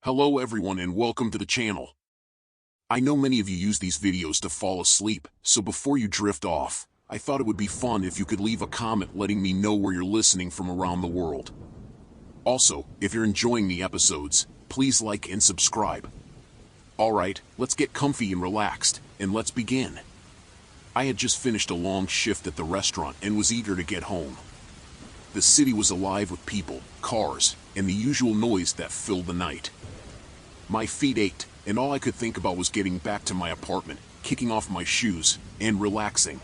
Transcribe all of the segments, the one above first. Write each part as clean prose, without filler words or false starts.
Hello everyone and welcome to the channel. I know many of you use these videos to fall asleep, so before you drift off, I thought it would be fun if you could leave a comment letting me know where you're listening from around the world. Also, if you're enjoying the episodes, please like and subscribe. Alright, let's get comfy and relaxed, and let's begin. I had just finished a long shift at the restaurant and was eager to get home. The city was alive with people, cars, and the usual noise that filled the night. My feet ached, and all I could think about was getting back to my apartment, kicking off my shoes, and relaxing.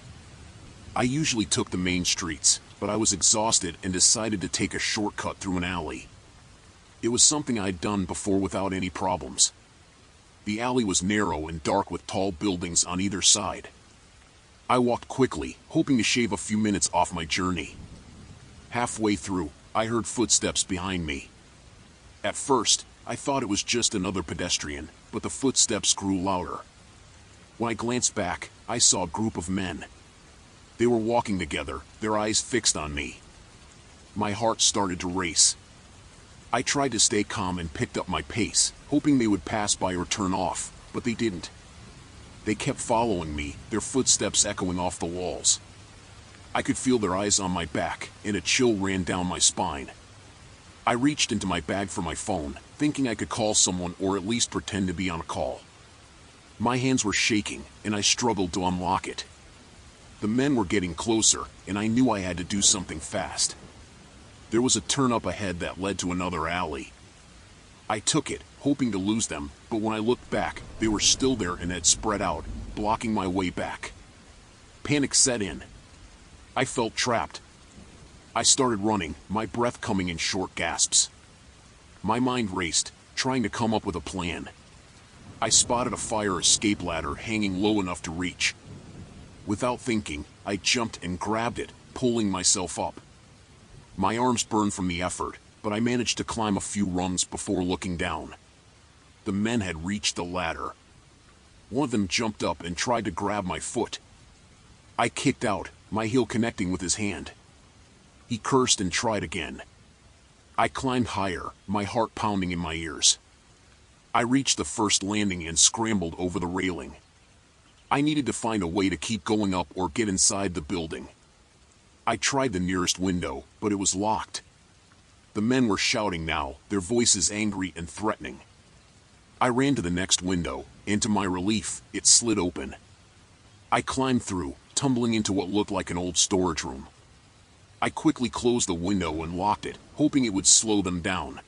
I usually took the main streets, but I was exhausted and decided to take a shortcut through an alley. It was something I'd done before without any problems. The alley was narrow and dark with tall buildings on either side. I walked quickly, hoping to shave a few minutes off my journey. Halfway through, I heard footsteps behind me. At first, I thought it was just another pedestrian, but the footsteps grew louder. When I glanced back, I saw a group of men. They were walking together, their eyes fixed on me. My heart started to race. I tried to stay calm and picked up my pace, hoping they would pass by or turn off, but they didn't. They kept following me, their footsteps echoing off the walls. I could feel their eyes on my back, and a chill ran down my spine. I reached into my bag for my phone, thinking I could call someone or at least pretend to be on a call. My hands were shaking, and I struggled to unlock it. The men were getting closer, and I knew I had to do something fast. There was a turn up ahead that led to another alley. I took it, hoping to lose them, but when I looked back, they were still there and had spread out, blocking my way back. Panic set in. I felt trapped. I started running, my breath coming in short gasps. My mind raced, trying to come up with a plan. I spotted a fire escape ladder hanging low enough to reach. Without thinking, I jumped and grabbed it, pulling myself up. My arms burned from the effort, but I managed to climb a few rungs before looking down. The men had reached the ladder. One of them jumped up and tried to grab my foot. I kicked out, my heel connecting with his hand. He cursed and tried again. I climbed higher, my heart pounding in my ears. I reached the first landing and scrambled over the railing. I needed to find a way to keep going up or get inside the building. I tried the nearest window, but it was locked. The men were shouting now, their voices angry and threatening. I ran to the next window, and to my relief, it slid open. I climbed through, tumbling into what looked like an old storage room. I quickly closed the window and locked it, hoping it would slow them down.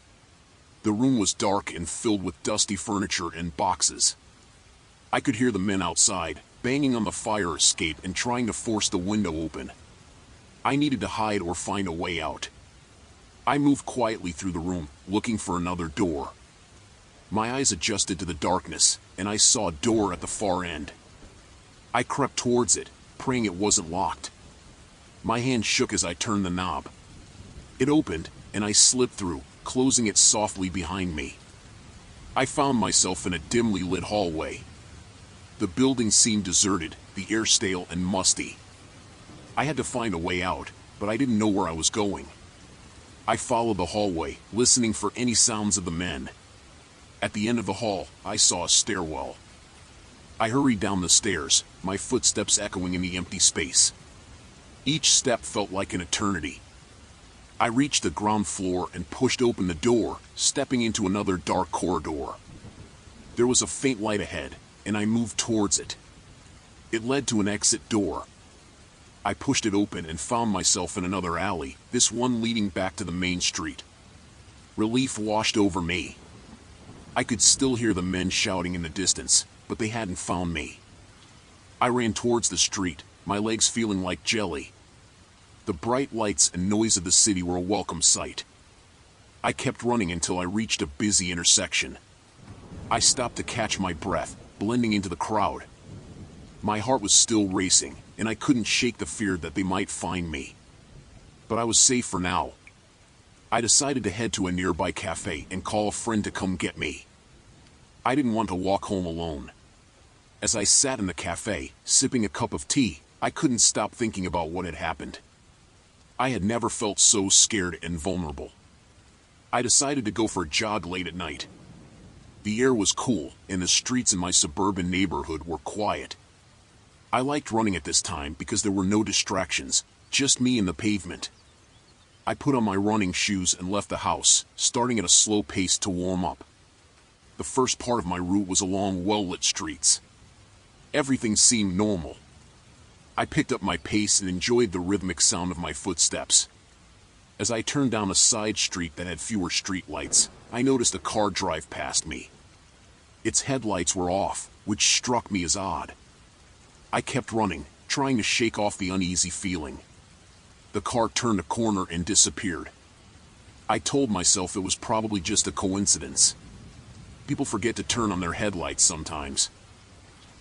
The room was dark and filled with dusty furniture and boxes. I could hear the men outside, banging on the fire escape and trying to force the window open. I needed to hide or find a way out. I moved quietly through the room, looking for another door. My eyes adjusted to the darkness, and I saw a door at the far end. I crept towards it, praying it wasn't locked. My hand shook as I turned the knob. It opened, and I slipped through, closing it softly behind me. I found myself in a dimly lit hallway. The building seemed deserted, the air stale and musty. I had to find a way out, but I didn't know where I was going. I followed the hallway, listening for any sounds of the men. At the end of the hall, I saw a stairwell. I hurried down the stairs, my footsteps echoing in the empty space. Each step felt like an eternity. I reached the ground floor and pushed open the door, stepping into another dark corridor. There was a faint light ahead, and I moved towards it. It led to an exit door. I pushed it open and found myself in another alley, this one leading back to the main street. Relief washed over me. I could still hear the men shouting in the distance, but they hadn't found me. I ran towards the street, my legs feeling like jelly. The bright lights and noise of the city were a welcome sight. I kept running until I reached a busy intersection. I stopped to catch my breath, blending into the crowd. My heart was still racing, and I couldn't shake the fear that they might find me. But I was safe for now. I decided to head to a nearby cafe and call a friend to come get me. I didn't want to walk home alone. As I sat in the cafe, sipping a cup of tea, I couldn't stop thinking about what had happened. I had never felt so scared and vulnerable. I decided to go for a jog late at night. The air was cool, and the streets in my suburban neighborhood were quiet. I liked running at this time because there were no distractions, just me and the pavement. I put on my running shoes and left the house, starting at a slow pace to warm up. The first part of my route was along well-lit streets. Everything seemed normal. I picked up my pace and enjoyed the rhythmic sound of my footsteps. As I turned down a side street that had fewer street lights, I noticed a car drive past me. Its headlights were off, which struck me as odd. I kept running, trying to shake off the uneasy feeling. The car turned a corner and disappeared. I told myself it was probably just a coincidence. People forget to turn on their headlights sometimes.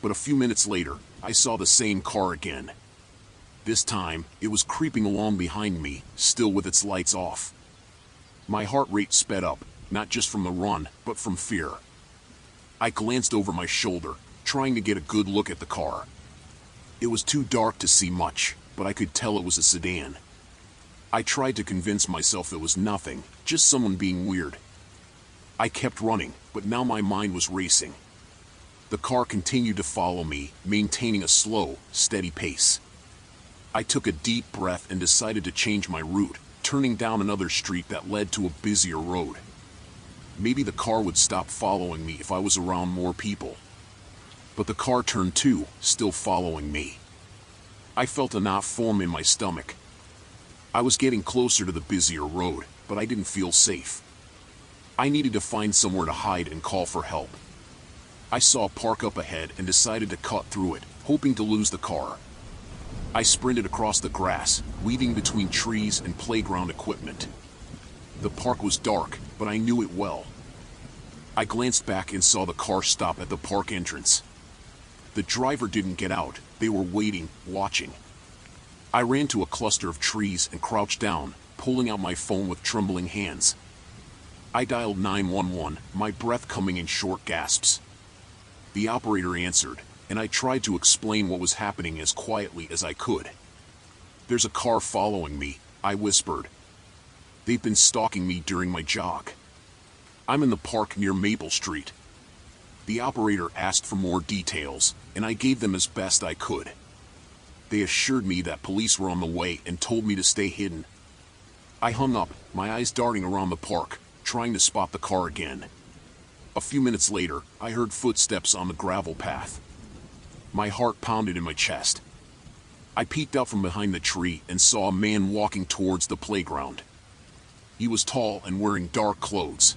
But a few minutes later, I saw the same car again. This time, it was creeping along behind me, still with its lights off. My heart rate sped up, not just from the run, but from fear. I glanced over my shoulder, trying to get a good look at the car. It was too dark to see much, but I could tell it was a sedan. I tried to convince myself it was nothing, just someone being weird. I kept running, but now my mind was racing. The car continued to follow me, maintaining a slow, steady pace. I took a deep breath and decided to change my route, turning down another street that led to a busier road. Maybe the car would stop following me if I was around more people. But the car turned too, still following me. I felt a knot form in my stomach. I was getting closer to the busier road, but I didn't feel safe. I needed to find somewhere to hide and call for help. I saw a park up ahead and decided to cut through it, hoping to lose the car. I sprinted across the grass, weaving between trees and playground equipment. The park was dark, but I knew it well. I glanced back and saw the car stop at the park entrance. The driver didn't get out, they were waiting, watching. I ran to a cluster of trees and crouched down, pulling out my phone with trembling hands. I dialed 911, my breath coming in short gasps. The operator answered, and I tried to explain what was happening as quietly as I could. "There's a car following me," I whispered. "They've been stalking me during my jog. I'm in the park near Maple Street." The operator asked for more details, and I gave them as best I could. They assured me that police were on the way and told me to stay hidden. I hung up, my eyes darting around the park, trying to spot the car again. A few minutes later, I heard footsteps on the gravel path. My heart pounded in my chest. I peeked out from behind the tree and saw a man walking towards the playground. He was tall and wearing dark clothes.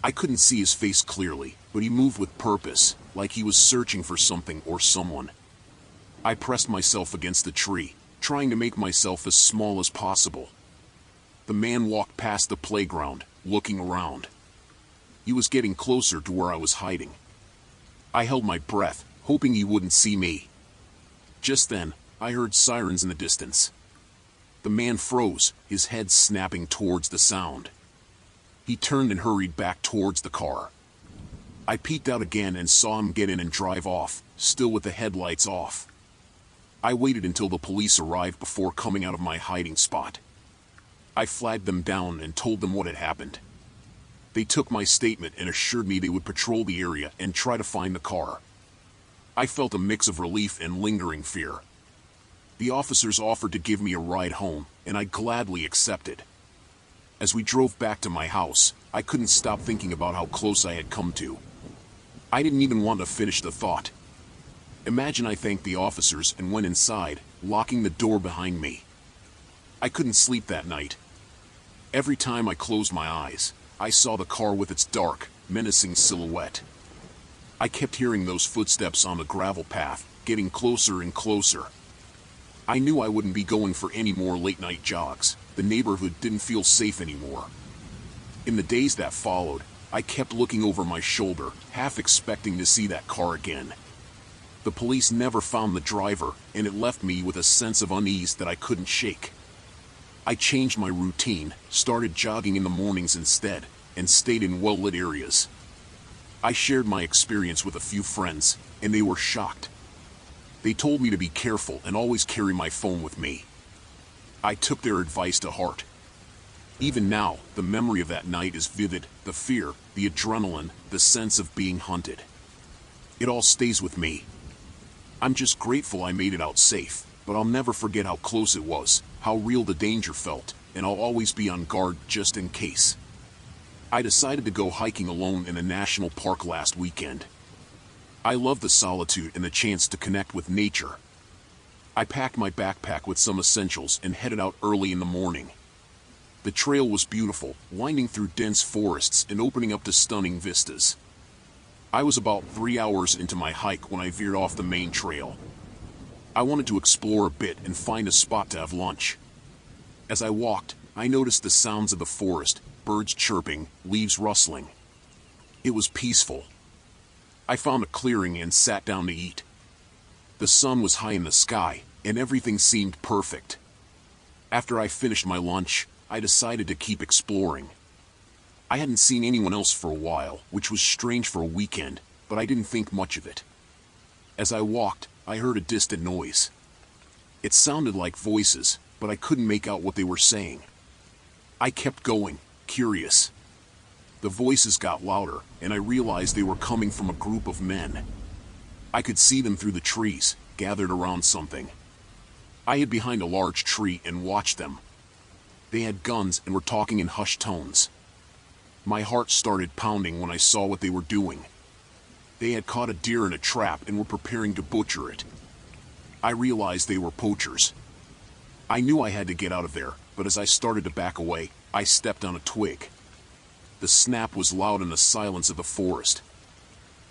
I couldn't see his face clearly, but he moved with purpose, like he was searching for something or someone. I pressed myself against the tree, trying to make myself as small as possible. The man walked past the playground, looking around. He was getting closer to where I was hiding. I held my breath, hoping he wouldn't see me. Just then, I heard sirens in the distance. The man froze, his head snapping towards the sound. He turned and hurried back towards the car. I peeked out again and saw him get in and drive off, still with the headlights off. I waited until the police arrived before coming out of my hiding spot. I flagged them down and told them what had happened. They took my statement and assured me they would patrol the area and try to find the car. I felt a mix of relief and lingering fear. The officers offered to give me a ride home, and I gladly accepted. As we drove back to my house, I couldn't stop thinking about how close I had come to. I didn't even want to finish the thought. Imagine I thanked the officers and went inside, locking the door behind me. I couldn't sleep that night. Every time I closed my eyes, I saw the car with its dark, menacing silhouette. I kept hearing those footsteps on the gravel path, getting closer and closer. I knew I wouldn't be going for any more late-night jogs. The neighborhood didn't feel safe anymore. In the days that followed, I kept looking over my shoulder, half expecting to see that car again. The police never found the driver, and it left me with a sense of unease that I couldn't shake. I changed my routine, started jogging in the mornings instead, and stayed in well-lit areas. I shared my experience with a few friends, and they were shocked. They told me to be careful and always carry my phone with me. I took their advice to heart. Even now, the memory of that night is vivid, the fear, the adrenaline, the sense of being hunted. It all stays with me. I'm just grateful I made it out safe, but I'll never forget how close it was, how real the danger felt, and I'll always be on guard just in case. I decided to go hiking alone in a national park last weekend. I love the solitude and the chance to connect with nature. I packed my backpack with some essentials and headed out early in the morning. The trail was beautiful, winding through dense forests and opening up to stunning vistas. I was about 3 hours into my hike when I veered off the main trail. I wanted to explore a bit and find a spot to have lunch. As I walked, I noticed the sounds of the forest, birds chirping, leaves rustling. It was peaceful. I found a clearing and sat down to eat. The sun was high in the sky, and everything seemed perfect. After I finished my lunch, I decided to keep exploring. I hadn't seen anyone else for a while, which was strange for a weekend, but I didn't think much of it. As I walked, I heard a distant noise. It sounded like voices, but I couldn't make out what they were saying. I kept going, curious. The voices got louder, and I realized they were coming from a group of men. I could see them through the trees, gathered around something. I hid behind a large tree and watched them. They had guns and were talking in hushed tones. My heart started pounding when I saw what they were doing. They had caught a deer in a trap and were preparing to butcher it. I realized they were poachers. I knew I had to get out of there, but as I started to back away, I stepped on a twig. The snap was loud in the silence of the forest.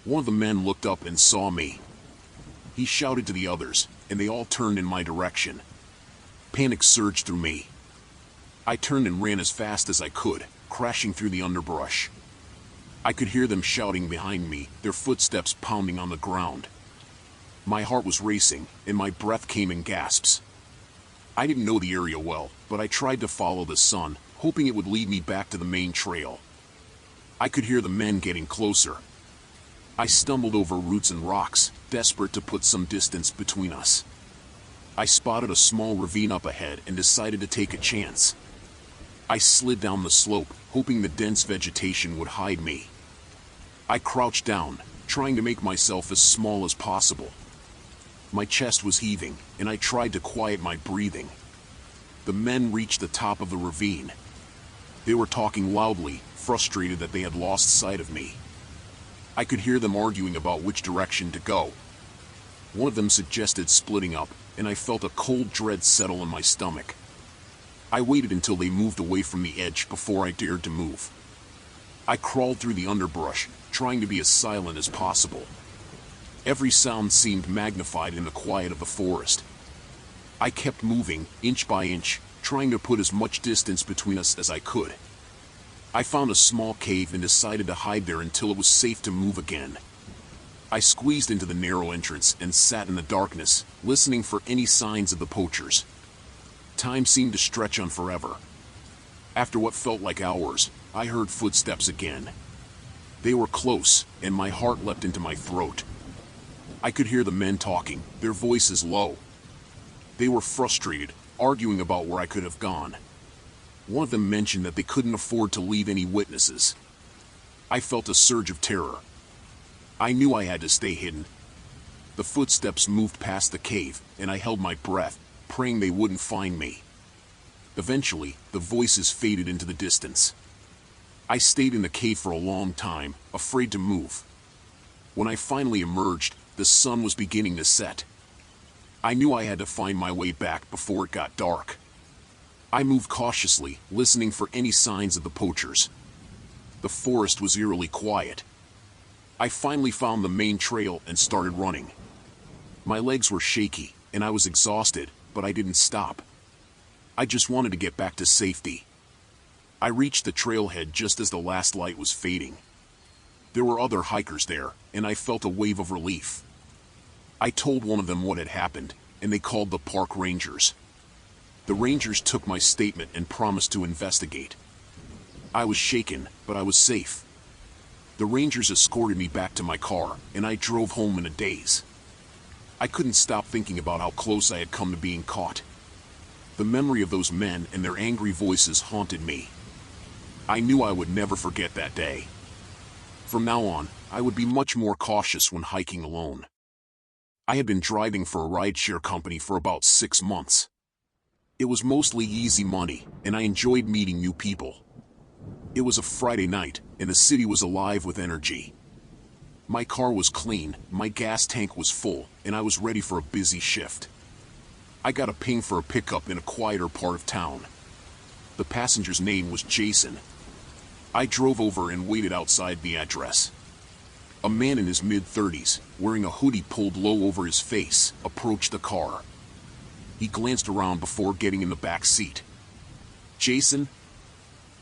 One of the men looked up and saw me. He shouted to the others, and they all turned in my direction. Panic surged through me. I turned and ran as fast as I could, crashing through the underbrush. I could hear them shouting behind me, their footsteps pounding on the ground. My heart was racing, and my breath came in gasps. I didn't know the area well, but I tried to follow the sun, hoping it would lead me back to the main trail. I could hear the men getting closer. I stumbled over roots and rocks, desperate to put some distance between us. I spotted a small ravine up ahead and decided to take a chance. I slid down the slope, hoping the dense vegetation would hide me. I crouched down, trying to make myself as small as possible. My chest was heaving, and I tried to quiet my breathing. The men reached the top of the ravine. They were talking loudly, frustrated that they had lost sight of me. I could hear them arguing about which direction to go. One of them suggested splitting up, and I felt a cold dread settle in my stomach. I waited until they moved away from the edge before I dared to move. I crawled through the underbrush, trying to be as silent as possible. Every sound seemed magnified in the quiet of the forest. I kept moving, inch by inch, trying to put as much distance between us as I could. I found a small cave and decided to hide there until it was safe to move again. I squeezed into the narrow entrance and sat in the darkness, listening for any signs of the poachers. Time seemed to stretch on forever. After what felt like hours, I heard footsteps again. They were close, and my heart leapt into my throat. I could hear the men talking, their voices low. They were frustrated, arguing about where I could have gone. One of them mentioned that they couldn't afford to leave any witnesses. I felt a surge of terror. I knew I had to stay hidden. The footsteps moved past the cave, and I held my breath, praying they wouldn't find me. Eventually, the voices faded into the distance. I stayed in the cave for a long time, afraid to move. When I finally emerged, the sun was beginning to set. I knew I had to find my way back before it got dark. I moved cautiously, listening for any signs of the poachers. The forest was eerily quiet. I finally found the main trail and started running. My legs were shaky, and I was exhausted, but I didn't stop. I just wanted to get back to safety. I reached the trailhead just as the last light was fading. There were other hikers there, and I felt a wave of relief. I told one of them what had happened, and they called the park rangers. The rangers took my statement and promised to investigate. I was shaken, but I was safe. The rangers escorted me back to my car, and I drove home in a daze. I couldn't stop thinking about how close I had come to being caught. The memory of those men and their angry voices haunted me. I knew I would never forget that day. From now on, I would be much more cautious when hiking alone. I had been driving for a rideshare company for about 6 months. It was mostly easy money, and I enjoyed meeting new people. It was a Friday night, and the city was alive with energy. My car was clean, my gas tank was full, and I was ready for a busy shift. I got a ping for a pickup in a quieter part of town. The passenger's name was Jason. I drove over and waited outside the address. A man in his mid-30s, wearing a hoodie pulled low over his face, approached the car. He glanced around before getting in the back seat. "Jason?"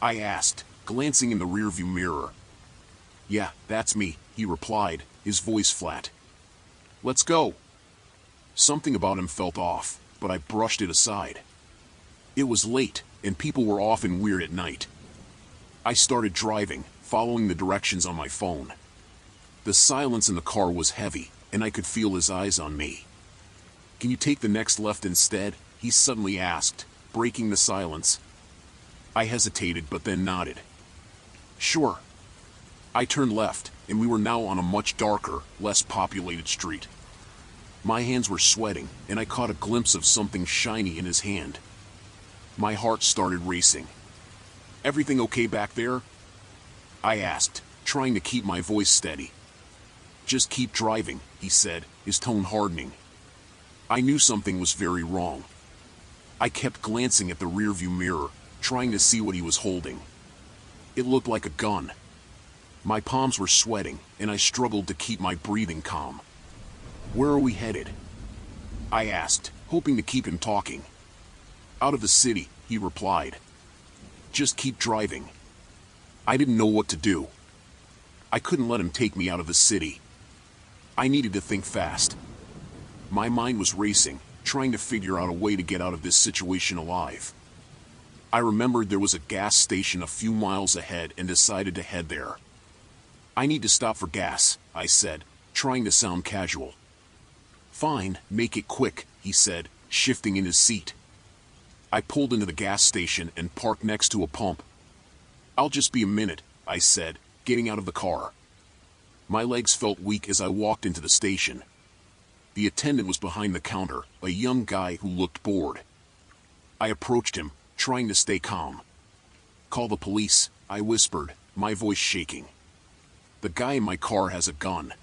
I asked, glancing in the rearview mirror. "Yeah, that's me," he replied, his voice flat. "Let's go." Something about him felt off, but I brushed it aside. It was late, and people were often weird at night. I started driving, following the directions on my phone. The silence in the car was heavy, and I could feel his eyes on me. "Can you take the next left instead?" he suddenly asked, breaking the silence. I hesitated but then nodded. "Sure." I turned left, and we were now on a much darker, less populated street. My hands were sweating, and I caught a glimpse of something shiny in his hand. My heart started racing. "Everything okay back there?" I asked, trying to keep my voice steady. "Just keep driving," he said, his tone hardening. I knew something was very wrong. I kept glancing at the rearview mirror, trying to see what he was holding. It looked like a gun. My palms were sweating, and I struggled to keep my breathing calm. "Where are we headed?" I asked, hoping to keep him talking. "Out of the city," he replied. "Just keep driving." I didn't know what to do. I couldn't let him take me out of the city. I needed to think fast. My mind was racing, trying to figure out a way to get out of this situation alive. I remembered there was a gas station a few miles ahead and decided to head there. "I need to stop for gas," I said, trying to sound casual. "Fine, make it quick," he said, shifting in his seat. I pulled into the gas station and parked next to a pump. "I'll just be a minute," I said, getting out of the car. My legs felt weak as I walked into the station. The attendant was behind the counter, a young guy who looked bored. I approached him, trying to stay calm. "Call the police," I whispered, my voice shaking. "The guy in my car has a gun."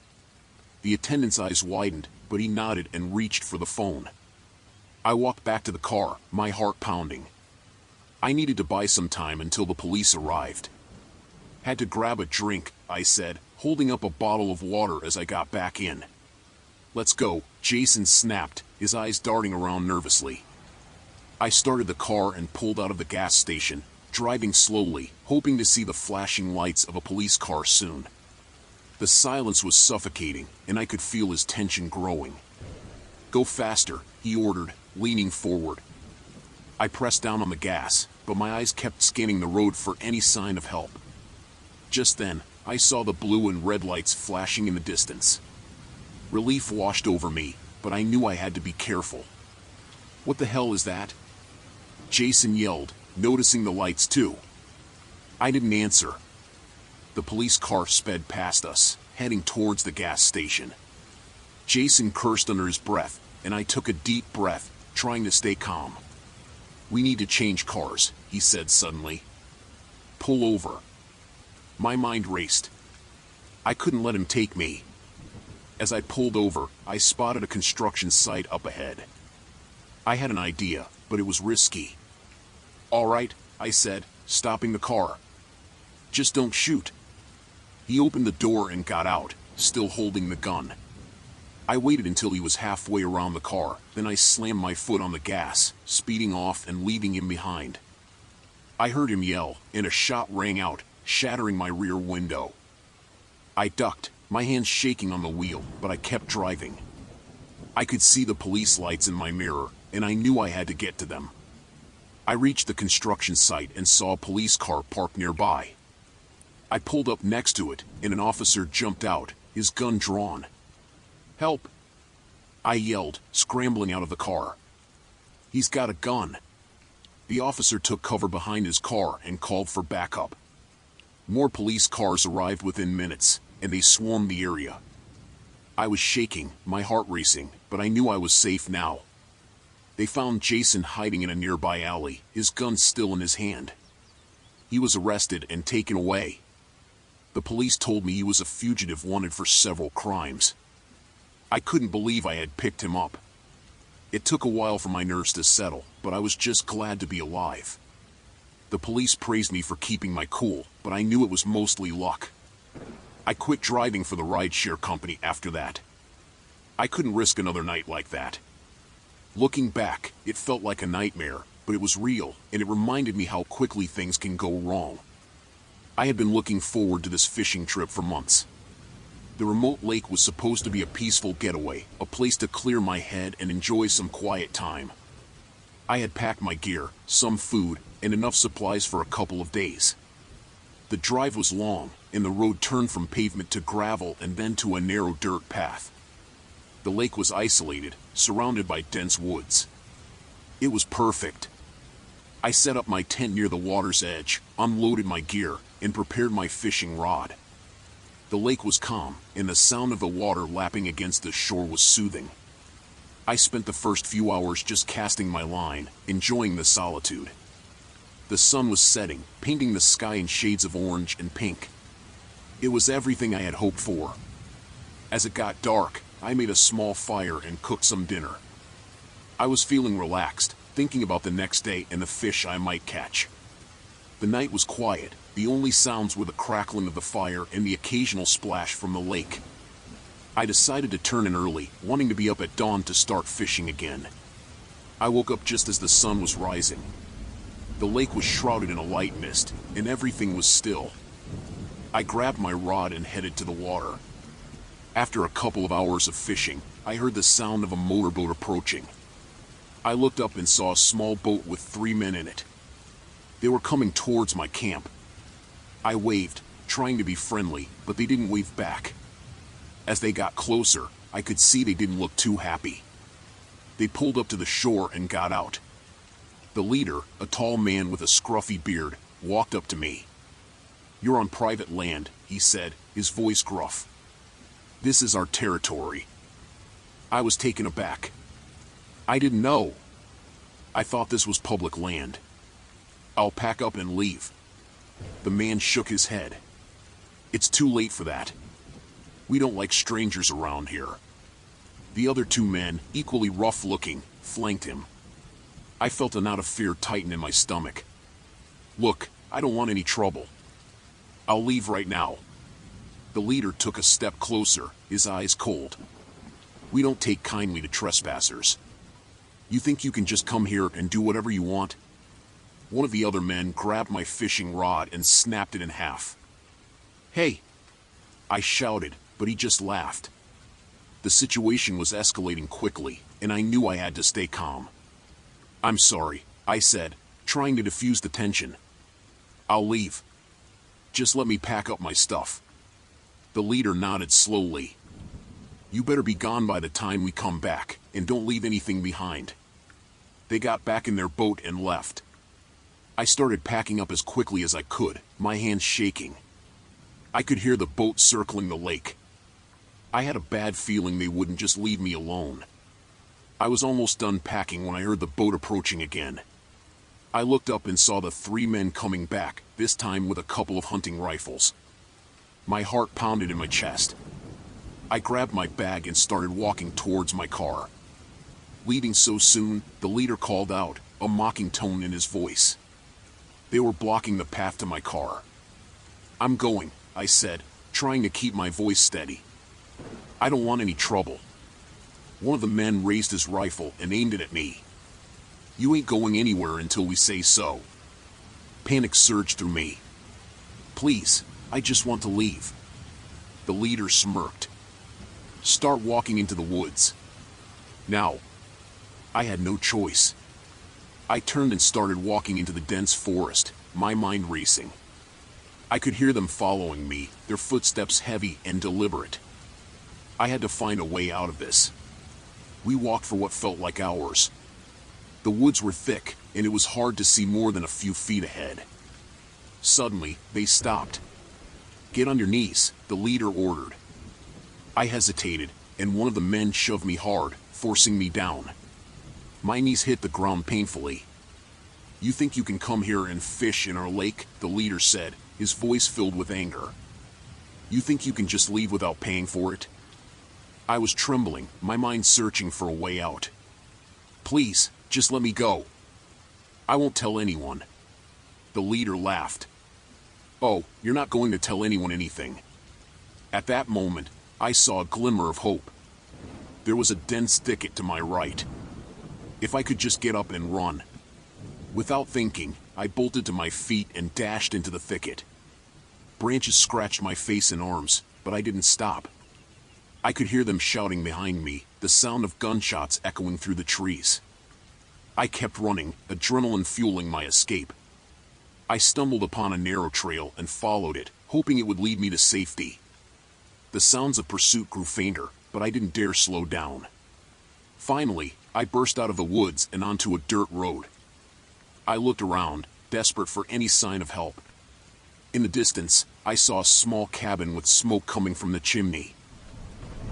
The attendant's eyes widened, but he nodded and reached for the phone. I walked back to the car, my heart pounding. I needed to buy some time until the police arrived. "Had to grab a drink," I said, holding up a bottle of water as I got back in. "Let's go," Jason snapped, his eyes darting around nervously. I started the car and pulled out of the gas station, driving slowly, hoping to see the flashing lights of a police car soon. The silence was suffocating, and I could feel his tension growing. "Go faster," he ordered, leaning forward. I pressed down on the gas, but my eyes kept scanning the road for any sign of help. Just then, I saw the blue and red lights flashing in the distance. Relief washed over me, but I knew I had to be careful. "What the hell is that?" Jason yelled, noticing the lights too. I didn't answer. The police car sped past us, heading towards the gas station. Jason cursed under his breath, and I took a deep breath, trying to stay calm. "We need to change cars," he said suddenly. "Pull over." My mind raced. I couldn't let him take me. As I pulled over, I spotted a construction site up ahead. I had an idea, but it was risky. "All right," I said, stopping the car. "Just don't shoot." He opened the door and got out, still holding the gun. I waited until he was halfway around the car, then I slammed my foot on the gas, speeding off and leaving him behind. I heard him yell, and a shot rang out, shattering my rear window. I ducked, my hands shaking on the wheel, but I kept driving. I could see the police lights in my mirror, and I knew I had to get to them. I reached the construction site and saw a police car parked nearby. I pulled up next to it, and an officer jumped out, his gun drawn. "Help!" I yelled, scrambling out of the car. "He's got a gun." The officer took cover behind his car and called for backup. More police cars arrived within minutes, and they swarmed the area. I was shaking, my heart racing, but I knew I was safe now. They found Jason hiding in a nearby alley, his gun still in his hand. He was arrested and taken away. The police told me he was a fugitive wanted for several crimes. I couldn't believe I had picked him up. It took a while for my nerves to settle, but I was just glad to be alive. The police praised me for keeping my cool, but I knew it was mostly luck. I quit driving for the rideshare company after that. I couldn't risk another night like that. Looking back, it felt like a nightmare, but it was real, and it reminded me how quickly things can go wrong. I had been looking forward to this fishing trip for months. The remote lake was supposed to be a peaceful getaway, a place to clear my head and enjoy some quiet time. I had packed my gear, some food, and enough supplies for a couple of days. The drive was long, and the road turned from pavement to gravel and then to a narrow dirt path. The lake was isolated, surrounded by dense woods. It was perfect. I set up my tent near the water's edge, unloaded my gear, and prepared my fishing rod. The lake was calm, and the sound of the water lapping against the shore was soothing. I spent the first few hours just casting my line, enjoying the solitude. The sun was setting, painting the sky in shades of orange and pink. It was everything I had hoped for. As it got dark, I made a small fire and cooked some dinner. I was feeling relaxed, thinking about the next day and the fish I might catch. The night was quiet. The only sounds were the crackling of the fire and the occasional splash from the lake. I decided to turn in early, wanting to be up at dawn to start fishing again. I woke up just as the sun was rising. The lake was shrouded in a light mist, and everything was still. I grabbed my rod and headed to the water. After a couple of hours of fishing, I heard the sound of a motorboat approaching. I looked up and saw a small boat with 3 men in it. They were coming towards my camp. I waved, trying to be friendly, but they didn't wave back. As they got closer, I could see they didn't look too happy. They pulled up to the shore and got out. The leader, a tall man with a scruffy beard, walked up to me. "You're on private land," he said, his voice gruff. "This is our territory." I was taken aback. I didn't know. I thought this was public land. "I'll pack up and leave." The man shook his head. "It's too late for that. We don't like strangers around here." The other 2 men, equally rough-looking, flanked him. I felt a knot of fear tighten in my stomach. "Look, I don't want any trouble. I'll leave right now." The leader took a step closer, his eyes cold. "We don't take kindly to trespassers. You think you can just come here and do whatever you want?" One of the other men grabbed my fishing rod and snapped it in half. "Hey!" I shouted, but he just laughed. The situation was escalating quickly, and I knew I had to stay calm. "I'm sorry," I said, trying to diffuse the tension. "I'll leave. Just let me pack up my stuff." The leader nodded slowly. "You better be gone by the time we come back, and don't leave anything behind." They got back in their boat and left. I started packing up as quickly as I could, my hands shaking. I could hear the boat circling the lake. I had a bad feeling they wouldn't just leave me alone. I was almost done packing when I heard the boat approaching again. I looked up and saw the 3 men coming back, this time with a couple of hunting rifles. My heart pounded in my chest. I grabbed my bag and started walking towards my car. Leaving so soon, the leader called out, a mocking tone in his voice. They were blocking the path to my car. "I'm going," I said, trying to keep my voice steady. "I don't want any trouble." One of the men raised his rifle and aimed it at me. "You ain't going anywhere until we say so." Panic surged through me. "Please, I just want to leave." The leader smirked. "Start walking into the woods. Now." I had no choice. I turned and started walking into the dense forest, my mind racing. I could hear them following me, their footsteps heavy and deliberate. I had to find a way out of this. We walked for what felt like hours. The woods were thick, and it was hard to see more than a few feet ahead. Suddenly, they stopped. "Get on your knees," the leader ordered. I hesitated, and one of the men shoved me hard, forcing me down. My knees hit the ground painfully. "You think you can come here and fish in our lake?" the leader said, his voice filled with anger. "You think you can just leave without paying for it?" I was trembling, my mind searching for a way out. "Please, just let me go. I won't tell anyone." The leader laughed. "Oh, you're not going to tell anyone anything." At that moment, I saw a glimmer of hope. There was a dense thicket to my right. If I could just get up and run. Without thinking, I bolted to my feet and dashed into the thicket. Branches scratched my face and arms, but I didn't stop. I could hear them shouting behind me, the sound of gunshots echoing through the trees. I kept running, adrenaline fueling my escape. I stumbled upon a narrow trail and followed it, hoping it would lead me to safety. The sounds of pursuit grew fainter, but I didn't dare slow down. Finally, I burst out of the woods and onto a dirt road. I looked around, desperate for any sign of help. In the distance, I saw a small cabin with smoke coming from the chimney.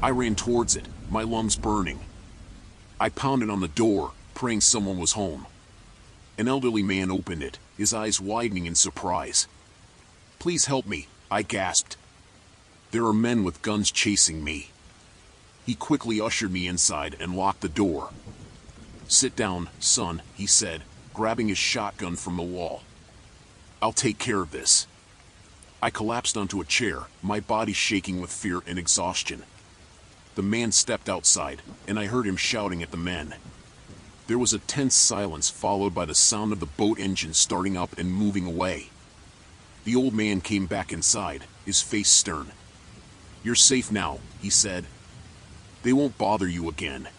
I ran towards it, my lungs burning. I pounded on the door, praying someone was home. An elderly man opened it, his eyes widening in surprise. "Please help me," I gasped. "There are men with guns chasing me." He quickly ushered me inside and locked the door. "Sit down, son," he said, grabbing his shotgun from the wall. "I'll take care of this." I collapsed onto a chair, my body shaking with fear and exhaustion. The man stepped outside, and I heard him shouting at the men. There was a tense silence followed by the sound of the boat engine starting up and moving away. The old man came back inside, his face stern. "You're safe now," he said. "They won't bother you again."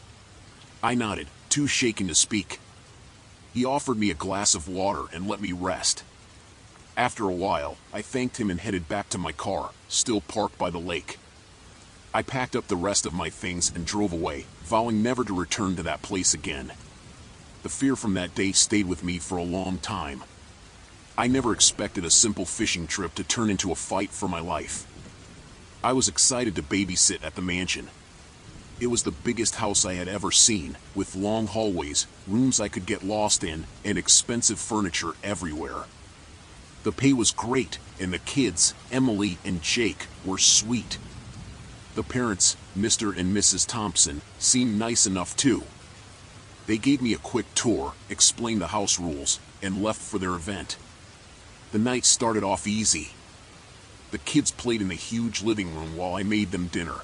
I nodded, too shaken to speak. He offered me a glass of water and let me rest. After a while, I thanked him and headed back to my car, still parked by the lake. I packed up the rest of my things and drove away, vowing never to return to that place again. The fear from that day stayed with me for a long time. I never expected a simple fishing trip to turn into a fight for my life. I was excited to babysit at the mansion. It was the biggest house I had ever seen, with long hallways, rooms I could get lost in, and expensive furniture everywhere. The pay was great, and the kids, Emily and Jake, were sweet. The parents, Mr. and Mrs. Thompson, seemed nice enough too. They gave me a quick tour, explained the house rules, and left for their event. The night started off easy. The kids played in the huge living room while I made them dinner.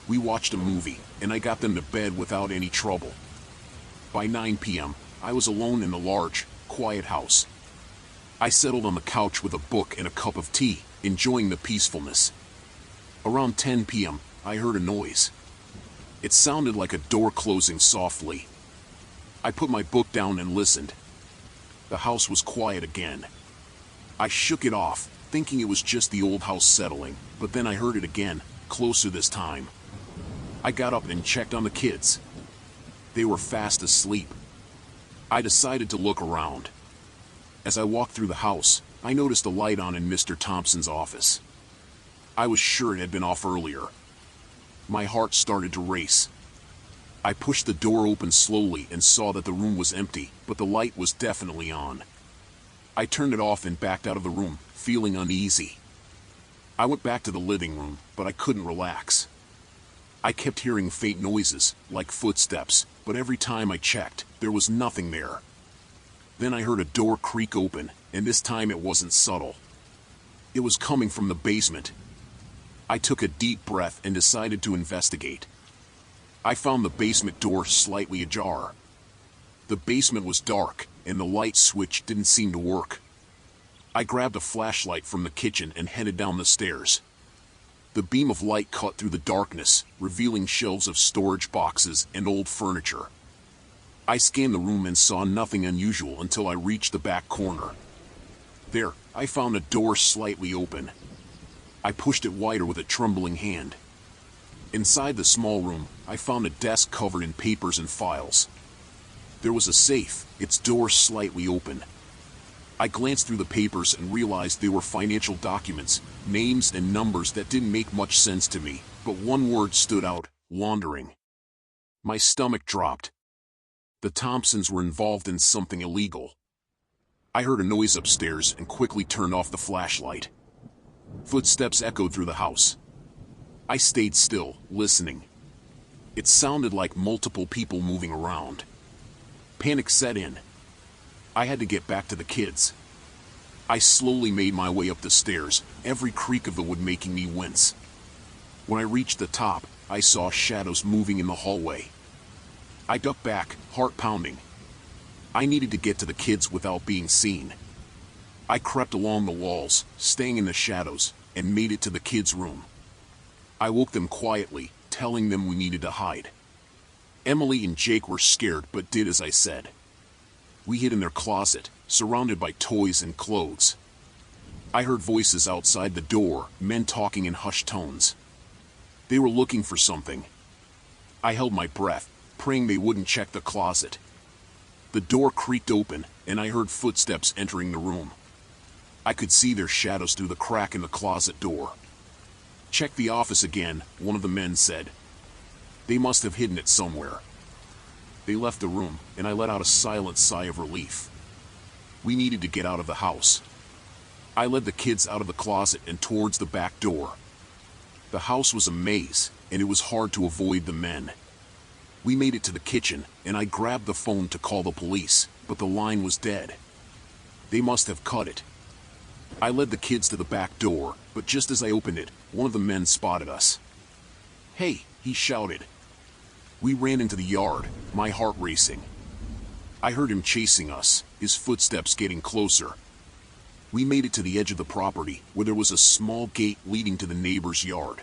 We watched a movie, and I got them to bed without any trouble. By 9 p.m., I was alone in the large, quiet house. I settled on the couch with a book and a cup of tea, enjoying the peacefulness. Around 10 p.m., I heard a noise. It sounded like a door closing softly. I put my book down and listened. The house was quiet again. I shook it off, thinking it was just the old house settling, but then I heard it again, closer this time. I got up and checked on the kids. They were fast asleep. I decided to look around. As I walked through the house, I noticed a light on in Mr. Thompson's office. I was sure it had been off earlier. My heart started to race. I pushed the door open slowly and saw that the room was empty, but the light was definitely on. I turned it off and backed out of the room, feeling uneasy. I went back to the living room, but I couldn't relax. I kept hearing faint noises, like footsteps, but every time I checked, there was nothing there. Then I heard a door creak open, and this time it wasn't subtle. It was coming from the basement. I took a deep breath and decided to investigate. I found the basement door slightly ajar. The basement was dark, and the light switch didn't seem to work. I grabbed a flashlight from the kitchen and headed down the stairs. The beam of light cut through the darkness, revealing shelves of storage boxes and old furniture. I scanned the room and saw nothing unusual until I reached the back corner. There, I found a door slightly open. I pushed it wider with a trembling hand. Inside the small room, I found a desk covered in papers and files. There was a safe, its door slightly open. I glanced through the papers and realized they were financial documents, names and numbers that didn't make much sense to me, but one word stood out: laundering. My stomach dropped. The Thompsons were involved in something illegal. I heard a noise upstairs and quickly turned off the flashlight. Footsteps echoed through the house. I stayed still, listening. It sounded like multiple people moving around. Panic set in. I had to get back to the kids. I slowly made my way up the stairs, every creak of the wood making me wince. When I reached the top, I saw shadows moving in the hallway. I ducked back, heart pounding. I needed to get to the kids without being seen. I crept along the walls, staying in the shadows, and made it to the kids' room. I woke them quietly, telling them we needed to hide. Emily and Jake were scared but did as I said. We hid in their closet, surrounded by toys and clothes. I heard voices outside the door, men talking in hushed tones. They were looking for something. I held my breath, praying they wouldn't check the closet. The door creaked open, and I heard footsteps entering the room. I could see their shadows through the crack in the closet door. "Check the office again," one of the men said. "They must have hidden it somewhere." They left the room, and I let out a silent sigh of relief. We needed to get out of the house. I led the kids out of the closet and towards the back door. The house was a maze, and it was hard to avoid the men. We made it to the kitchen, and I grabbed the phone to call the police, but the line was dead. They must have cut it. I led the kids to the back door, but just as I opened it, one of the men spotted us. "Hey!" he shouted. We ran into the yard, my heart racing. I heard him chasing us, his footsteps getting closer. We made it to the edge of the property, where there was a small gate leading to the neighbor's yard.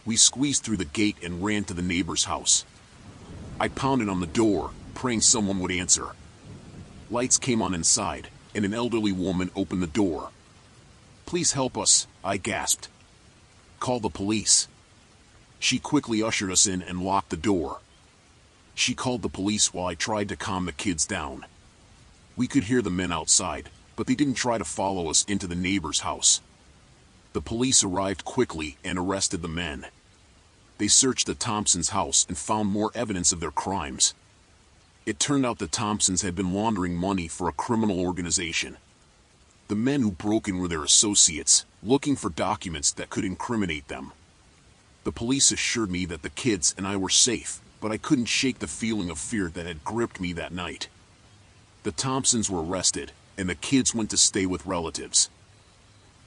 We squeezed through the gate and ran to the neighbor's house. I pounded on the door, praying someone would answer. Lights came on inside, and an elderly woman opened the door. "Please help us," I gasped. "Call the police." She quickly ushered us in and locked the door. She called the police while I tried to calm the kids down. We could hear the men outside, but they didn't try to follow us into the neighbor's house. The police arrived quickly and arrested the men. They searched the Thompsons' house and found more evidence of their crimes. It turned out the Thompsons had been laundering money for a criminal organization. The men who broke in were their associates, looking for documents that could incriminate them. The police assured me that the kids and I were safe, but I couldn't shake the feeling of fear that had gripped me that night. The Thompsons were arrested, and the kids went to stay with relatives.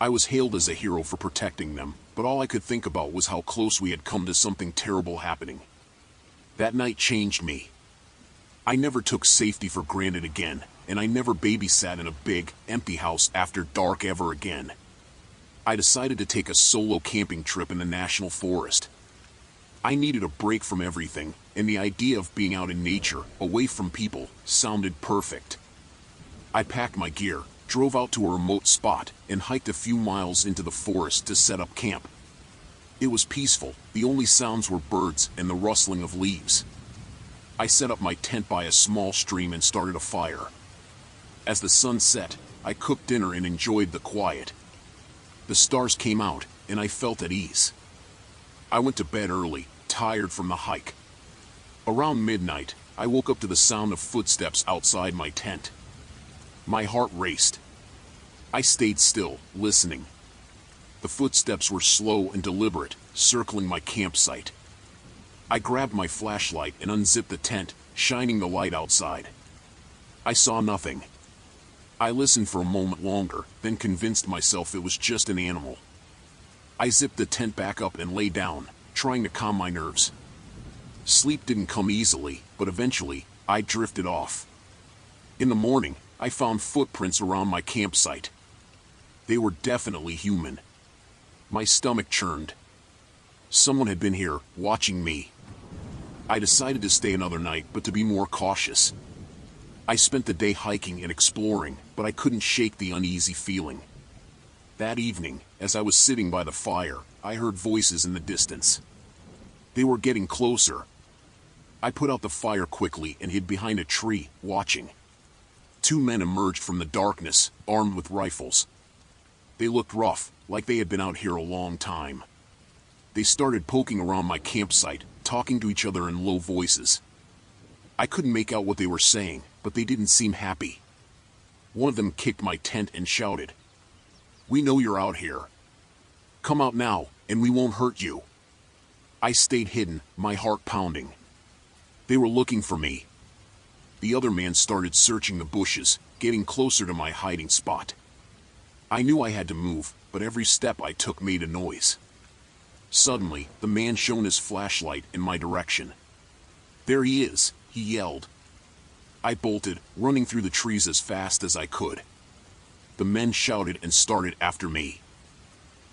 I was hailed as a hero for protecting them, but all I could think about was how close we had come to something terrible happening. That night changed me. I never took safety for granted again, and I never babysat in a big, empty house after dark ever again. I decided to take a solo camping trip in the national forest. I needed a break from everything, and the idea of being out in nature, away from people, sounded perfect. I packed my gear, drove out to a remote spot, and hiked a few miles into the forest to set up camp. It was peaceful, the only sounds were birds and the rustling of leaves. I set up my tent by a small stream and started a fire. As the sun set, I cooked dinner and enjoyed the quiet. The stars came out, and I felt at ease. I went to bed early, tired from the hike. Around midnight, I woke up to the sound of footsteps outside my tent. My heart raced. I stayed still, listening. The footsteps were slow and deliberate, circling my campsite. I grabbed my flashlight and unzipped the tent, shining the light outside. I saw nothing. I listened for a moment longer, then convinced myself it was just an animal. I zipped the tent back up and lay down, trying to calm my nerves. Sleep didn't come easily, but eventually, I drifted off. In the morning, I found footprints around my campsite. They were definitely human. My stomach churned. Someone had been here, watching me. I decided to stay another night, but to be more cautious. I spent the day hiking and exploring, but I couldn't shake the uneasy feeling. That evening, as I was sitting by the fire, I heard voices in the distance. They were getting closer. I put out the fire quickly and hid behind a tree, watching. Two men emerged from the darkness, armed with rifles. They looked rough, like they had been out here a long time. They started poking around my campsite, talking to each other in low voices. I couldn't make out what they were saying, but they didn't seem happy. One of them kicked my tent and shouted, "We know you're out here. Come out now, and we won't hurt you." I stayed hidden, my heart pounding. They were looking for me. The other man started searching the bushes, getting closer to my hiding spot. I knew I had to move, but every step I took made a noise. Suddenly, the man shone his flashlight in my direction. "There he is," he yelled. I bolted, running through the trees as fast as I could. The men shouted and started after me.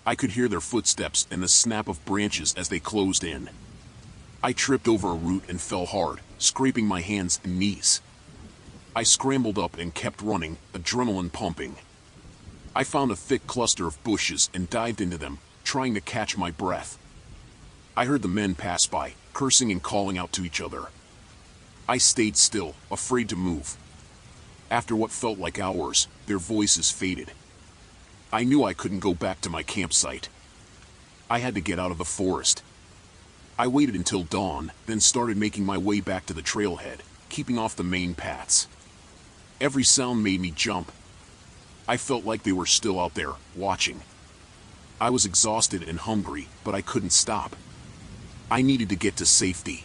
I could hear their footsteps and the snap of branches as they closed in. I tripped over a root and fell hard, scraping my hands and knees. I scrambled up and kept running, adrenaline pumping. I found a thick cluster of bushes and dived into them, trying to catch my breath. I heard the men pass by, cursing and calling out to each other. I stayed still, afraid to move. After what felt like hours, their voices faded. I knew I couldn't go back to my campsite. I had to get out of the forest. I waited until dawn, then started making my way back to the trailhead, keeping off the main paths. Every sound made me jump. I felt like they were still out there, watching. I was exhausted and hungry, but I couldn't stop. I needed to get to safety.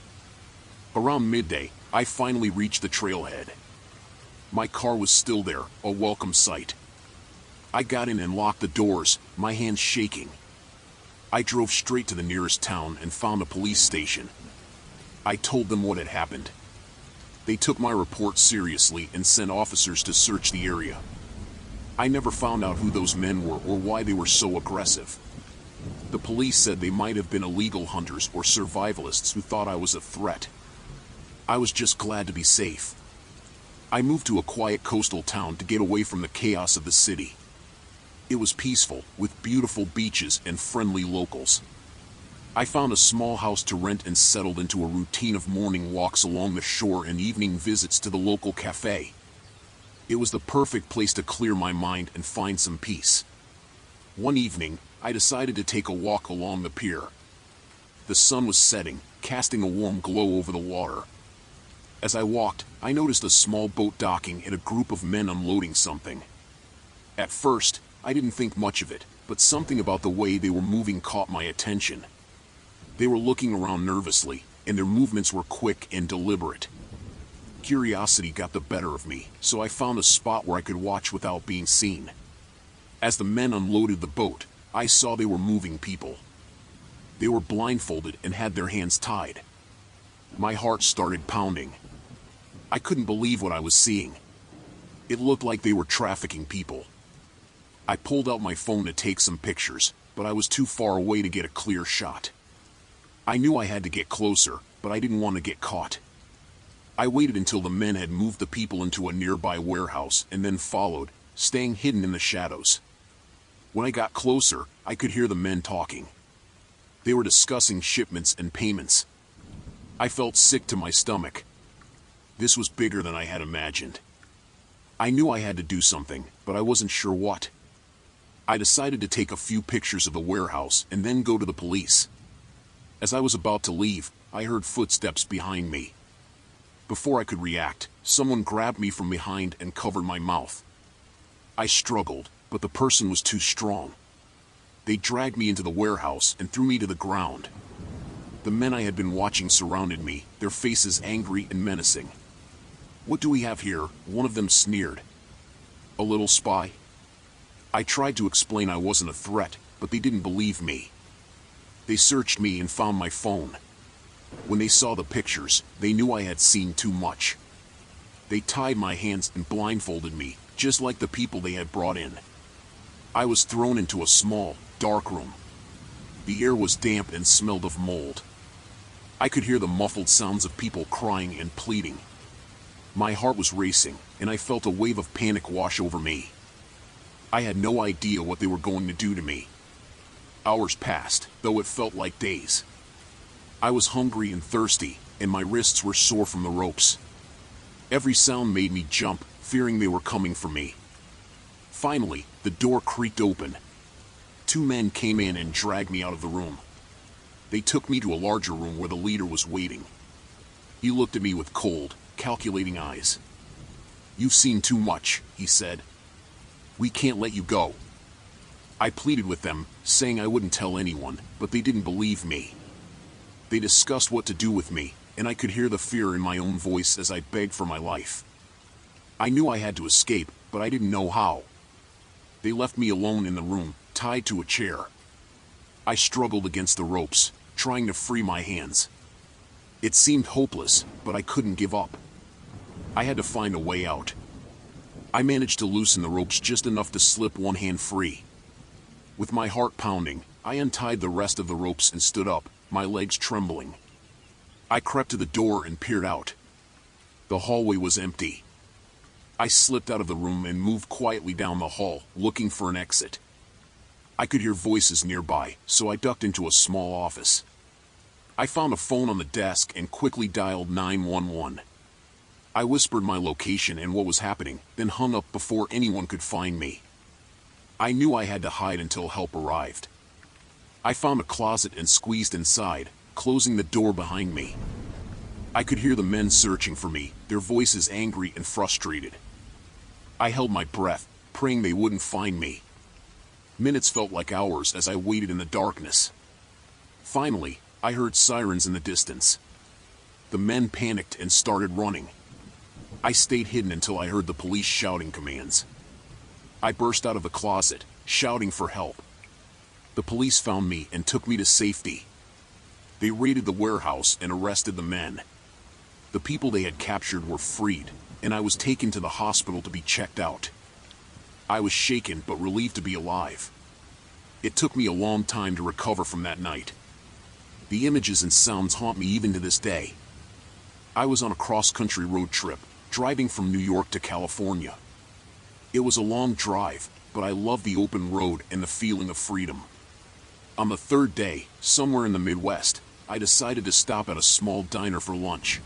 Around midday, I finally reached the trailhead. My car was still there, a welcome sight. I got in and locked the doors, my hands shaking. I drove straight to the nearest town and found a police station. I told them what had happened. They took my report seriously and sent officers to search the area. I never found out who those men were or why they were so aggressive. The police said they might have been illegal hunters or survivalists who thought I was a threat. I was just glad to be safe. I moved to a quiet coastal town to get away from the chaos of the city. It was peaceful, with beautiful beaches and friendly locals. I found a small house to rent and settled into a routine of morning walks along the shore and evening visits to the local cafe. It was the perfect place to clear my mind and find some peace. One evening, I decided to take a walk along the pier. The sun was setting, casting a warm glow over the water. As I walked, I noticed a small boat docking and a group of men unloading something. At first, I didn't think much of it, but something about the way they were moving caught my attention. They were looking around nervously, and their movements were quick and deliberate. Curiosity got the better of me, so I found a spot where I could watch without being seen. As the men unloaded the boat, I saw they were moving people. They were blindfolded and had their hands tied. My heart started pounding. I couldn't believe what I was seeing. It looked like they were trafficking people. I pulled out my phone to take some pictures, but I was too far away to get a clear shot. I knew I had to get closer, but I didn't want to get caught. I waited until the men had moved the people into a nearby warehouse and then followed, staying hidden in the shadows. When I got closer, I could hear the men talking. They were discussing shipments and payments. I felt sick to my stomach. This was bigger than I had imagined. I knew I had to do something, but I wasn't sure what. I decided to take a few pictures of the warehouse and then go to the police. As I was about to leave, I heard footsteps behind me. Before I could react, someone grabbed me from behind and covered my mouth. I struggled, but the person was too strong. They dragged me into the warehouse and threw me to the ground. The men I had been watching surrounded me, their faces angry and menacing. "What do we have here?" one of them sneered. "A little spy?" I tried to explain I wasn't a threat, but they didn't believe me. They searched me and found my phone. When they saw the pictures, they knew I had seen too much. They tied my hands and blindfolded me, just like the people they had brought in. I was thrown into a small, dark room. The air was damp and smelled of mold. I could hear the muffled sounds of people crying and pleading. My heart was racing, and I felt a wave of panic wash over me. I had no idea what they were going to do to me. Hours passed, though it felt like days. I was hungry and thirsty, and my wrists were sore from the ropes. Every sound made me jump, fearing they were coming for me. Finally, the door creaked open. 2 men came in and dragged me out of the room. They took me to a larger room where the leader was waiting. He looked at me with cold, calculating eyes. "You've seen too much," he said. "We can't let you go." I pleaded with them, saying I wouldn't tell anyone, but they didn't believe me. They discussed what to do with me, and I could hear the fear in my own voice as I begged for my life. I knew I had to escape, but I didn't know how. They left me alone in the room, tied to a chair. I struggled against the ropes, trying to free my hands. It seemed hopeless, but I couldn't give up. I had to find a way out. I managed to loosen the ropes just enough to slip one hand free. With my heart pounding, I untied the rest of the ropes and stood up, my legs trembling. I crept to the door and peered out. The hallway was empty. I slipped out of the room and moved quietly down the hall, looking for an exit. I could hear voices nearby, so I ducked into a small office. I found a phone on the desk and quickly dialed 911. I whispered my location and what was happening, then hung up before anyone could find me. I knew I had to hide until help arrived. I found a closet and squeezed inside, closing the door behind me. I could hear the men searching for me, their voices angry and frustrated. I held my breath, praying they wouldn't find me. Minutes felt like hours as I waited in the darkness. Finally, I heard sirens in the distance. The men panicked and started running. I stayed hidden until I heard the police shouting commands. I burst out of the closet, shouting for help. The police found me and took me to safety. They raided the warehouse and arrested the men. The people they had captured were freed, and I was taken to the hospital to be checked out. I was shaken but relieved to be alive. It took me a long time to recover from that night. The images and sounds haunt me even to this day. I was on a cross-country road trip, driving from New York to California. It was a long drive, but I loved the open road and the feeling of freedom. On the 3rd day, somewhere in the Midwest, I decided to stop at a small diner for lunch.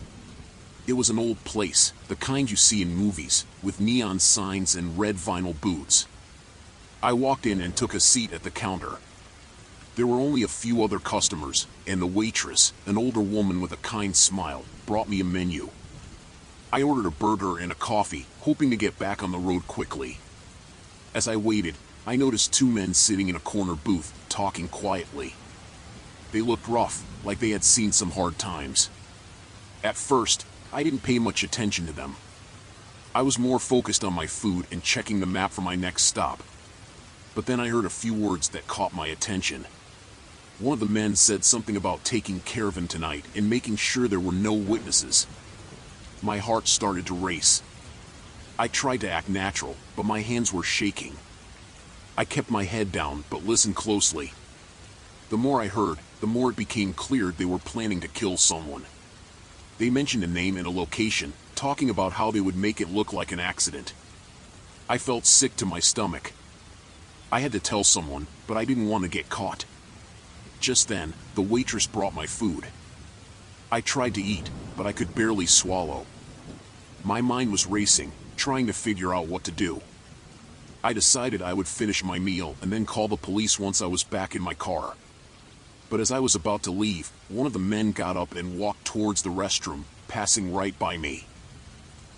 It was an old place, the kind you see in movies, with neon signs and red vinyl booths. I walked in and took a seat at the counter. There were only a few other customers, and the waitress, an older woman with a kind smile, brought me a menu. I ordered a burger and a coffee, hoping to get back on the road quickly. As I waited, I noticed 2 men sitting in a corner booth, talking quietly. They looked rough, like they had seen some hard times. At first, I didn't pay much attention to them. I was more focused on my food and checking the map for my next stop. But then I heard a few words that caught my attention. One of the men said something about taking care of him tonight and making sure there were no witnesses. My heart started to race. I tried to act natural, but my hands were shaking. I kept my head down but listened closely. The more I heard, the more it became clear they were planning to kill someone. They mentioned a name and a location, talking about how they would make it look like an accident. I felt sick to my stomach. I had to tell someone, but I didn't want to get caught. Just then, the waitress brought my food. I tried to eat, but I could barely swallow. My mind was racing, trying to figure out what to do. I decided I would finish my meal and then call the police once I was back in my car. But as I was about to leave, one of the men got up and walked towards the restroom, passing right by me.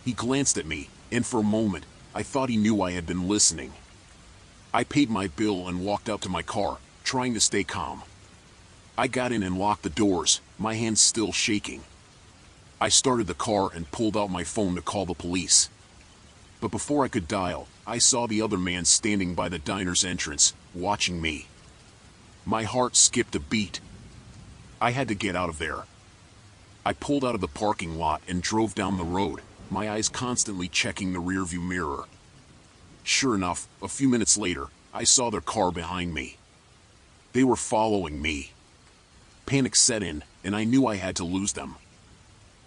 He glanced at me, and for a moment, I thought he knew I had been listening. I paid my bill and walked out to my car, trying to stay calm. I got in and locked the doors, my hands still shaking. I started the car and pulled out my phone to call the police. But before I could dial, I saw the other man standing by the diner's entrance, watching me. My heart skipped a beat. I had to get out of there. I pulled out of the parking lot and drove down the road, my eyes constantly checking the rearview mirror. Sure enough, a few minutes later, I saw their car behind me. They were following me. Panic set in, and I knew I had to lose them.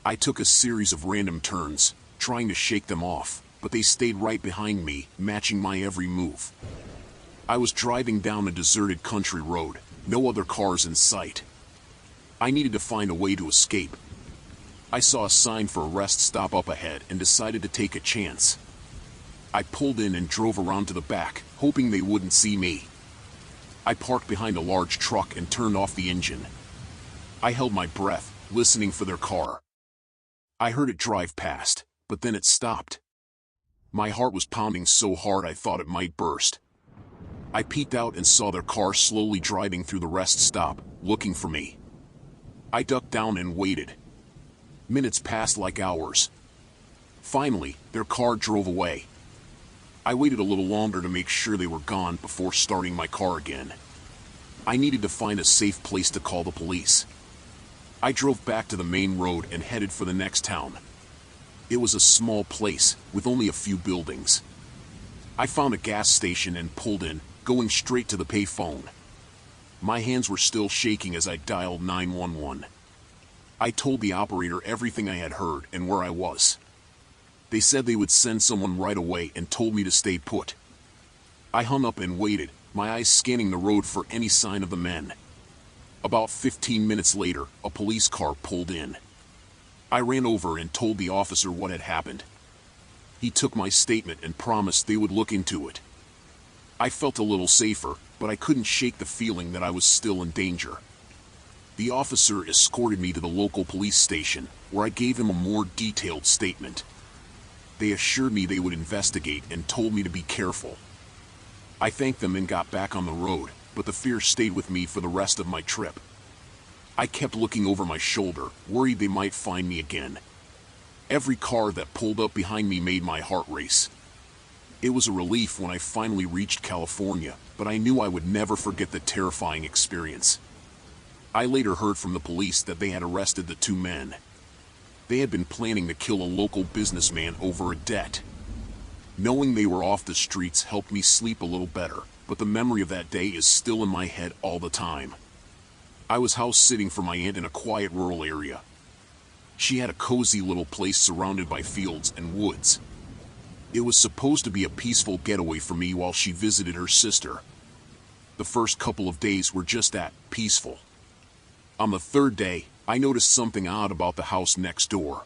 I took a series of random turns, trying to shake them off, but they stayed right behind me, matching my every move. I was driving down a deserted country road, no other cars in sight. I needed to find a way to escape. I saw a sign for a rest stop up ahead and decided to take a chance. I pulled in and drove around to the back, hoping they wouldn't see me. I parked behind a large truck and turned off the engine. I held my breath, listening for their car. I heard it drive past, but then it stopped. My heart was pounding so hard I thought it might burst. I peeked out and saw their car slowly driving through the rest stop, looking for me. I ducked down and waited. Minutes passed like hours. Finally, their car drove away. I waited a little longer to make sure they were gone before starting my car again. I needed to find a safe place to call the police. I drove back to the main road and headed for the next town. It was a small place, with only a few buildings. I found a gas station and pulled in, going straight to the payphone. My hands were still shaking as I dialed 911. I told the operator everything I had heard and where I was. They said they would send someone right away and told me to stay put. I hung up and waited, my eyes scanning the road for any sign of the men. About 15 minutes later, a police car pulled in. I ran over and told the officer what had happened. He took my statement and promised they would look into it. I felt a little safer, but I couldn't shake the feeling that I was still in danger. The officer escorted me to the local police station, where I gave him a more detailed statement. They assured me they would investigate and told me to be careful. I thanked them and got back on the road, but the fear stayed with me for the rest of my trip. I kept looking over my shoulder, worried they might find me again. Every car that pulled up behind me made my heart race. It was a relief when I finally reached California, but I knew I would never forget the terrifying experience. I later heard from the police that they had arrested the two men. They had been planning to kill a local businessman over a debt. Knowing they were off the streets helped me sleep a little better, but the memory of that day is still in my head all the time. I was house sitting for my aunt in a quiet rural area. She had a cozy little place surrounded by fields and woods. It was supposed to be a peaceful getaway for me while she visited her sister. The first couple of days were just that, peaceful. On the third day, I noticed something odd about the house next door.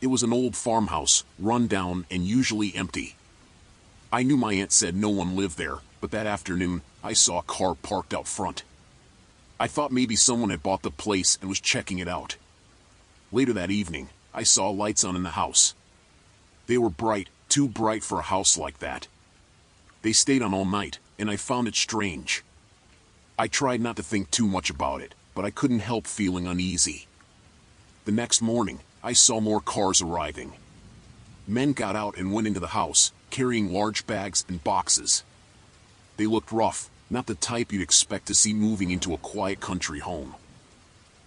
It was an old farmhouse, run down and usually empty. I knew my aunt said no one lived there, but that afternoon, I saw a car parked out front. I thought maybe someone had bought the place and was checking it out. Later that evening, I saw lights on in the house. They were bright, too bright for a house like that. They stayed on all night, and I found it strange. I tried not to think too much about it, but I couldn't help feeling uneasy. The next morning, I saw more cars arriving. Men got out and went into the house, carrying large bags and boxes. They looked rough, not the type you'd expect to see moving into a quiet country home.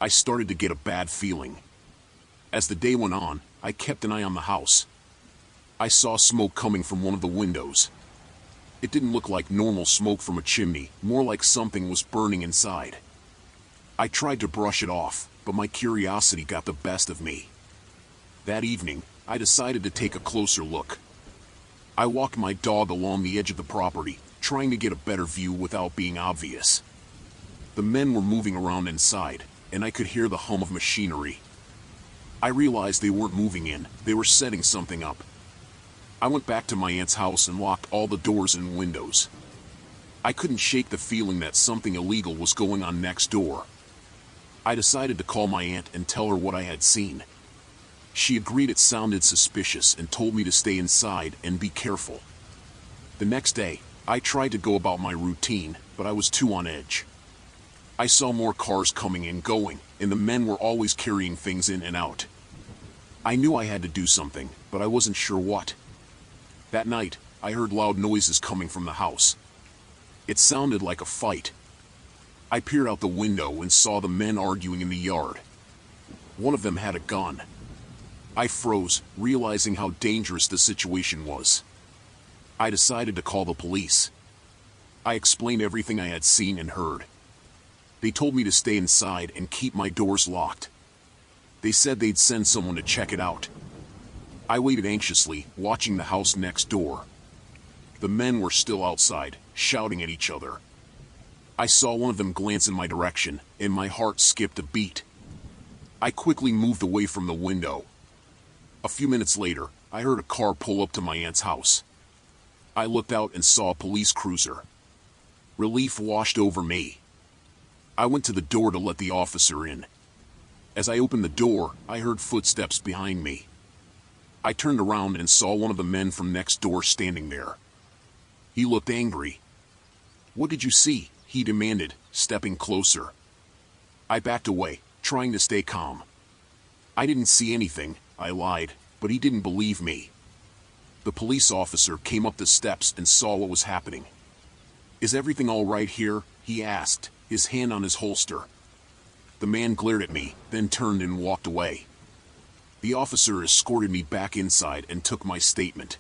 I started to get a bad feeling. As the day went on, I kept an eye on the house. I saw smoke coming from one of the windows. It didn't look like normal smoke from a chimney, more like something was burning inside. I tried to brush it off, but my curiosity got the best of me. That evening, I decided to take a closer look. I walked my dog along the edge of the property, trying to get a better view without being obvious. The men were moving around inside, and I could hear the hum of machinery. I realized they weren't moving in, they were setting something up. I went back to my aunt's house and locked all the doors and windows. I couldn't shake the feeling that something illegal was going on next door. I decided to call my aunt and tell her what I had seen. She agreed it sounded suspicious and told me to stay inside and be careful. The next day, I tried to go about my routine, but I was too on edge. I saw more cars coming and going, and the men were always carrying things in and out. I knew I had to do something, but I wasn't sure what. That night, I heard loud noises coming from the house. It sounded like a fight. I peered out the window and saw the men arguing in the yard. One of them had a gun. I froze, realizing how dangerous the situation was. I decided to call the police. I explained everything I had seen and heard. They told me to stay inside and keep my doors locked. They said they'd send someone to check it out. I waited anxiously, watching the house next door. The men were still outside, shouting at each other. I saw one of them glance in my direction, and my heart skipped a beat. I quickly moved away from the window. A few minutes later, I heard a car pull up to my aunt's house. I looked out and saw a police cruiser. Relief washed over me. I went to the door to let the officer in. As I opened the door, I heard footsteps behind me. I turned around and saw one of the men from next door standing there. He looked angry. "What did you see?" he demanded, stepping closer. I backed away, trying to stay calm. "I didn't see anything," I lied, but he didn't believe me. The police officer came up the steps and saw what was happening. "Is everything all right here?" he asked, his hand on his holster. The man glared at me, then turned and walked away. The officer escorted me back inside and took my statement.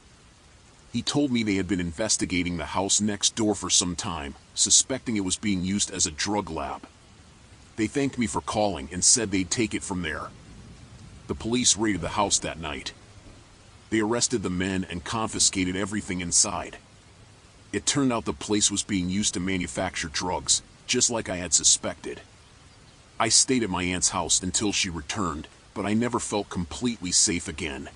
He told me they had been investigating the house next door for some time, suspecting it was being used as a drug lab. They thanked me for calling and said they'd take it from there. The police raided the house that night. They arrested the men and confiscated everything inside. It turned out the place was being used to manufacture drugs, just like I had suspected. I stayed at my aunt's house until she returned, but I never felt completely safe again.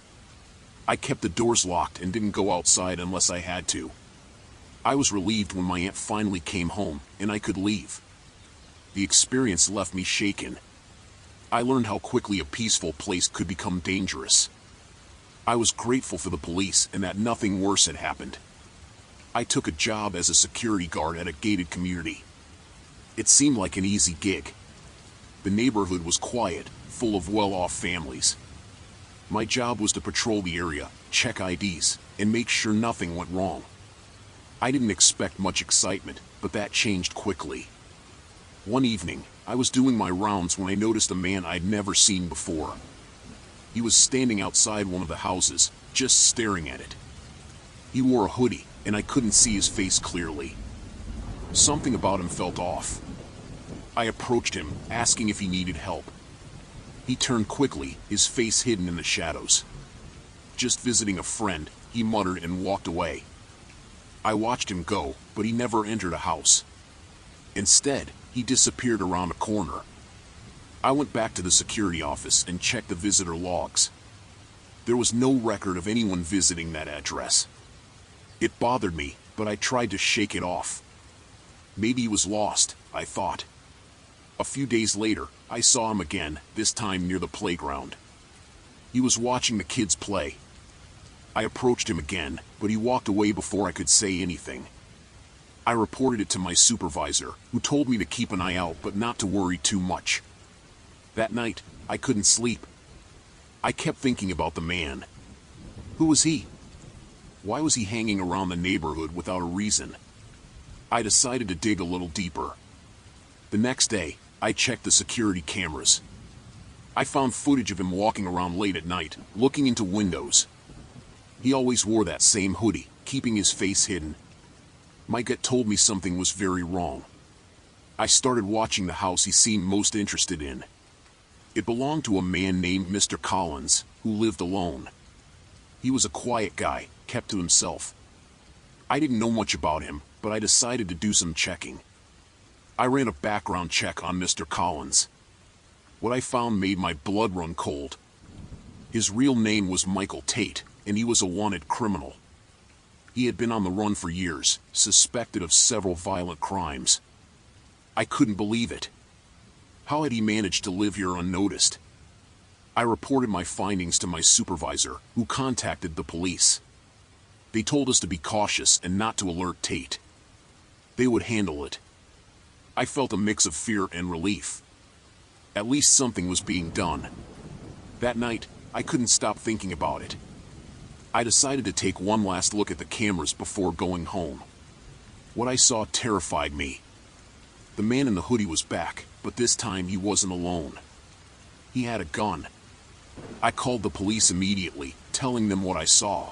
I kept the doors locked and didn't go outside unless I had to. I was relieved when my aunt finally came home and I could leave. The experience left me shaken. I learned how quickly a peaceful place could become dangerous. I was grateful for the police and that nothing worse had happened. I took a job as a security guard at a gated community. It seemed like an easy gig. The neighborhood was quiet, full of well-off families. My job was to patrol the area, check IDs, and make sure nothing went wrong. I didn't expect much excitement, but that changed quickly. One evening, I was doing my rounds when I noticed a man I'd never seen before. He was standing outside one of the houses, just staring at it. He wore a hoodie, and I couldn't see his face clearly. Something about him felt off. I approached him, asking if he needed help. He turned quickly, his face hidden in the shadows. "Just visiting a friend," he muttered and walked away. I watched him go, but he never entered a house. Instead, he disappeared around a corner. I went back to the security office and checked the visitor logs. There was no record of anyone visiting that address. It bothered me, but I tried to shake it off. Maybe he was lost, I thought. A few days later, I saw him again, this time near the playground. He was watching the kids play. I approached him again, but he walked away before I could say anything. I reported it to my supervisor, who told me to keep an eye out but not to worry too much. That night, I couldn't sleep. I kept thinking about the man. Who was he? Why was he hanging around the neighborhood without a reason? I decided to dig a little deeper. The next day, I checked the security cameras. I found footage of him walking around late at night, looking into windows. He always wore that same hoodie, keeping his face hidden. My gut told me something was very wrong. I started watching the house he seemed most interested in. It belonged to a man named Mr. Collins, who lived alone. He was a quiet guy, kept to himself. I didn't know much about him, but I decided to do some checking. I ran a background check on Mr. Collins. What I found made my blood run cold. His real name was Michael Tate, and he was a wanted criminal. He had been on the run for years, suspected of several violent crimes. I couldn't believe it. How had he managed to live here unnoticed? I reported my findings to my supervisor, who contacted the police. They told us to be cautious and not to alert Tate. They would handle it. I felt a mix of fear and relief. At least something was being done. That night, I couldn't stop thinking about it. I decided to take one last look at the cameras before going home. What I saw terrified me. The man in the hoodie was back, but this time he wasn't alone. He had a gun. I called the police immediately, telling them what I saw.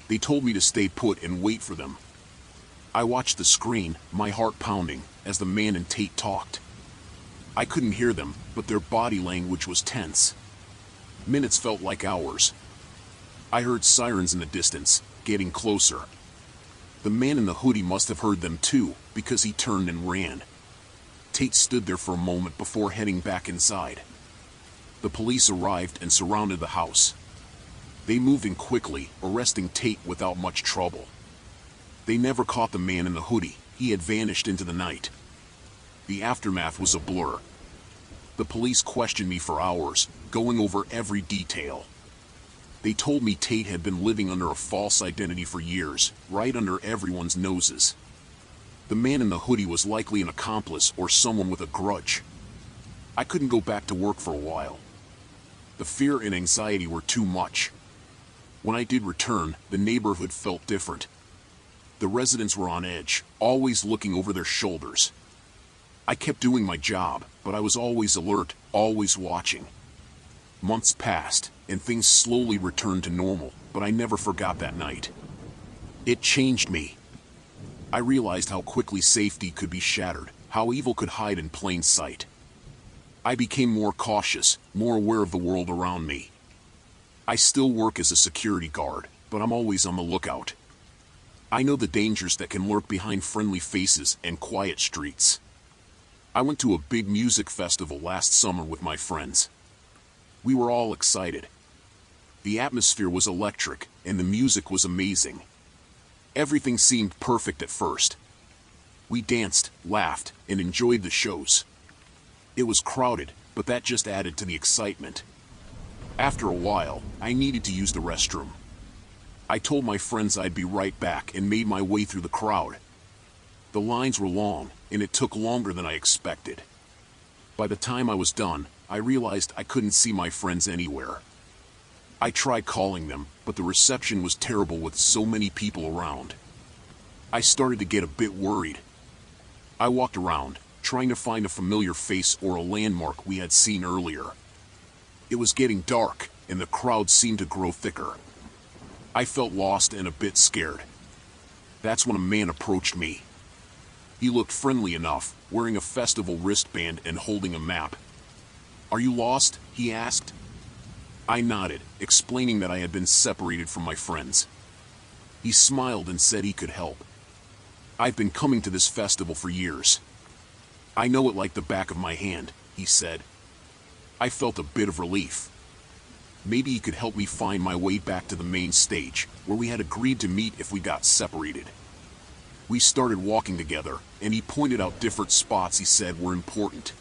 They told me to stay put and wait for them. I watched the screen, my heart pounding, as the man and Tate talked. I couldn't hear them, but their body language was tense. Minutes felt like hours. I heard sirens in the distance, getting closer. The man in the hoodie must have heard them too, because he turned and ran. Tate stood there for a moment before heading back inside. The police arrived and surrounded the house. They moved in quickly, arresting Tate without much trouble. They never caught the man in the hoodie. He had vanished into the night. The aftermath was a blur. The police questioned me for hours, going over every detail. They told me Tate had been living under a false identity for years, right under everyone's noses. The man in the hoodie was likely an accomplice or someone with a grudge. I couldn't go back to work for a while. The fear and anxiety were too much. When I did return, the neighborhood felt different. The residents were on edge, always looking over their shoulders. I kept doing my job, but I was always alert, always watching. Months passed, and things slowly returned to normal, but I never forgot that night. It changed me. I realized how quickly safety could be shattered, how evil could hide in plain sight. I became more cautious, more aware of the world around me. I still work as a security guard, but I'm always on the lookout. I know the dangers that can lurk behind friendly faces and quiet streets. I went to a big music festival last summer with my friends. We were all excited. The atmosphere was electric, and the music was amazing. Everything seemed perfect at first. We danced, laughed, and enjoyed the shows. It was crowded, but that just added to the excitement. After a while, I needed to use the restroom. I told my friends I'd be right back and made my way through the crowd. The lines were long, and it took longer than I expected. By the time I was done, I realized I couldn't see my friends anywhere. I tried calling them, but the reception was terrible with so many people around. I started to get a bit worried. I walked around, trying to find a familiar face or a landmark we had seen earlier. It was getting dark, and the crowd seemed to grow thicker. I felt lost and a bit scared. That's when a man approached me. He looked friendly enough, wearing a festival wristband and holding a map. "Are you lost?" he asked. I nodded, explaining that I had been separated from my friends. He smiled and said he could help. "I've been coming to this festival for years. I know it like the back of my hand," he said. I felt a bit of relief. Maybe he could help me find my way back to the main stage, where we had agreed to meet if we got separated. We started walking together, and he pointed out different spots he said were important.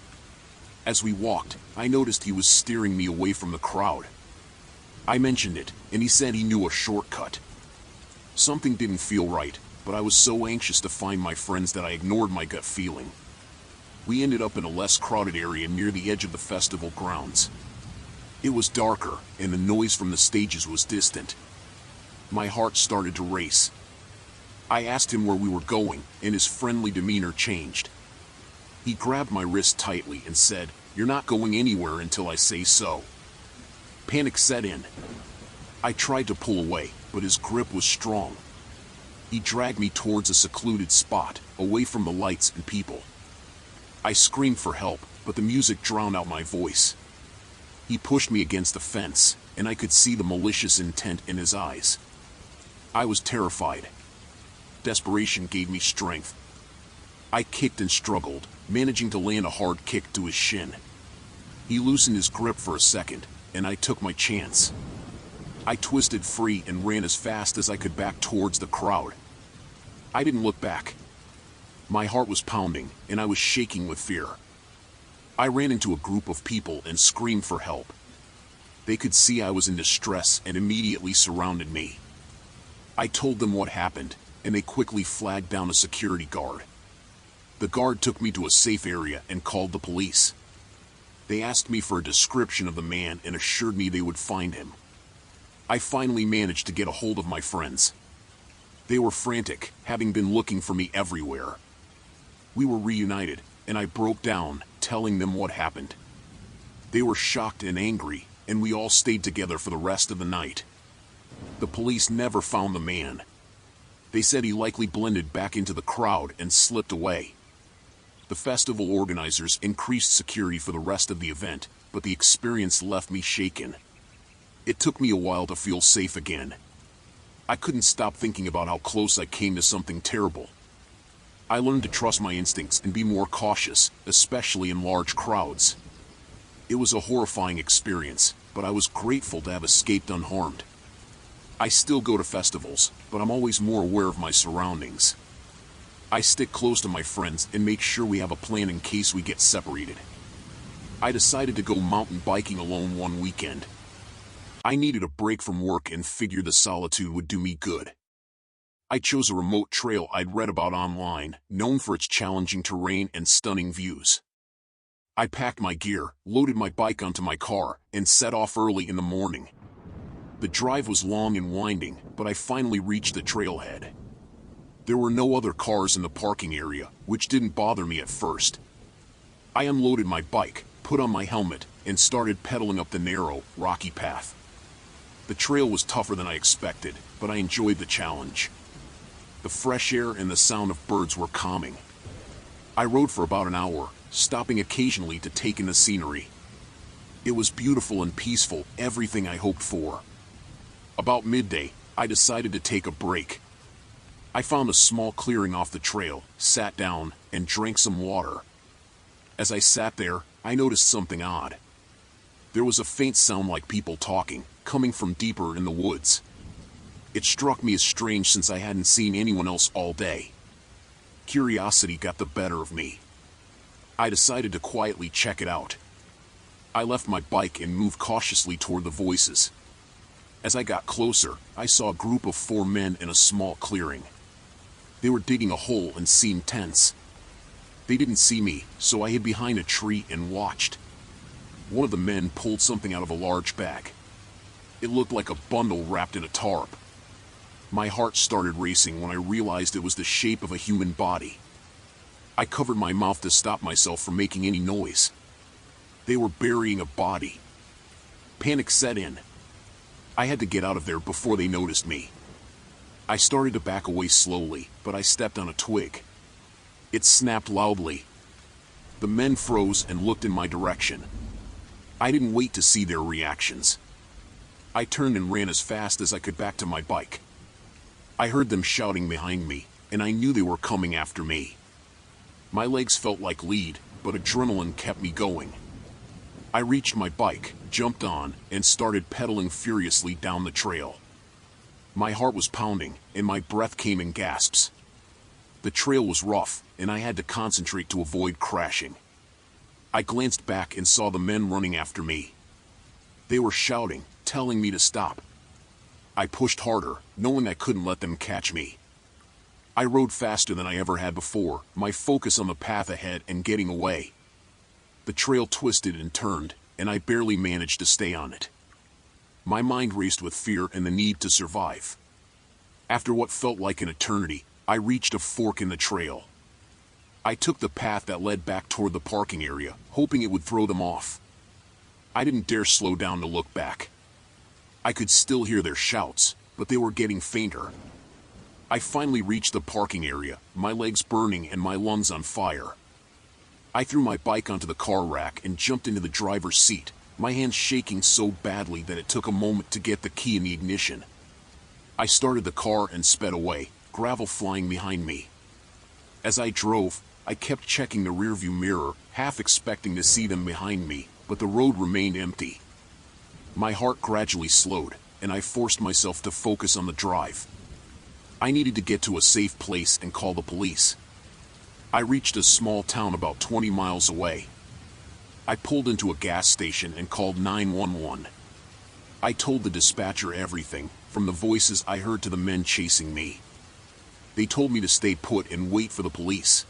As we walked, I noticed he was steering me away from the crowd. I mentioned it, and he said he knew a shortcut. Something didn't feel right, but I was so anxious to find my friends that I ignored my gut feeling. We ended up in a less crowded area near the edge of the festival grounds. It was darker, and the noise from the stages was distant. My heart started to race. I asked him where we were going, and his friendly demeanor changed. He grabbed my wrist tightly and said, "You're not going anywhere until I say so." Panic set in. I tried to pull away, but his grip was strong. He dragged me towards a secluded spot, away from the lights and people. I screamed for help, but the music drowned out my voice. He pushed me against the fence, and I could see the malicious intent in his eyes. I was terrified. Desperation gave me strength. I kicked and struggled, managing to land a hard kick to his shin. He loosened his grip for a second, and I took my chance. I twisted free and ran as fast as I could back towards the crowd. I didn't look back. My heart was pounding, and I was shaking with fear. I ran into a group of people and screamed for help. They could see I was in distress and immediately surrounded me. I told them what happened, and they quickly flagged down a security guard. The guard took me to a safe area and called the police. They asked me for a description of the man and assured me they would find him. I finally managed to get a hold of my friends. They were frantic, having been looking for me everywhere. We were reunited, and I broke down, telling them what happened. They were shocked and angry, and we all stayed together for the rest of the night. The police never found the man. They said he likely blended back into the crowd and slipped away. The festival organizers increased security for the rest of the event, but the experience left me shaken. It took me a while to feel safe again. I couldn't stop thinking about how close I came to something terrible. I learned to trust my instincts and be more cautious, especially in large crowds. It was a horrifying experience, but I was grateful to have escaped unharmed. I still go to festivals, but I'm always more aware of my surroundings. I stick close to my friends and make sure we have a plan in case we get separated. I decided to go mountain biking alone one weekend. I needed a break from work and figured the solitude would do me good. I chose a remote trail I'd read about online, known for its challenging terrain and stunning views. I packed my gear, loaded my bike onto my car, and set off early in the morning. The drive was long and winding, but I finally reached the trailhead. There were no other cars in the parking area, which didn't bother me at first. I unloaded my bike, put on my helmet, and started pedaling up the narrow, rocky path. The trail was tougher than I expected, but I enjoyed the challenge. The fresh air and the sound of birds were calming. I rode for about an hour, stopping occasionally to take in the scenery. It was beautiful and peaceful, everything I hoped for. About midday, I decided to take a break. I found a small clearing off the trail, sat down, and drank some water. As I sat there, I noticed something odd. There was a faint sound like people talking, coming from deeper in the woods. It struck me as strange since I hadn't seen anyone else all day. Curiosity got the better of me. I decided to quietly check it out. I left my bike and moved cautiously toward the voices. As I got closer, I saw a group of 4 men in a small clearing. They were digging a hole and seemed tense. They didn't see me, so I hid behind a tree and watched. One of the men pulled something out of a large bag. It looked like a bundle wrapped in a tarp. My heart started racing when I realized it was the shape of a human body. I covered my mouth to stop myself from making any noise. They were burying a body. Panic set in. I had to get out of there before they noticed me. I started to back away slowly, but I stepped on a twig. It snapped loudly. The men froze and looked in my direction. I didn't wait to see their reactions. I turned and ran as fast as I could back to my bike. I heard them shouting behind me, and I knew they were coming after me. My legs felt like lead, but adrenaline kept me going. I reached my bike, jumped on, and started pedaling furiously down the trail. My heart was pounding, and my breath came in gasps. The trail was rough, and I had to concentrate to avoid crashing. I glanced back and saw the men running after me. They were shouting, telling me to stop. I pushed harder, knowing I couldn't let them catch me. I rode faster than I ever had before, my focus on the path ahead and getting away. The trail twisted and turned, and I barely managed to stay on it. My mind raced with fear and the need to survive. After what felt like an eternity, I reached a fork in the trail. I took the path that led back toward the parking area, hoping it would throw them off. I didn't dare slow down to look back. I could still hear their shouts, but they were getting fainter. I finally reached the parking area, my legs burning and my lungs on fire. I threw my bike onto the car rack and jumped into the driver's seat, my hands shaking so badly that it took a moment to get the key in the ignition. I started the car and sped away, gravel flying behind me. As I drove, I kept checking the rearview mirror, half expecting to see them behind me, but the road remained empty. My heart gradually slowed, and I forced myself to focus on the drive. I needed to get to a safe place and call the police. I reached a small town about 20 miles away. I pulled into a gas station and called 911. I told the dispatcher everything, from the voices I heard to the men chasing me. They told me to stay put and wait for the police.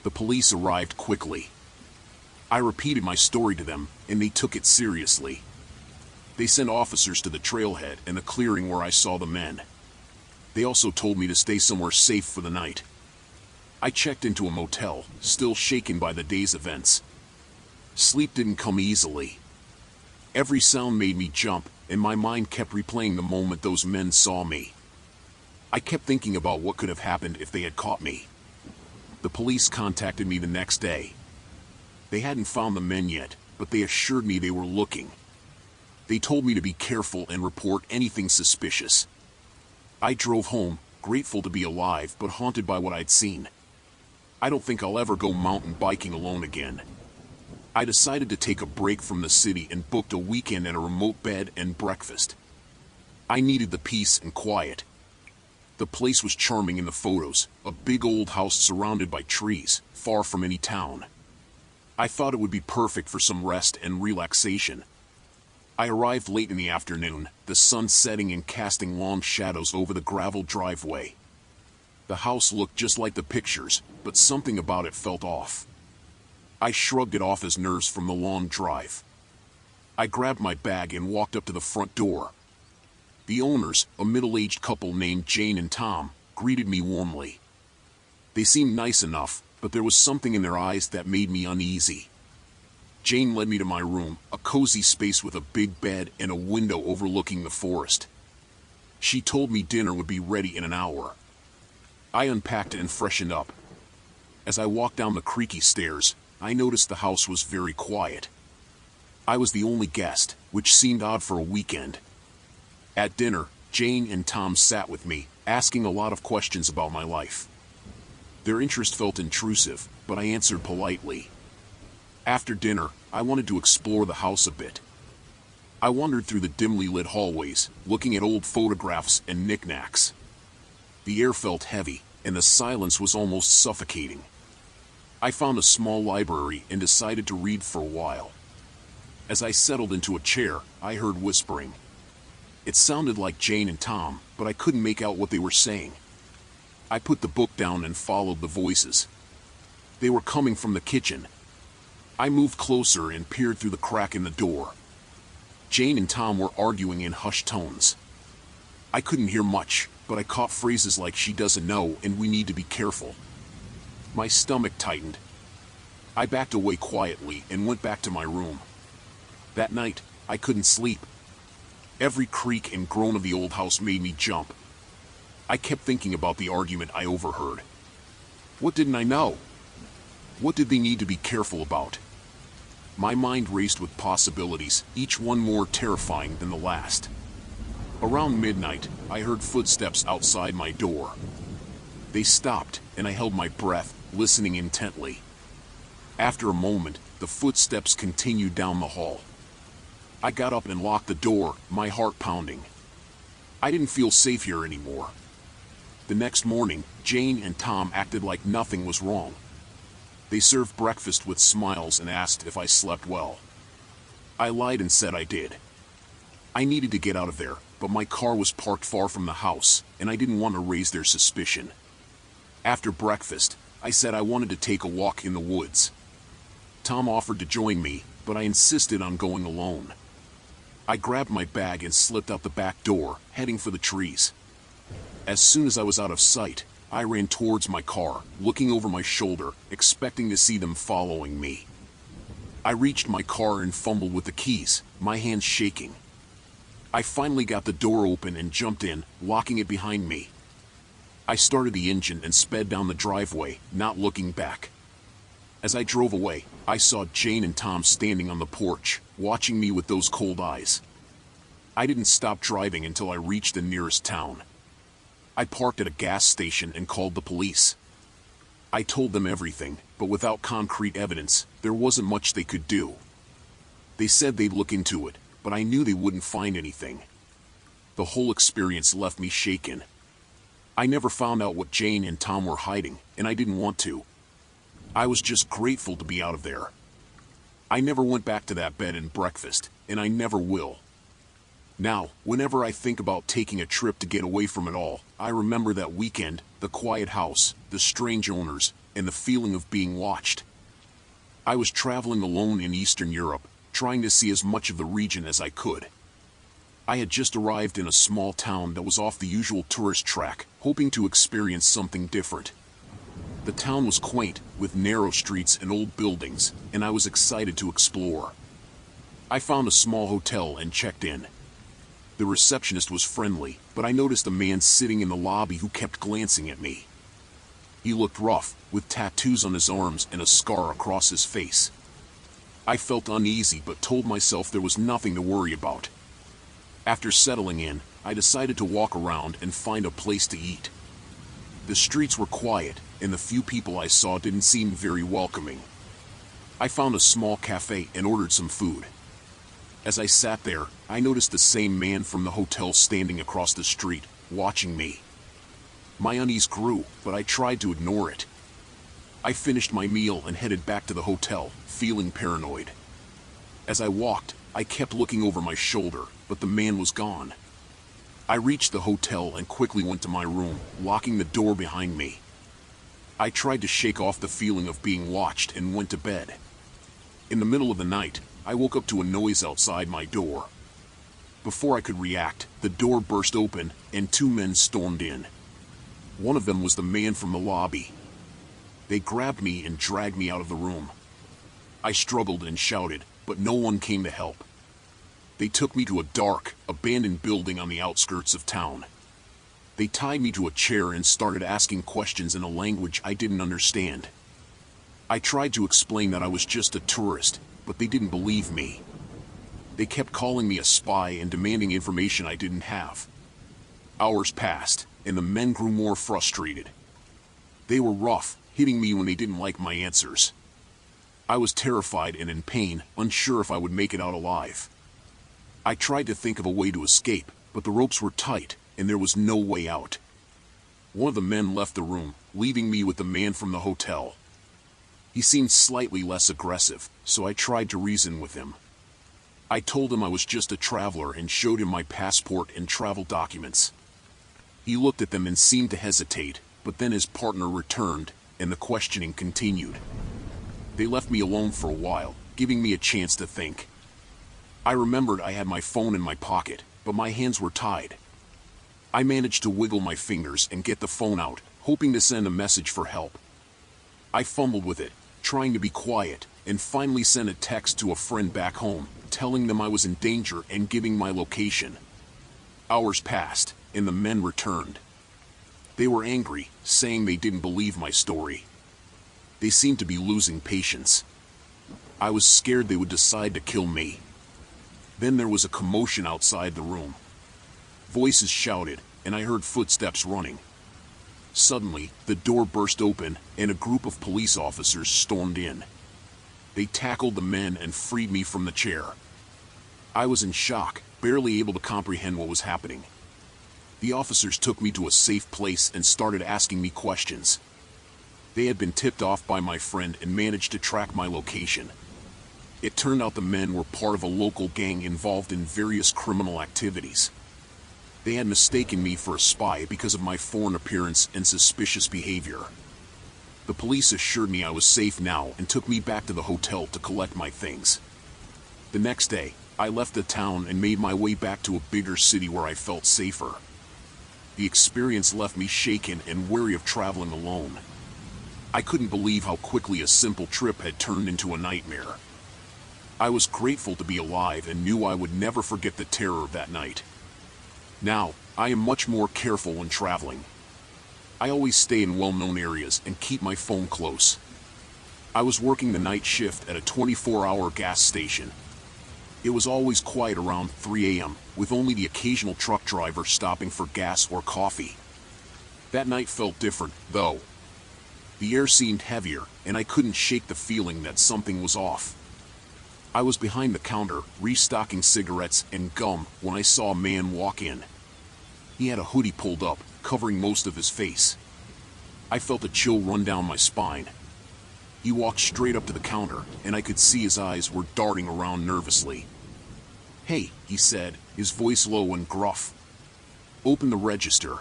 The police arrived quickly. I repeated my story to them, and they took it seriously. They sent officers to the trailhead and the clearing where I saw the men. They also told me to stay somewhere safe for the night. I checked into a motel, still shaken by the day's events. Sleep didn't come easily. Every sound made me jump, and my mind kept replaying the moment those men saw me. I kept thinking about what could have happened if they had caught me. The police contacted me the next day. They hadn't found the men yet, but they assured me they were looking. They told me to be careful and report anything suspicious. I drove home, grateful to be alive but haunted by what I'd seen. I don't think I'll ever go mountain biking alone again. I decided to take a break from the city and booked a weekend at a remote bed and breakfast. I needed the peace and quiet. The place was charming in the photos, a big old house surrounded by trees, far from any town. I thought it would be perfect for some rest and relaxation. I arrived late in the afternoon, the sun setting and casting long shadows over the gravel driveway. The house looked just like the pictures, but something about it felt off. I shrugged it off as nerves from the long drive. I grabbed my bag and walked up to the front door. The owners, a middle-aged couple named Jane and Tom, greeted me warmly. They seemed nice enough, but there was something in their eyes that made me uneasy. Jane led me to my room, a cozy space with a big bed and a window overlooking the forest. She told me dinner would be ready in an hour. I unpacked and freshened up. As I walked down the creaky stairs, I noticed the house was very quiet. I was the only guest, which seemed odd for a weekend. At dinner, Jane and Tom sat with me, asking a lot of questions about my life. Their interest felt intrusive, but I answered politely. After dinner, I wanted to explore the house a bit. I wandered through the dimly lit hallways, looking at old photographs and knickknacks. The air felt heavy, and the silence was almost suffocating. I found a small library and decided to read for a while. As I settled into a chair, I heard whispering. It sounded like Jane and Tom, but I couldn't make out what they were saying. I put the book down and followed the voices. They were coming from the kitchen. I moved closer and peered through the crack in the door. Jane and Tom were arguing in hushed tones. I couldn't hear much, but I caught phrases like "she doesn't know" and "we need to be careful." My stomach tightened. I backed away quietly and went back to my room. That night, I couldn't sleep. Every creak and groan of the old house made me jump. I kept thinking about the argument I overheard. What didn't I know? What did they need to be careful about? My mind raced with possibilities, each one more terrifying than the last. Around midnight, I heard footsteps outside my door. They stopped, and I held my breath, listening intently. After a moment, the footsteps continued down the hall. I got up and locked the door, my heart pounding. I didn't feel safe here anymore. The next morning, Jane and Tom acted like nothing was wrong. They served breakfast with smiles and asked if I slept well. I lied and said I did. I needed to get out of there, but my car was parked far from the house, and I didn't want to raise their suspicion. After breakfast, I said I wanted to take a walk in the woods. Tom offered to join me, but I insisted on going alone. I grabbed my bag and slipped out the back door, heading for the trees. As soon as I was out of sight, I ran towards my car, looking over my shoulder, expecting to see them following me. I reached my car and fumbled with the keys, my hands shaking. I finally got the door open and jumped in, locking it behind me. I started the engine and sped down the driveway, not looking back. As I drove away, I saw Jane and Tom standing on the porch, watching me with those cold eyes. I didn't stop driving until I reached the nearest town. I parked at a gas station and called the police. I told them everything, but without concrete evidence, there wasn't much they could do. They said they'd look into it, but I knew they wouldn't find anything. The whole experience left me shaken. I never found out what Jane and Tom were hiding, and I didn't want to. I was just grateful to be out of there. I never went back to that bed and breakfast, and I never will. Now, whenever I think about taking a trip to get away from it all, I remember that weekend, the quiet house, the strange owners, and the feeling of being watched. I was traveling alone in Eastern Europe, trying to see as much of the region as I could. I had just arrived in a small town that was off the usual tourist track, hoping to experience something different. The town was quaint, with narrow streets and old buildings, and I was excited to explore. I found a small hotel and checked in. The receptionist was friendly, but I noticed a man sitting in the lobby who kept glancing at me. He looked rough, with tattoos on his arms and a scar across his face. I felt uneasy but told myself there was nothing to worry about. After settling in, I decided to walk around and find a place to eat. The streets were quiet, and the few people I saw didn't seem very welcoming. I found a small cafe and ordered some food. As I sat there, I noticed the same man from the hotel standing across the street, watching me. My unease grew, but I tried to ignore it. I finished my meal and headed back to the hotel, feeling paranoid. As I walked, I kept looking over my shoulder, but the man was gone. I reached the hotel and quickly went to my room, locking the door behind me. I tried to shake off the feeling of being watched and went to bed. In the middle of the night, I woke up to a noise outside my door. Before I could react, the door burst open and two men stormed in. One of them was the man from the lobby. They grabbed me and dragged me out of the room. I struggled and shouted, but no one came to help. They took me to a dark, abandoned building on the outskirts of town. They tied me to a chair and started asking questions in a language I didn't understand. I tried to explain that I was just a tourist, but they didn't believe me. They kept calling me a spy and demanding information I didn't have. Hours passed, and the men grew more frustrated. They were rough, hitting me when they didn't like my answers. I was terrified and in pain, unsure if I would make it out alive. I tried to think of a way to escape, but the ropes were tight, and there was no way out. One of the men left the room, leaving me with the man from the hotel. He seemed slightly less aggressive, so I tried to reason with him. I told him I was just a traveler and showed him my passport and travel documents. He looked at them and seemed to hesitate, but then his partner returned, and the questioning continued. They left me alone for a while, giving me a chance to think. I remembered I had my phone in my pocket, but my hands were tied. I managed to wiggle my fingers and get the phone out, hoping to send a message for help. I fumbled with it, trying to be quiet, and finally sent a text to a friend back home, telling them I was in danger and giving my location. Hours passed, and the men returned. They were angry, saying they didn't believe my story. They seemed to be losing patience. I was scared they would decide to kill me. Then there was a commotion outside the room. Voices shouted, and I heard footsteps running. Suddenly, the door burst open, and a group of police officers stormed in. They tackled the men and freed me from the chair. I was in shock, barely able to comprehend what was happening. The officers took me to a safe place and started asking me questions. They had been tipped off by my friend and managed to track my location. It turned out the men were part of a local gang involved in various criminal activities. They had mistaken me for a spy because of my foreign appearance and suspicious behavior. The police assured me I was safe now and took me back to the hotel to collect my things. The next day, I left the town and made my way back to a bigger city where I felt safer. The experience left me shaken and wary of traveling alone. I couldn't believe how quickly a simple trip had turned into a nightmare. I was grateful to be alive and knew I would never forget the terror of that night. Now, I am much more careful when traveling. I always stay in well-known areas and keep my phone close. I was working the night shift at a 24-hour gas station. It was always quiet around 3 a.m., with only the occasional truck driver stopping for gas or coffee. That night felt different, though. The air seemed heavier, and I couldn't shake the feeling that something was off. I was behind the counter, restocking cigarettes and gum, when I saw a man walk in. He had a hoodie pulled up, covering most of his face. I felt a chill run down my spine. He walked straight up to the counter, and I could see his eyes were darting around nervously. "Hey," he said, his voice low and gruff. "Open the register."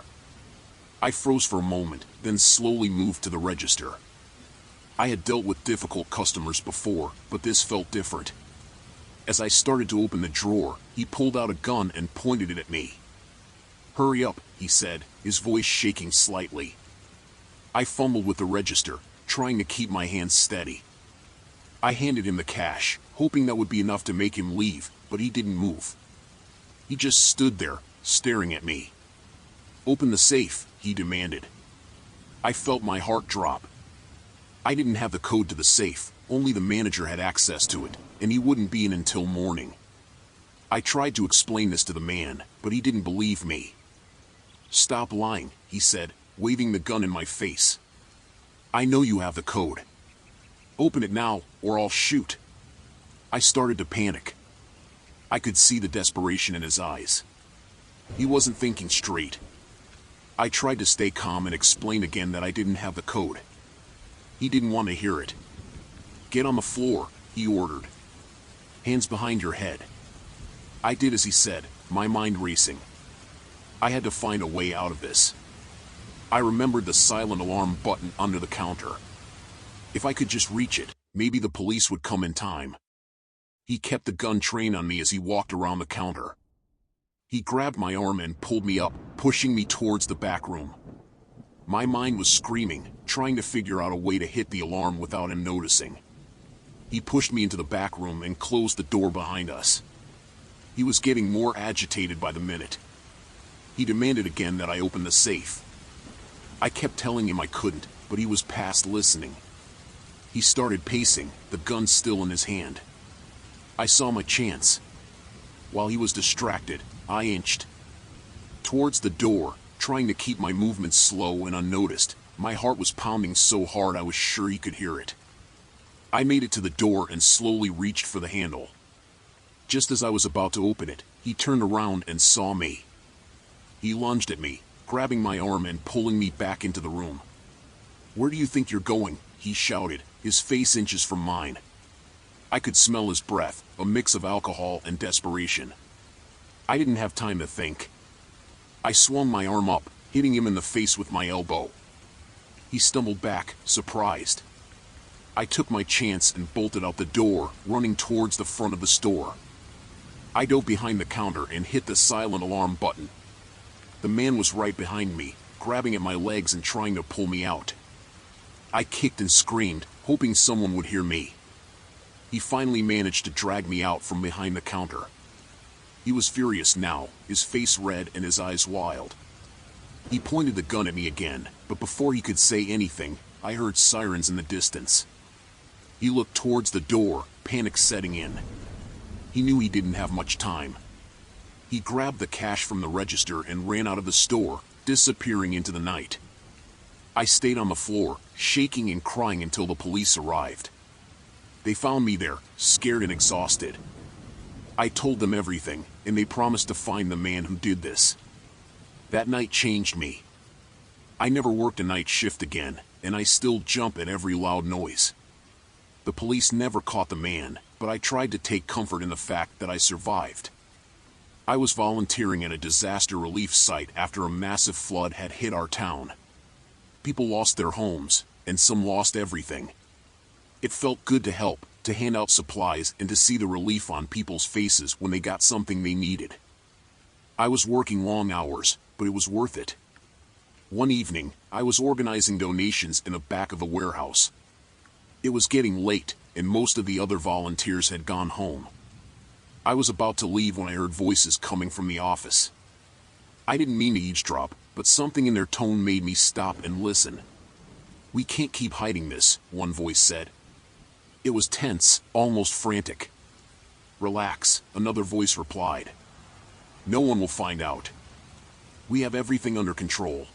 I froze for a moment, then slowly moved to the register. I had dealt with difficult customers before, but this felt different. As I started to open the drawer, he pulled out a gun and pointed it at me. "Hurry up," he said, his voice shaking slightly. I fumbled with the register, trying to keep my hands steady. I handed him the cash, hoping that would be enough to make him leave, but he didn't move. He just stood there, staring at me. "Open the safe," he demanded. I felt my heart drop. I didn't have the code to the safe, only the manager had access to it, and he wouldn't be in until morning. I tried to explain this to the man, but he didn't believe me. "Stop lying," he said, waving the gun in my face. "I know you have the code." Open it now, or I'll shoot. I started to panic. I could see the desperation in his eyes. He wasn't thinking straight. I tried to stay calm and explain again that I didn't have the code. He didn't want to hear it. Get on the floor, he ordered. Hands behind your head. I did as he said, my mind racing. I had to find a way out of this. I remembered the silent alarm button under the counter. If I could just reach it, maybe the police would come in time. He kept the gun trained on me as he walked around the counter. He grabbed my arm and pulled me up, pushing me towards the back room. My mind was screaming, trying to figure out a way to hit the alarm without him noticing. He pushed me into the back room and closed the door behind us. He was getting more agitated by the minute. He demanded again that I open the safe. I kept telling him I couldn't, but he was past listening. He started pacing, the gun still in his hand. I saw my chance. While he was distracted, I inched towards the door, trying to keep my movements slow and unnoticed. My heart was pounding so hard I was sure he could hear it. I made it to the door and slowly reached for the handle. Just as I was about to open it, he turned around and saw me. He lunged at me, grabbing my arm and pulling me back into the room. "Where do you think you're going?" he shouted, his face inches from mine. I could smell his breath, a mix of alcohol and desperation. I didn't have time to think. I swung my arm up, hitting him in the face with my elbow. He stumbled back, surprised. I took my chance and bolted out the door, running towards the front of the store. I dove behind the counter and hit the silent alarm button. The man was right behind me, grabbing at my legs and trying to pull me out. I kicked and screamed, hoping someone would hear me. He finally managed to drag me out from behind the counter. He was furious now, his face red and his eyes wild. He pointed the gun at me again, but before he could say anything, I heard sirens in the distance. He looked towards the door, panic setting in. He knew he didn't have much time. He grabbed the cash from the register and ran out of the store, disappearing into the night. I stayed on the floor, shaking and crying until the police arrived. They found me there, scared and exhausted. I told them everything, and they promised to find the man who did this. That night changed me. I never worked a night shift again, and I still jump at every loud noise. The police never caught the man, but I tried to take comfort in the fact that I survived. I was volunteering at a disaster relief site after a massive flood had hit our town. People lost their homes, and some lost everything. It felt good to help, to hand out supplies, and to see the relief on people's faces when they got something they needed. I was working long hours, but it was worth it. One evening, I was organizing donations in the back of a warehouse. It was getting late, and most of the other volunteers had gone home. I was about to leave when I heard voices coming from the office. I didn't mean to eavesdrop, but something in their tone made me stop and listen. "We can't keep hiding this," one voice said. It was tense, almost frantic. "Relax," another voice replied. "No one will find out. We have everything under control."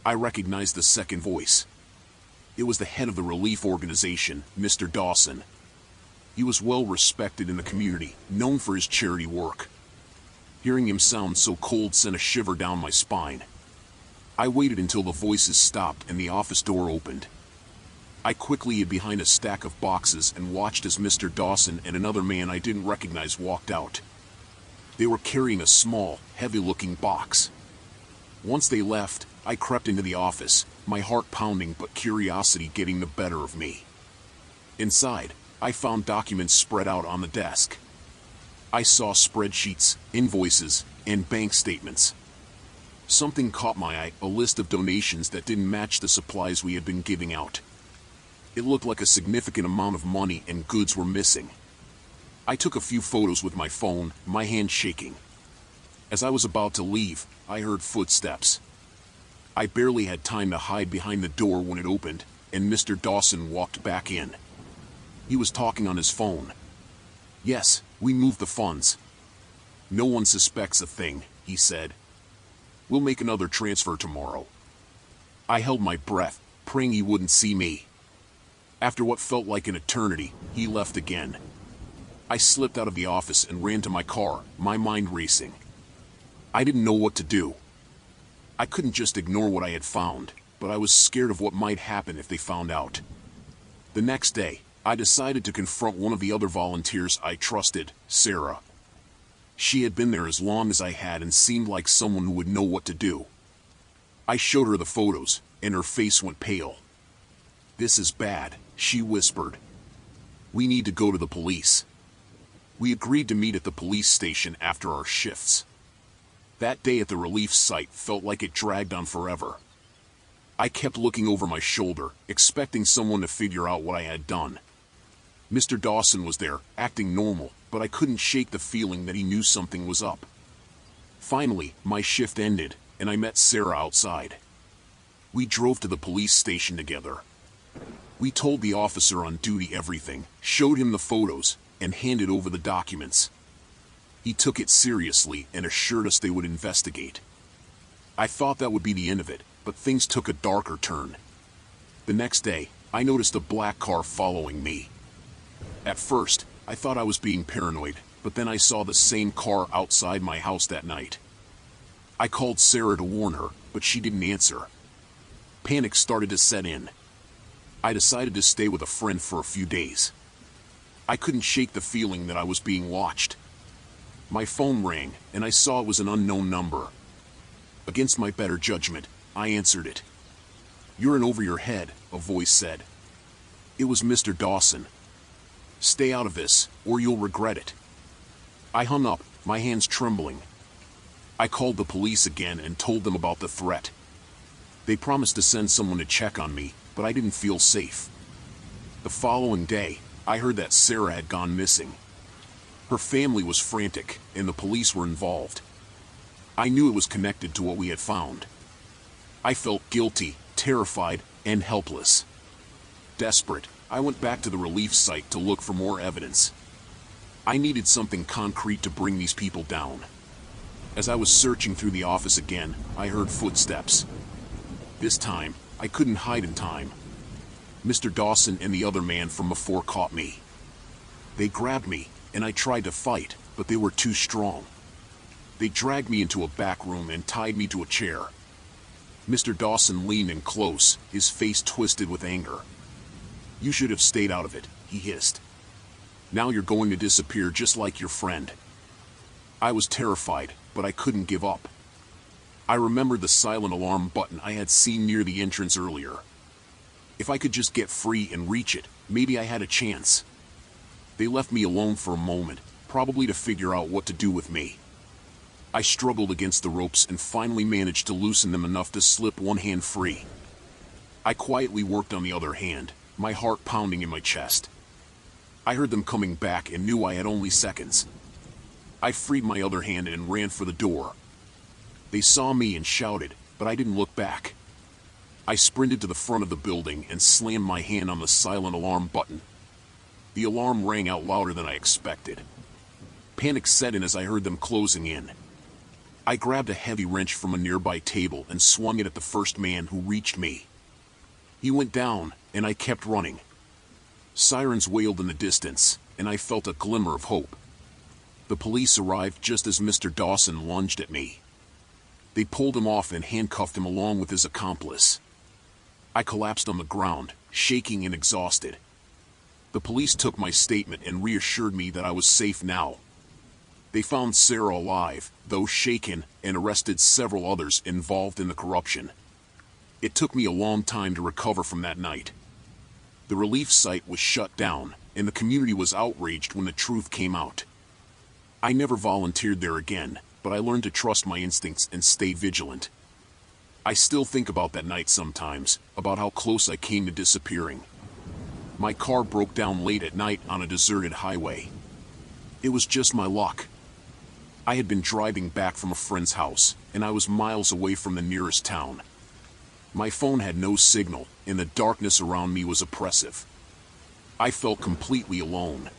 I recognized the second voice. It was the head of the relief organization, Mr. Dawson. He was well respected in the community, known for his charity work. Hearing him sound so cold sent a shiver down my spine. I waited until the voices stopped and the office door opened. I quickly hid behind a stack of boxes and watched as Mr. Dawson and another man I didn't recognize walked out. They were carrying a small, heavy-looking box. Once they left, I crept into the office, my heart pounding but curiosity getting the better of me. Inside, I found documents spread out on the desk. I saw spreadsheets, invoices, and bank statements. Something caught my eye, a list of donations that didn't match the supplies we had been giving out. It looked like a significant amount of money and goods were missing. I took a few photos with my phone, my hand shaking. As I was about to leave, I heard footsteps. I barely had time to hide behind the door when it opened, and Mr. Dawson walked back in. He was talking on his phone. "Yes, we moved the funds. No one suspects a thing," he said. "We'll make another transfer tomorrow." I held my breath, praying he wouldn't see me. After what felt like an eternity, he left again. I slipped out of the office and ran to my car, my mind racing. I didn't know what to do. I couldn't just ignore what I had found, but I was scared of what might happen if they found out. The next day, I decided to confront one of the other volunteers I trusted, Sarah. She had been there as long as I had and seemed like someone who would know what to do. I showed her the photos, and her face went pale. "This is bad," she whispered. "We need to go to the police." We agreed to meet at the police station after our shifts. That day at the relief site felt like it dragged on forever. I kept looking over my shoulder, expecting someone to figure out what I had done. Mr. Dawson was there, acting normal, but I couldn't shake the feeling that he knew something was up. Finally, my shift ended, and I met Sarah outside. We drove to the police station together. We told the officer on duty everything, showed him the photos, and handed over the documents. He took it seriously and assured us they would investigate. I thought that would be the end of it, but things took a darker turn. The next day, I noticed a black car following me. At first, I thought I was being paranoid, but then I saw the same car outside my house that night. I called Sarah to warn her, but she didn't answer. Panic started to set in. I decided to stay with a friend for a few days. I couldn't shake the feeling that I was being watched. My phone rang, and I saw it was an unknown number. Against my better judgment, I answered it. "You're in over your head," a voice said. It was Mr. Dawson. "Stay out of this, or you'll regret it." I hung up, my hands trembling. I called the police again and told them about the threat. They promised to send someone to check on me, but I didn't feel safe. The following day, I heard that Sarah had gone missing. Her family was frantic, and the police were involved. I knew it was connected to what we had found. I felt guilty, terrified, and helpless. Desperate, I went back to the relief site to look for more evidence. I needed something concrete to bring these people down. As I was searching through the office again, I heard footsteps. This time, I couldn't hide in time. Mr. Dawson and the other man from before caught me. They grabbed me, and I tried to fight, but they were too strong. They dragged me into a back room and tied me to a chair. Mr. Dawson leaned in close, his face twisted with anger. "You should have stayed out of it," he hissed. "Now you're going to disappear just like your friend." I was terrified, but I couldn't give up. I remembered the silent alarm button I had seen near the entrance earlier. If I could just get free and reach it, maybe I had a chance. They left me alone for a moment, probably to figure out what to do with me. I struggled against the ropes and finally managed to loosen them enough to slip one hand free. I quietly worked on the other hand, my heart pounding in my chest. I heard them coming back and knew I had only seconds. I freed my other hand and ran for the door. They saw me and shouted, but I didn't look back. I sprinted to the front of the building and slammed my hand on the silent alarm button. The alarm rang out louder than I expected. Panic set in as I heard them closing in. I grabbed a heavy wrench from a nearby table and swung it at the first man who reached me. He went down, and I kept running. Sirens wailed in the distance, and I felt a glimmer of hope. The police arrived just as Mr. Dawson lunged at me. They pulled him off and handcuffed him along with his accomplice. I collapsed on the ground, shaking and exhausted. The police took my statement and reassured me that I was safe now. They found Sarah alive, though shaken, and arrested several others involved in the corruption. It took me a long time to recover from that night. The relief site was shut down, and the community was outraged when the truth came out. I never volunteered there again, but I learned to trust my instincts and stay vigilant. I still think about that night sometimes, about how close I came to disappearing. My car broke down late at night on a deserted highway. It was just my luck. I had been driving back from a friend's house, and I was miles away from the nearest town. My phone had no signal, and the darkness around me was oppressive. I felt completely alone.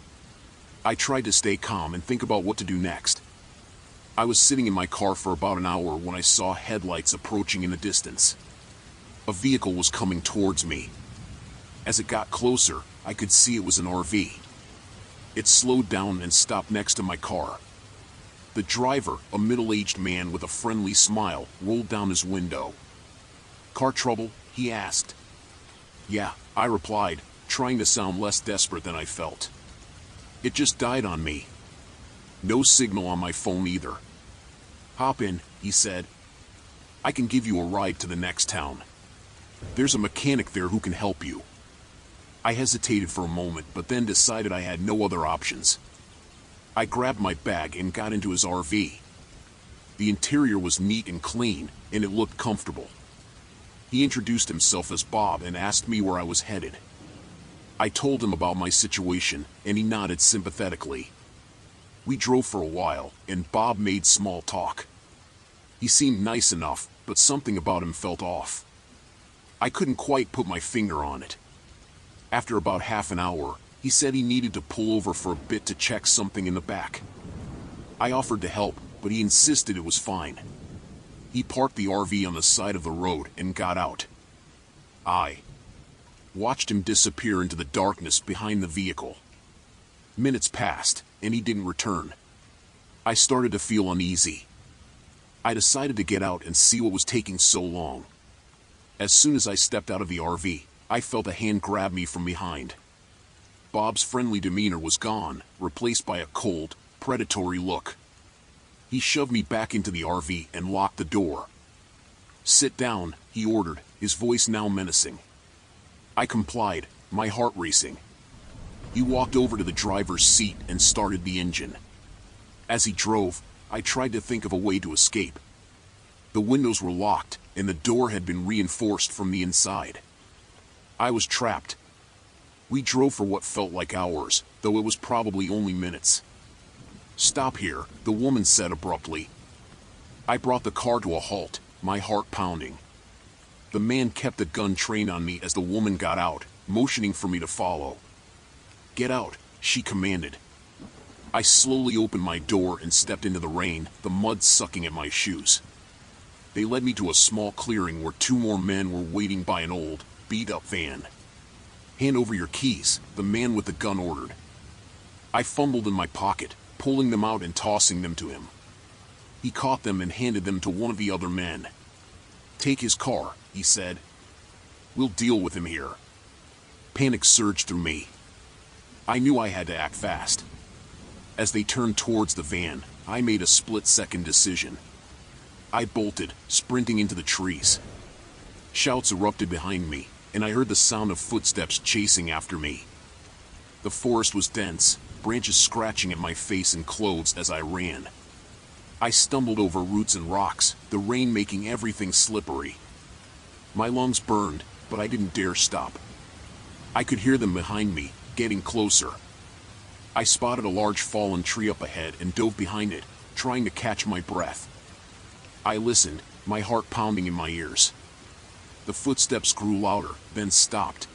I tried to stay calm and think about what to do next. I was sitting in my car for about an hour when I saw headlights approaching in the distance. A vehicle was coming towards me. As it got closer, I could see it was an RV. It slowed down and stopped next to my car. The driver, a middle-aged man with a friendly smile, rolled down his window. "Car trouble?" he asked. "Yeah," I replied, trying to sound less desperate than I felt. "It just died on me. No signal on my phone either." "Hop in," he said. "I can give you a ride to the next town. There's a mechanic there who can help you." I hesitated for a moment, but then decided I had no other options. I grabbed my bag and got into his RV. The interior was neat and clean, and it looked comfortable. He introduced himself as Bob and asked me where I was headed. I told him about my situation, and he nodded sympathetically. We drove for a while, and Bob made small talk. He seemed nice enough, but something about him felt off. I couldn't quite put my finger on it. After about half an hour, he said he needed to pull over for a bit to check something in the back. I offered to help, but he insisted it was fine. He parked the RV on the side of the road and got out. I watched him disappear into the darkness behind the vehicle. Minutes passed, and he didn't return. I started to feel uneasy. I decided to get out and see what was taking so long. As soon as I stepped out of the RV, I felt a hand grab me from behind. Bob's friendly demeanor was gone, replaced by a cold, predatory look. He shoved me back into the RV and locked the door. "Sit down," he ordered, his voice now menacing. I complied, my heart racing. He walked over to the driver's seat and started the engine. As he drove, I tried to think of a way to escape. The windows were locked, and the door had been reinforced from the inside. I was trapped. We drove for what felt like hours, though it was probably only minutes. "Stop here," the woman said abruptly. I brought the car to a halt, my heart pounding. The man kept the gun trained on me as the woman got out, motioning for me to follow. "Get out," she commanded. I slowly opened my door and stepped into the rain, the mud sucking at my shoes. They led me to a small clearing where two more men were waiting by an old, beat-up van. "Hand over your keys," the man with the gun ordered. I fumbled in my pocket, pulling them out and tossing them to him. He caught them and handed them to one of the other men. "Take his car," he said. "We'll deal with him here." Panic surged through me. I knew I had to act fast. As they turned towards the van, I made a split-second decision. I bolted, sprinting into the trees. Shouts erupted behind me, and I heard the sound of footsteps chasing after me. The forest was dense, branches scratching at my face and clothes as I ran. I stumbled over roots and rocks, the rain making everything slippery. My lungs burned, but I didn't dare stop. I could hear them behind me, getting closer. I spotted a large fallen tree up ahead and dove behind it, trying to catch my breath. I listened, my heart pounding in my ears. The footsteps grew louder, then stopped.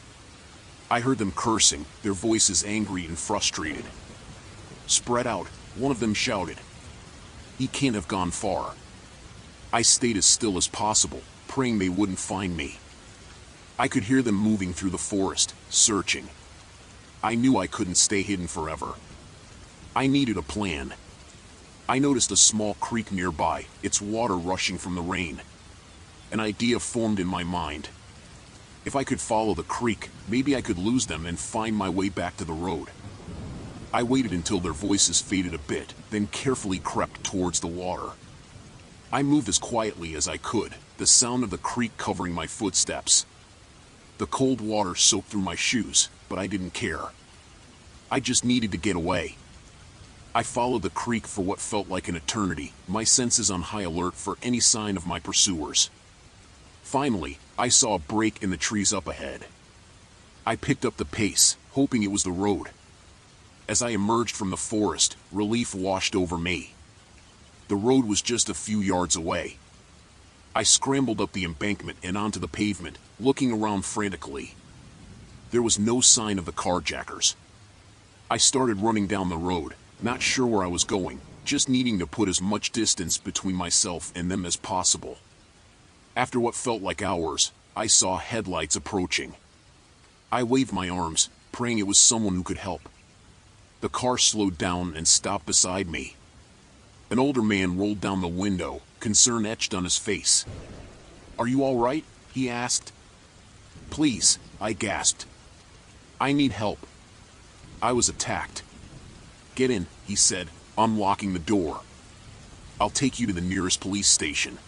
I heard them cursing, their voices angry and frustrated. "Spread out," one of them shouted. "He can't have gone far." I stayed as still as possible, praying they wouldn't find me. I could hear them moving through the forest, searching. I knew I couldn't stay hidden forever. I needed a plan. I noticed a small creek nearby, its water rushing from the rain. An idea formed in my mind. If I could follow the creek, maybe I could lose them and find my way back to the road. I waited until their voices faded a bit, then carefully crept towards the water. I moved as quietly as I could, the sound of the creek covering my footsteps. The cold water soaked through my shoes, but I didn't care. I just needed to get away. I followed the creek for what felt like an eternity, my senses on high alert for any sign of my pursuers. Finally, I saw a break in the trees up ahead. I picked up the pace, hoping it was the road. As I emerged from the forest, relief washed over me. The road was just a few yards away. I scrambled up the embankment and onto the pavement, looking around frantically. There was no sign of the carjackers. I started running down the road, not sure where I was going, just needing to put as much distance between myself and them as possible. After what felt like hours, I saw headlights approaching. I waved my arms, praying it was someone who could help. The car slowed down and stopped beside me. An older man rolled down the window, concern etched on his face. "Are you all right?" he asked. "Please," I gasped. "I need help. I was attacked." "Get in," he said, unlocking the door. "I'll take you to the nearest police station."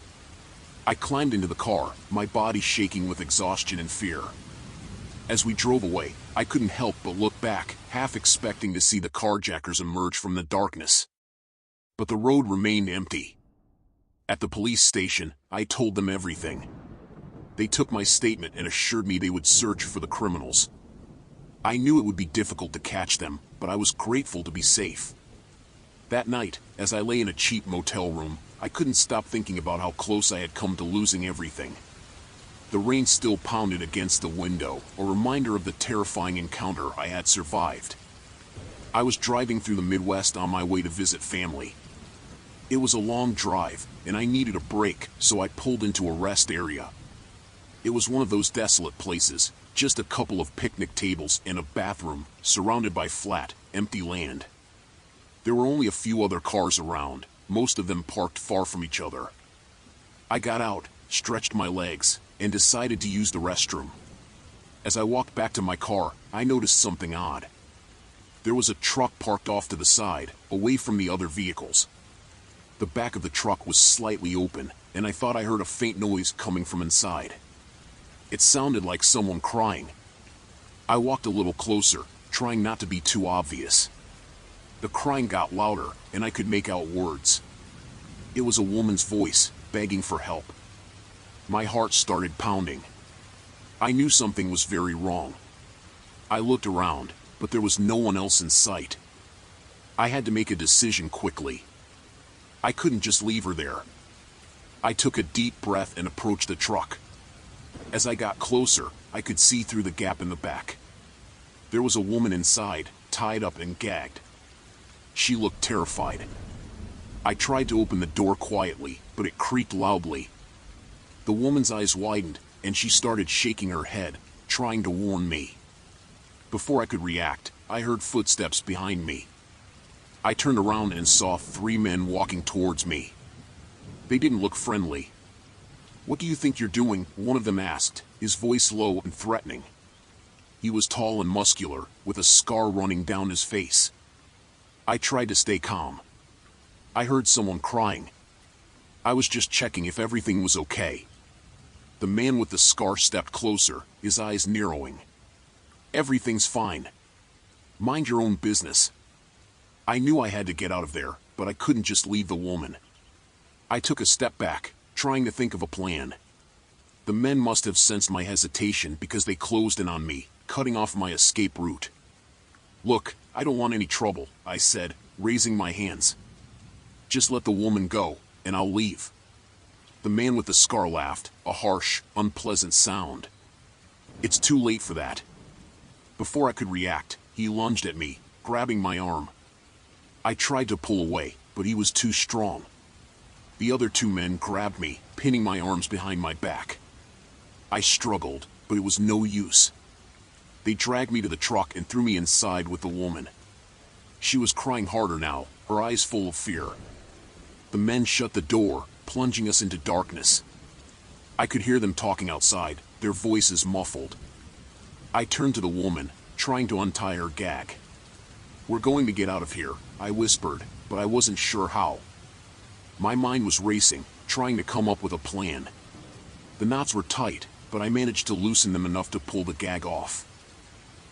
I climbed into the car, my body shaking with exhaustion and fear. As we drove away, I couldn't help but look back, half expecting to see the carjackers emerge from the darkness. But the road remained empty. At the police station, I told them everything. They took my statement and assured me they would search for the criminals. I knew it would be difficult to catch them, but I was grateful to be safe. That night, as I lay in a cheap motel room, I couldn't stop thinking about how close I had come to losing everything. The rain still pounded against the window, a reminder of the terrifying encounter I had survived. I was driving through the Midwest on my way to visit family. It was a long drive, and I needed a break, so I pulled into a rest area. It was one of those desolate places, just a couple of picnic tables and a bathroom, surrounded by flat, empty land. There were only a few other cars around, most of them parked far from each other. I got out, stretched my legs, and decided to use the restroom. As I walked back to my car, I noticed something odd. There was a truck parked off to the side, away from the other vehicles. The back of the truck was slightly open, and I thought I heard a faint noise coming from inside. It sounded like someone crying. I walked a little closer, trying not to be too obvious. The crying got louder, and I could make out words. It was a woman's voice, begging for help. My heart started pounding. I knew something was very wrong. I looked around, but there was no one else in sight. I had to make a decision quickly. I couldn't just leave her there. I took a deep breath and approached the truck. As I got closer, I could see through the gap in the back. There was a woman inside, tied up and gagged. She looked terrified. I tried to open the door quietly, but it creaked loudly. The woman's eyes widened, and she started shaking her head, trying to warn me. Before I could react, I heard footsteps behind me. I turned around and saw 3 men walking towards me. They didn't look friendly. "What do you think you're doing?" one of them asked, his voice low and threatening. He was tall and muscular, with a scar running down his face. I tried to stay calm. I heard someone crying. I was just checking if everything was okay. The man with the scar stepped closer, his eyes narrowing. "Everything's fine. Mind your own business." I knew I had to get out of there, but I couldn't just leave the woman. I took a step back, trying to think of a plan. The men must have sensed my hesitation because they closed in on me, cutting off my escape route. "Look, I don't want any trouble," I said, raising my hands. "Just let the woman go, and I'll leave." The man with the scar laughed, a harsh, unpleasant sound. "It's too late for that." Before I could react, he lunged at me, grabbing my arm. I tried to pull away, but he was too strong. The other 2 men grabbed me, pinning my arms behind my back. I struggled, but it was no use. They dragged me to the truck and threw me inside with the woman. She was crying harder now, her eyes full of fear. The men shut the door, plunging us into darkness. I could hear them talking outside, their voices muffled. I turned to the woman, trying to untie her gag. "We're going to get out of here," I whispered, but I wasn't sure how. My mind was racing, trying to come up with a plan. The knots were tight, but I managed to loosen them enough to pull the gag off.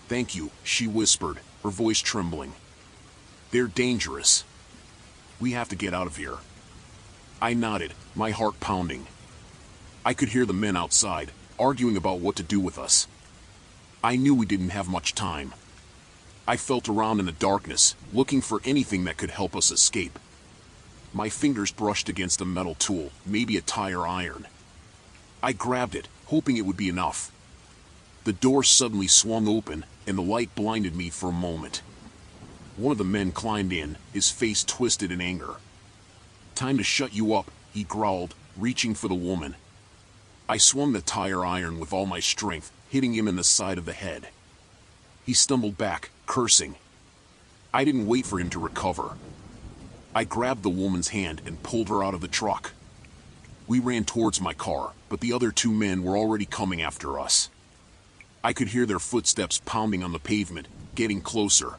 "Thank you," she whispered, her voice trembling. "They're dangerous. We have to get out of here." I nodded, my heart pounding. I could hear the men outside, arguing about what to do with us. I knew we didn't have much time. I felt around in the darkness, looking for anything that could help us escape. My fingers brushed against a metal tool, maybe a tire iron. I grabbed it, hoping it would be enough. The door suddenly swung open, and the light blinded me for a moment. One of the men climbed in, his face twisted in anger. "Time to shut you up," he growled, reaching for the woman. I swung the tire iron with all my strength, hitting him in the side of the head. He stumbled back, cursing. I didn't wait for him to recover. I grabbed the woman's hand and pulled her out of the truck. We ran towards my car, but the other two men were already coming after us. I could hear their footsteps pounding on the pavement, getting closer.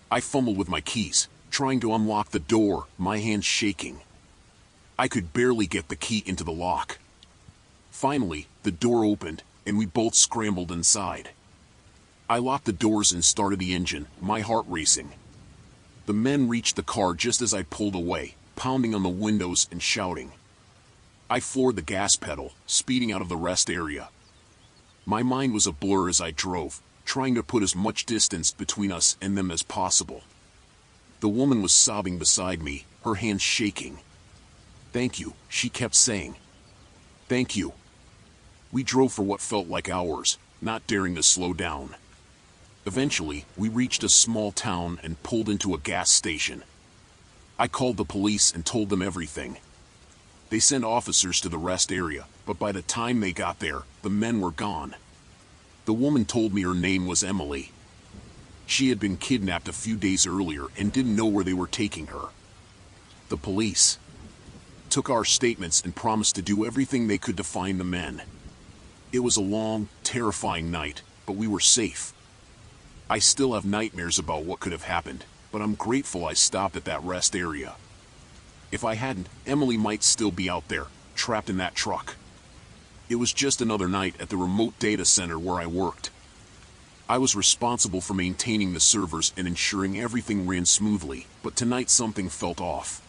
I fumbled with my keys, trying to unlock the door, my hands shaking. I could barely get the key into the lock. Finally, the door opened, and we both scrambled inside. I locked the doors and started the engine, my heart racing. The men reached the car just as I pulled away, pounding on the windows and shouting. I floored the gas pedal, speeding out of the rest area. My mind was a blur as I drove, trying to put as much distance between us and them as possible. The woman was sobbing beside me, her hands shaking. "Thank you," she kept saying. "Thank you." We drove for what felt like hours, not daring to slow down. Eventually, we reached a small town and pulled into a gas station. I called the police and told them everything. They sent officers to the rest area, but by the time they got there, the men were gone. The woman told me her name was Emily. She had been kidnapped a few days earlier and didn't know where they were taking her. The police took our statements and promised to do everything they could to find the men. It was a long, terrifying night, but we were safe. I still have nightmares about what could have happened, but I'm grateful I stopped at that rest area. If I hadn't, Emily might still be out there, trapped in that truck. It was just another night at the remote data center where I worked. I was responsible for maintaining the servers and ensuring everything ran smoothly, but tonight something felt off.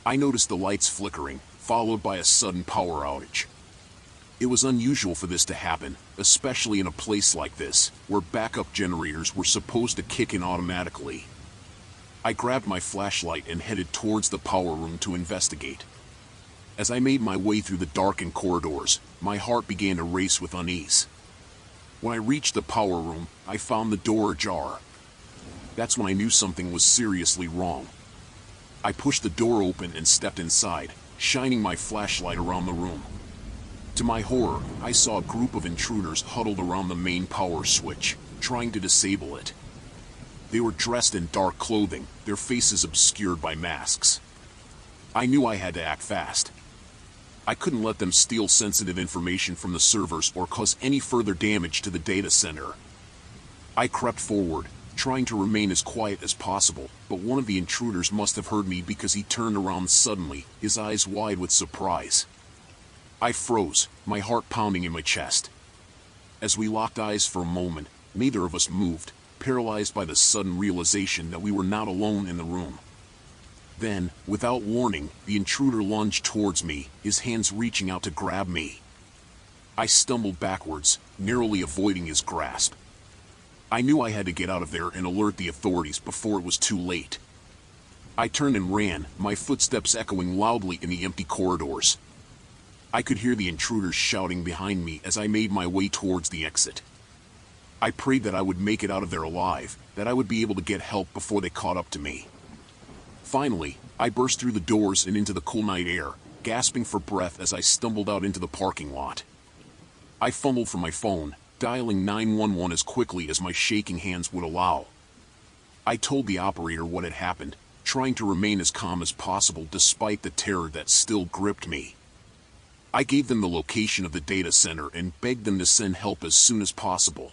I noticed the lights flickering, followed by a sudden power outage. It was unusual for this to happen, especially in a place like this, where backup generators were supposed to kick in automatically. I grabbed my flashlight and headed towards the power room to investigate. As I made my way through the darkened corridors, my heart began to race with unease. When I reached the power room, I found the door ajar. That's when I knew something was seriously wrong. I pushed the door open and stepped inside, shining my flashlight around the room. To my horror, I saw a group of intruders huddled around the main power switch, trying to disable it. They were dressed in dark clothing, their faces obscured by masks. I knew I had to act fast. I couldn't let them steal sensitive information from the servers or cause any further damage to the data center. I crept forward, trying to remain as quiet as possible, but one of the intruders must have heard me because he turned around suddenly, his eyes wide with surprise. I froze, my heart pounding in my chest. As we locked eyes for a moment, neither of us moved, paralyzed by the sudden realization that we were not alone in the room. Then, without warning, the intruder lunged towards me, his hands reaching out to grab me. I stumbled backwards, narrowly avoiding his grasp. I knew I had to get out of there and alert the authorities before it was too late. I turned and ran, my footsteps echoing loudly in the empty corridors. I could hear the intruders shouting behind me as I made my way towards the exit. I prayed that I would make it out of there alive, that I would be able to get help before they caught up to me. Finally, I burst through the doors and into the cool night air, gasping for breath as I stumbled out into the parking lot. I fumbled for my phone, dialing 911 as quickly as my shaking hands would allow. I told the operator what had happened, trying to remain as calm as possible despite the terror that still gripped me. I gave them the location of the data center and begged them to send help as soon as possible.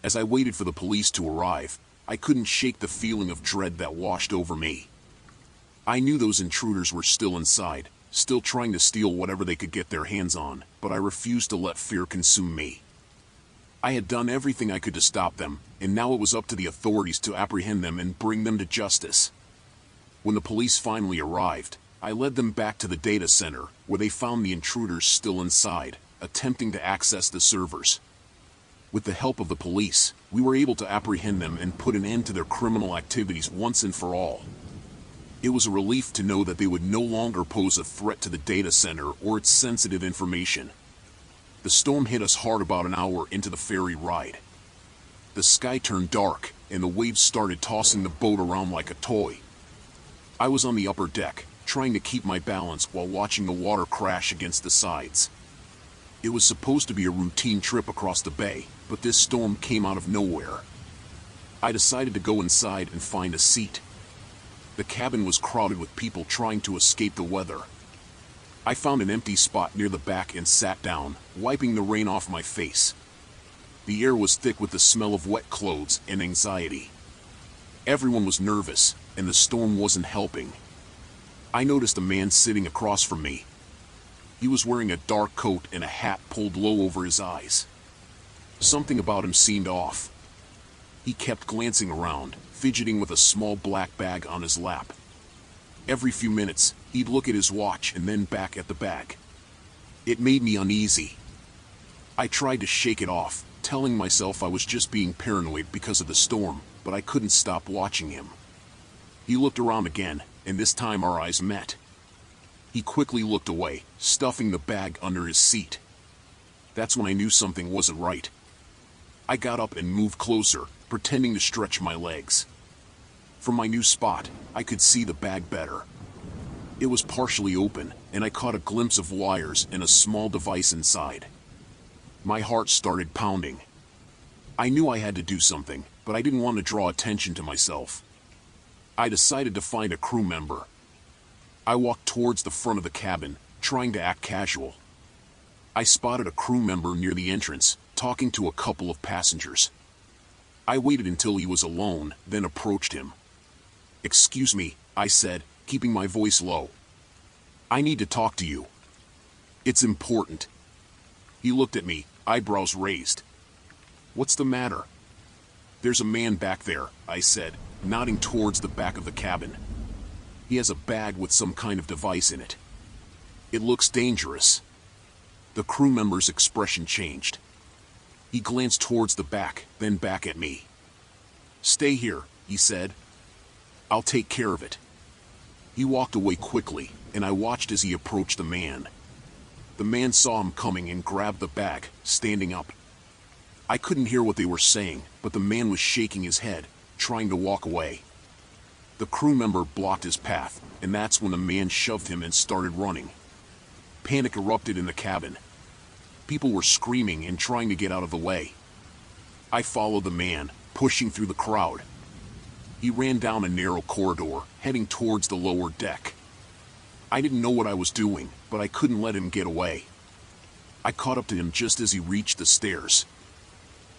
As I waited for the police to arrive, I couldn't shake the feeling of dread that washed over me. I knew those intruders were still inside, still trying to steal whatever they could get their hands on, but I refused to let fear consume me. I had done everything I could to stop them, and now it was up to the authorities to apprehend them and bring them to justice. When the police finally arrived, I led them back to the data center, where they found the intruders still inside, attempting to access the servers. With the help of the police, we were able to apprehend them and put an end to their criminal activities once and for all. It was a relief to know that they would no longer pose a threat to the data center or its sensitive information. The storm hit us hard about an hour into the ferry ride. The sky turned dark, and the waves started tossing the boat around like a toy. I was on the upper deck, trying to keep my balance while watching the water crash against the sides. It was supposed to be a routine trip across the bay, but this storm came out of nowhere. I decided to go inside and find a seat. The cabin was crowded with people trying to escape the weather. I found an empty spot near the back and sat down, wiping the rain off my face. The air was thick with the smell of wet clothes and anxiety. Everyone was nervous, and the storm wasn't helping. I noticed a man sitting across from me. He was wearing a dark coat and a hat pulled low over his eyes. Something about him seemed off. He kept glancing around, fidgeting with a small black bag on his lap. Every few minutes, he'd look at his watch and then back at the bag. It made me uneasy. I tried to shake it off, telling myself I was just being paranoid because of the storm, but I couldn't stop watching him. He looked around again, and this time our eyes met. He quickly looked away, stuffing the bag under his seat. That's when I knew something wasn't right. I got up and moved closer, pretending to stretch my legs. From my new spot, I could see the bag better. It was partially open, and I caught a glimpse of wires and a small device inside. My heart started pounding. I knew I had to do something, but I didn't want to draw attention to myself. I decided to find a crew member. I walked towards the front of the cabin, trying to act casual. I spotted a crew member near the entrance, talking to a couple of passengers. I waited until he was alone, then approached him. "Excuse me," I said, keeping my voice low. "I need to talk to you. It's important." He looked at me, eyebrows raised. "What's the matter?" "There's a man back there," I said, nodding towards the back of the cabin. "He has a bag with some kind of device in it. It looks dangerous." The crew member's expression changed. He glanced towards the back, then back at me. "Stay here," he said. "I'll take care of it." He walked away quickly, and I watched as he approached the man. The man saw him coming and grabbed the bag, standing up. I couldn't hear what they were saying, but the man was shaking his head, trying to walk away. The crew member blocked his path, and that's when the man shoved him and started running. Panic erupted in the cabin. People were screaming and trying to get out of the way. I followed the man, pushing through the crowd. He ran down a narrow corridor, heading towards the lower deck. I didn't know what I was doing, but I couldn't let him get away. I caught up to him just as he reached the stairs.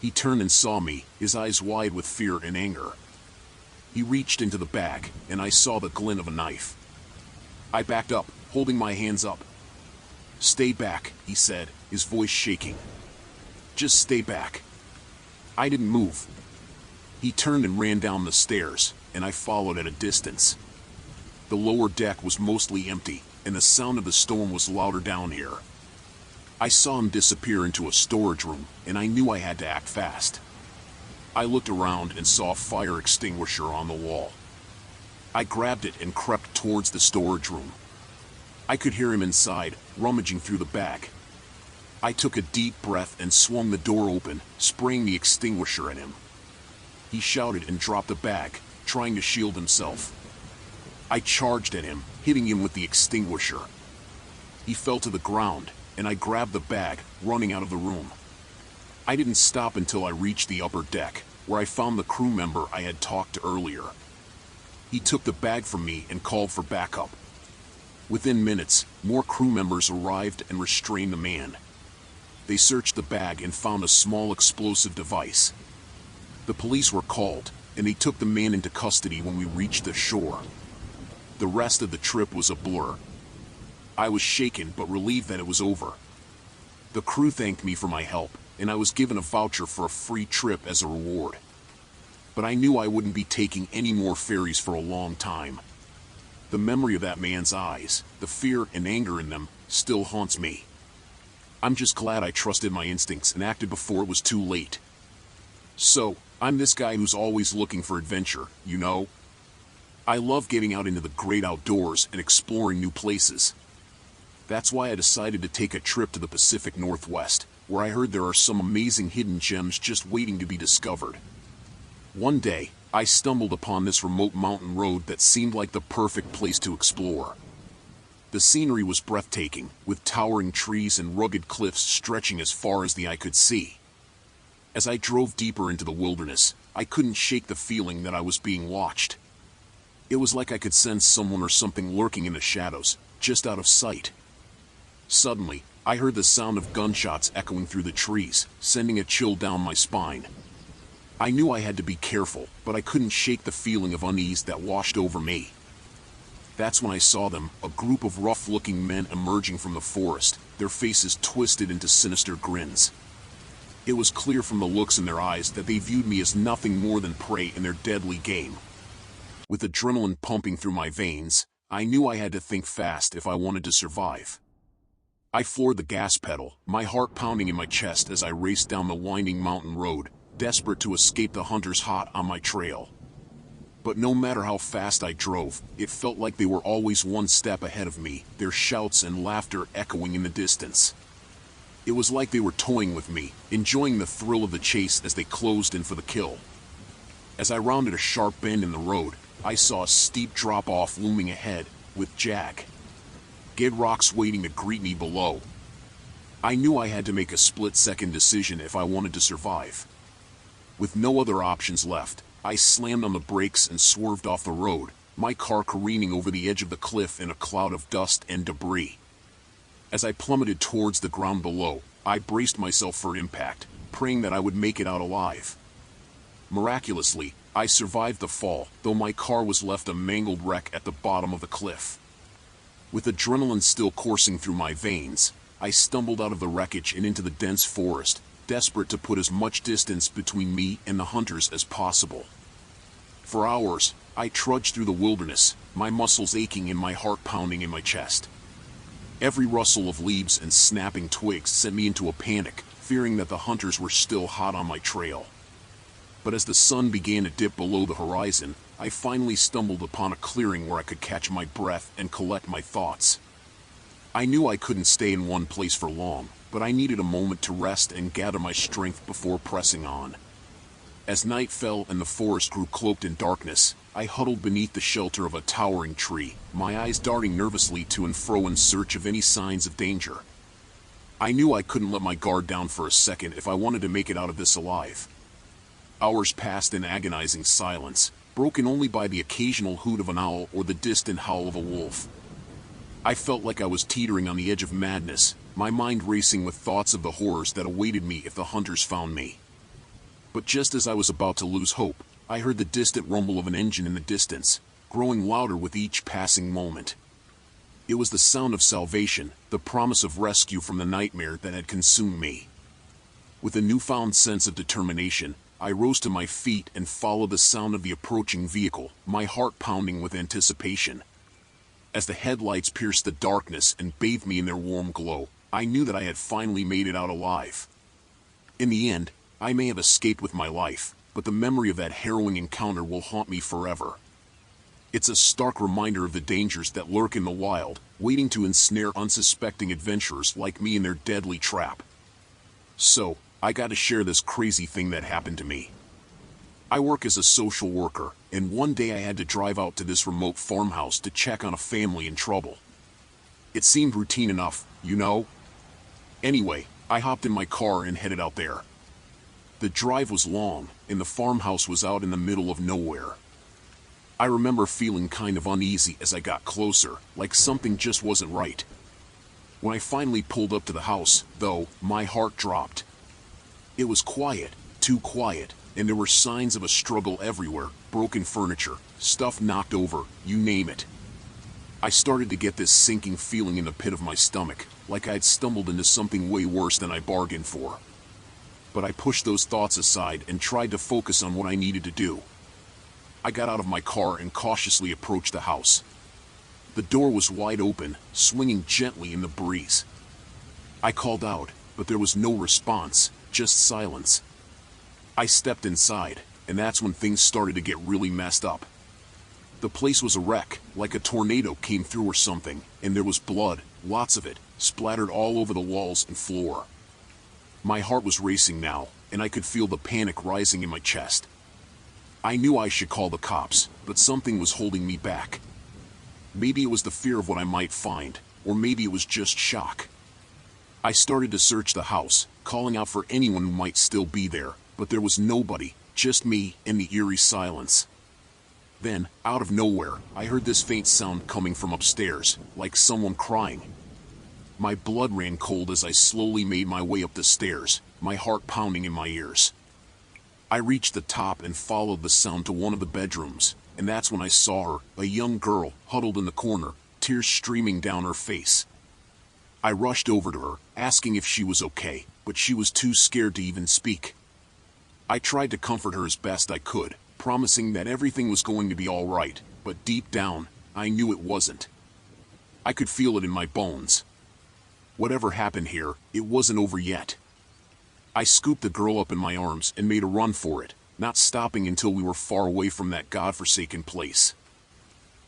He turned and saw me, his eyes wide with fear and anger. He reached into the bag, and I saw the glint of a knife. I backed up, holding my hands up. "Stay back," he said, his voice shaking. "Just stay back." I didn't move. He turned and ran down the stairs, and I followed at a distance. The lower deck was mostly empty, and the sound of the storm was louder down here. I saw him disappear into a storage room, and I knew I had to act fast. I looked around and saw a fire extinguisher on the wall. I grabbed it and crept towards the storage room. I could hear him inside, rummaging through the bag. I took a deep breath and swung the door open, spraying the extinguisher at him. He shouted and dropped the bag, trying to shield himself. I charged at him, hitting him with the extinguisher. He fell to the ground, and I grabbed the bag, running out of the room. I didn't stop until I reached the upper deck, where I found the crew member I had talked to earlier. He took the bag from me and called for backup. Within minutes, more crew members arrived and restrained the man. They searched the bag and found a small explosive device. The police were called, and they took the man into custody when we reached the shore. The rest of the trip was a blur. I was shaken but relieved that it was over. The crew thanked me for my help, and I was given a voucher for a free trip as a reward. But I knew I wouldn't be taking any more ferries for a long time. The memory of that man's eyes, the fear and anger in them, still haunts me. I'm just glad I trusted my instincts and acted before it was too late. So, I'm this guy who's always looking for adventure, you know? I love getting out into the great outdoors and exploring new places. That's why I decided to take a trip to the Pacific Northwest, where I heard there are some amazing hidden gems just waiting to be discovered. One day, I stumbled upon this remote mountain road that seemed like the perfect place to explore. The scenery was breathtaking, with towering trees and rugged cliffs stretching as far as the eye could see. As I drove deeper into the wilderness, I couldn't shake the feeling that I was being watched. It was like I could sense someone or something lurking in the shadows, just out of sight. Suddenly, I heard the sound of gunshots echoing through the trees, sending a chill down my spine. I knew I had to be careful, but I couldn't shake the feeling of unease that washed over me. That's when I saw them, a group of rough-looking men emerging from the forest, their faces twisted into sinister grins. It was clear from the looks in their eyes that they viewed me as nothing more than prey in their deadly game. With adrenaline pumping through my veins, I knew I had to think fast if I wanted to survive. I floored the gas pedal, my heart pounding in my chest as I raced down the winding mountain road, desperate to escape the hunters hot on my trail. But no matter how fast I drove, it felt like they were always one step ahead of me, their shouts and laughter echoing in the distance. It was like they were toying with me, enjoying the thrill of the chase as they closed in for the kill. As I rounded a sharp bend in the road, I saw a steep drop-off looming ahead, with jagged rocks waiting to greet me below. I knew I had to make a split-second decision if I wanted to survive. With no other options left, I slammed on the brakes and swerved off the road, my car careening over the edge of the cliff in a cloud of dust and debris. As I plummeted towards the ground below, I braced myself for impact, praying that I would make it out alive. Miraculously, I survived the fall, though my car was left a mangled wreck at the bottom of the cliff. With adrenaline still coursing through my veins, I stumbled out of the wreckage and into the dense forest, desperate to put as much distance between me and the hunters as possible. For hours, I trudged through the wilderness, my muscles aching and my heart pounding in my chest. Every rustle of leaves and snapping twigs sent me into a panic, fearing that the hunters were still hot on my trail. But as the sun began to dip below the horizon, I finally stumbled upon a clearing where I could catch my breath and collect my thoughts. I knew I couldn't stay in one place for long, but I needed a moment to rest and gather my strength before pressing on. As night fell and the forest grew cloaked in darkness, I huddled beneath the shelter of a towering tree, my eyes darting nervously to and fro in search of any signs of danger. I knew I couldn't let my guard down for a second if I wanted to make it out of this alive. Hours passed in agonizing silence, broken only by the occasional hoot of an owl or the distant howl of a wolf. I felt like I was teetering on the edge of madness, my mind racing with thoughts of the horrors that awaited me if the hunters found me. But just as I was about to lose hope, I heard the distant rumble of an engine in the distance, growing louder with each passing moment. It was the sound of salvation, the promise of rescue from the nightmare that had consumed me. With a newfound sense of determination, I rose to my feet and followed the sound of the approaching vehicle, my heart pounding with anticipation. As the headlights pierced the darkness and bathed me in their warm glow, I knew that I had finally made it out alive. In the end, I may have escaped with my life, but the memory of that harrowing encounter will haunt me forever. It's a stark reminder of the dangers that lurk in the wild, waiting to ensnare unsuspecting adventurers like me in their deadly trap. So, I got to share this crazy thing that happened to me. I work as a social worker, and one day I had to drive out to this remote farmhouse to check on a family in trouble. It seemed routine enough, you know? Anyway, I hopped in my car and headed out there. The drive was long, and the farmhouse was out in the middle of nowhere. I remember feeling kind of uneasy as I got closer, like something just wasn't right. When I finally pulled up to the house, though, my heart dropped. It was quiet, too quiet, and there were signs of a struggle everywhere, broken furniture, stuff knocked over, you name it. I started to get this sinking feeling in the pit of my stomach, like I'd stumbled into something way worse than I bargained for. But I pushed those thoughts aside and tried to focus on what I needed to do. I got out of my car and cautiously approached the house. The door was wide open, swinging gently in the breeze. I called out, but there was no response, just silence. I stepped inside, and that's when things started to get really messed up. The place was a wreck, like a tornado came through or something, and there was blood, lots of it, splattered all over the walls and floor. My heart was racing now, and I could feel the panic rising in my chest. I knew I should call the cops, but something was holding me back. Maybe it was the fear of what I might find, or maybe it was just shock. I started to search the house, calling out for anyone who might still be there, but there was nobody, just me and the eerie silence. Then, out of nowhere, I heard this faint sound coming from upstairs, like someone crying. My blood ran cold as I slowly made my way up the stairs, my heart pounding in my ears. I reached the top and followed the sound to one of the bedrooms, and that's when I saw her, a young girl, huddled in the corner, tears streaming down her face. I rushed over to her, asking if she was okay, but she was too scared to even speak. I tried to comfort her as best I could, promising that everything was going to be all right, but deep down, I knew it wasn't. I could feel it in my bones. Whatever happened here, it wasn't over yet. I scooped the girl up in my arms and made a run for it, not stopping until we were far away from that godforsaken place.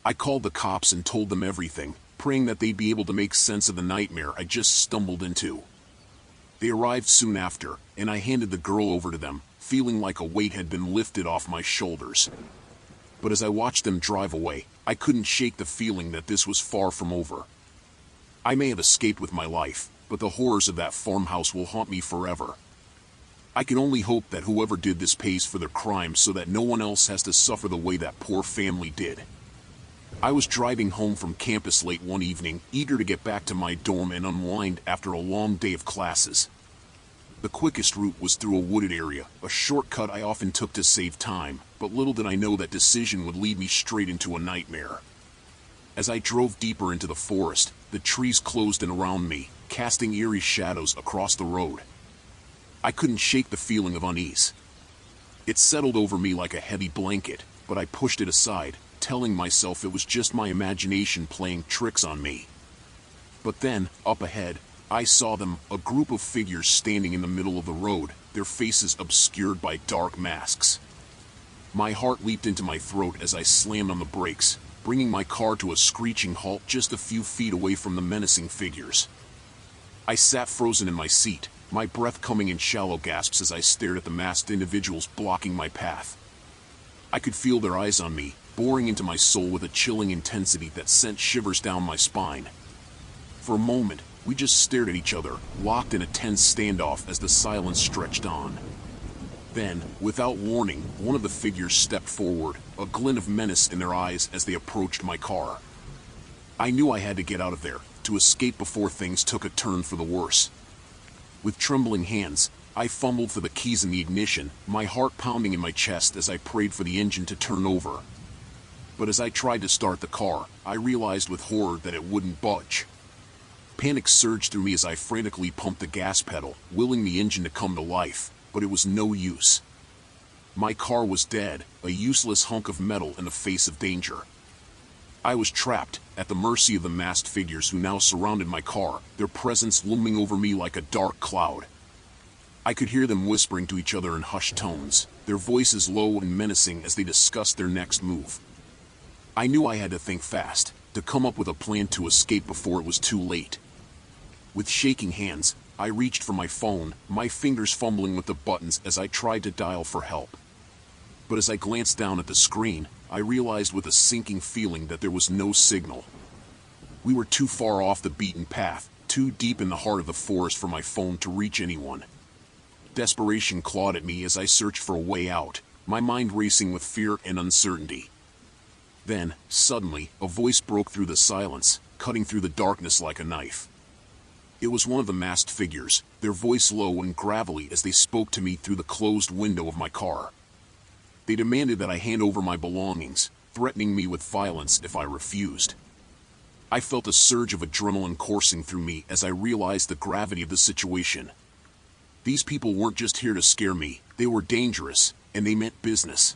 I called the cops and told them everything, praying that they'd be able to make sense of the nightmare I just stumbled into. They arrived soon after, and I handed the girl over to them, feeling like a weight had been lifted off my shoulders. But as I watched them drive away, I couldn't shake the feeling that this was far from over. I may have escaped with my life, but the horrors of that farmhouse will haunt me forever. I can only hope that whoever did this pays for their crimes so that no one else has to suffer the way that poor family did. I was driving home from campus late one evening, eager to get back to my dorm and unwind after a long day of classes. The quickest route was through a wooded area, a shortcut I often took to save time, but little did I know that decision would lead me straight into a nightmare. As I drove deeper into the forest, the trees closed in around me, casting eerie shadows across the road. I couldn't shake the feeling of unease. It settled over me like a heavy blanket, but I pushed it aside, telling myself it was just my imagination playing tricks on me. But then, up ahead, I saw them, a group of figures standing in the middle of the road, their faces obscured by dark masks. My heart leaped into my throat as I slammed on the brakes, bringing my car to a screeching halt just a few feet away from the menacing figures. I sat frozen in my seat, my breath coming in shallow gasps as I stared at the masked individuals blocking my path. I could feel their eyes on me, boring into my soul with a chilling intensity that sent shivers down my spine. For a moment, we just stared at each other, locked in a tense standoff as the silence stretched on. Then, without warning, one of the figures stepped forward, a glint of menace in their eyes as they approached my car. I knew I had to get out of there, to escape before things took a turn for the worse. With trembling hands, I fumbled for the keys in the ignition, my heart pounding in my chest as I prayed for the engine to turn over. But as I tried to start the car, I realized with horror that it wouldn't budge. Panic surged through me as I frantically pumped the gas pedal, willing the engine to come to life, but it was no use. My car was dead, a useless hunk of metal in the face of danger. I was trapped, at the mercy of the masked figures who now surrounded my car, their presence looming over me like a dark cloud. I could hear them whispering to each other in hushed tones, their voices low and menacing as they discussed their next move. I knew I had to think fast, to come up with a plan to escape before it was too late. With shaking hands, I reached for my phone, my fingers fumbling with the buttons as I tried to dial for help. But as I glanced down at the screen, I realized with a sinking feeling that there was no signal. We were too far off the beaten path, too deep in the heart of the forest for my phone to reach anyone. Desperation clawed at me as I searched for a way out, my mind racing with fear and uncertainty. Then, suddenly, a voice broke through the silence, cutting through the darkness like a knife. It was one of the masked figures, their voice low and gravelly as they spoke to me through the closed window of my car. They demanded that I hand over my belongings, threatening me with violence if I refused. I felt a surge of adrenaline coursing through me as I realized the gravity of the situation. These people weren't just here to scare me, they were dangerous, and they meant business.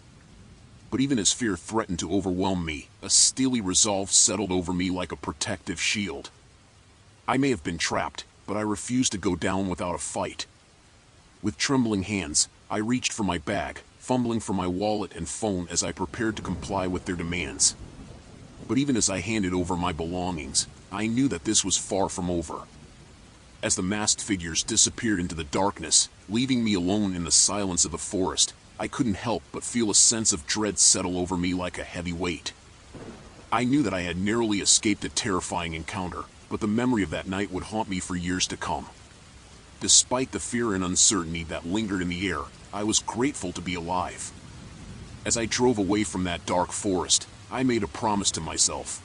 But even as fear threatened to overwhelm me, a steely resolve settled over me like a protective shield. I may have been trapped, but I refused to go down without a fight. With trembling hands, I reached for my bag, fumbling for my wallet and phone as I prepared to comply with their demands. But even as I handed over my belongings, I knew that this was far from over. As the masked figures disappeared into the darkness, leaving me alone in the silence of the forest, I couldn't help but feel a sense of dread settle over me like a heavy weight. I knew that I had narrowly escaped a terrifying encounter, but the memory of that night would haunt me for years to come. Despite the fear and uncertainty that lingered in the air, I was grateful to be alive. As I drove away from that dark forest, I made a promise to myself.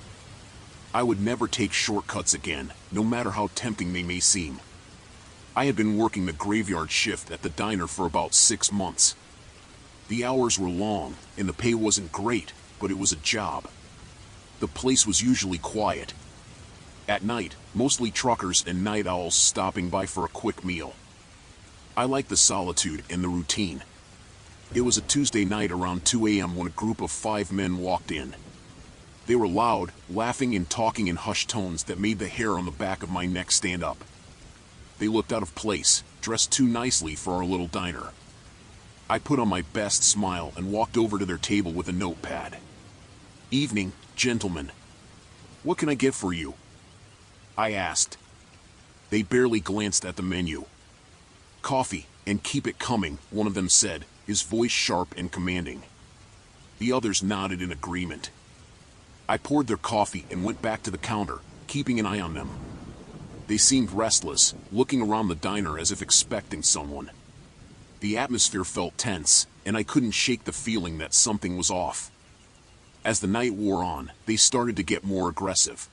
I would never take shortcuts again, no matter how tempting they may seem. I had been working the graveyard shift at the diner for about 6 months. The hours were long, and the pay wasn't great, but it was a job. The place was usually quiet. At night, mostly truckers and night owls stopping by for a quick meal. I liked the solitude and the routine. It was a Tuesday night around 2 a.m. when a group of 5 men walked in. They were loud, laughing and talking in hushed tones that made the hair on the back of my neck stand up. They looked out of place, dressed too nicely for our little diner. I put on my best smile and walked over to their table with a notepad. "Evening, gentlemen. What can I get for you?" I asked. They barely glanced at the menu. "Coffee, and keep it coming," one of them said, his voice sharp and commanding. The others nodded in agreement. I poured their coffee and went back to the counter, keeping an eye on them. They seemed restless, looking around the diner as if expecting someone. The atmosphere felt tense, and I couldn't shake the feeling that something was off. As the night wore on, they started to get more aggressive.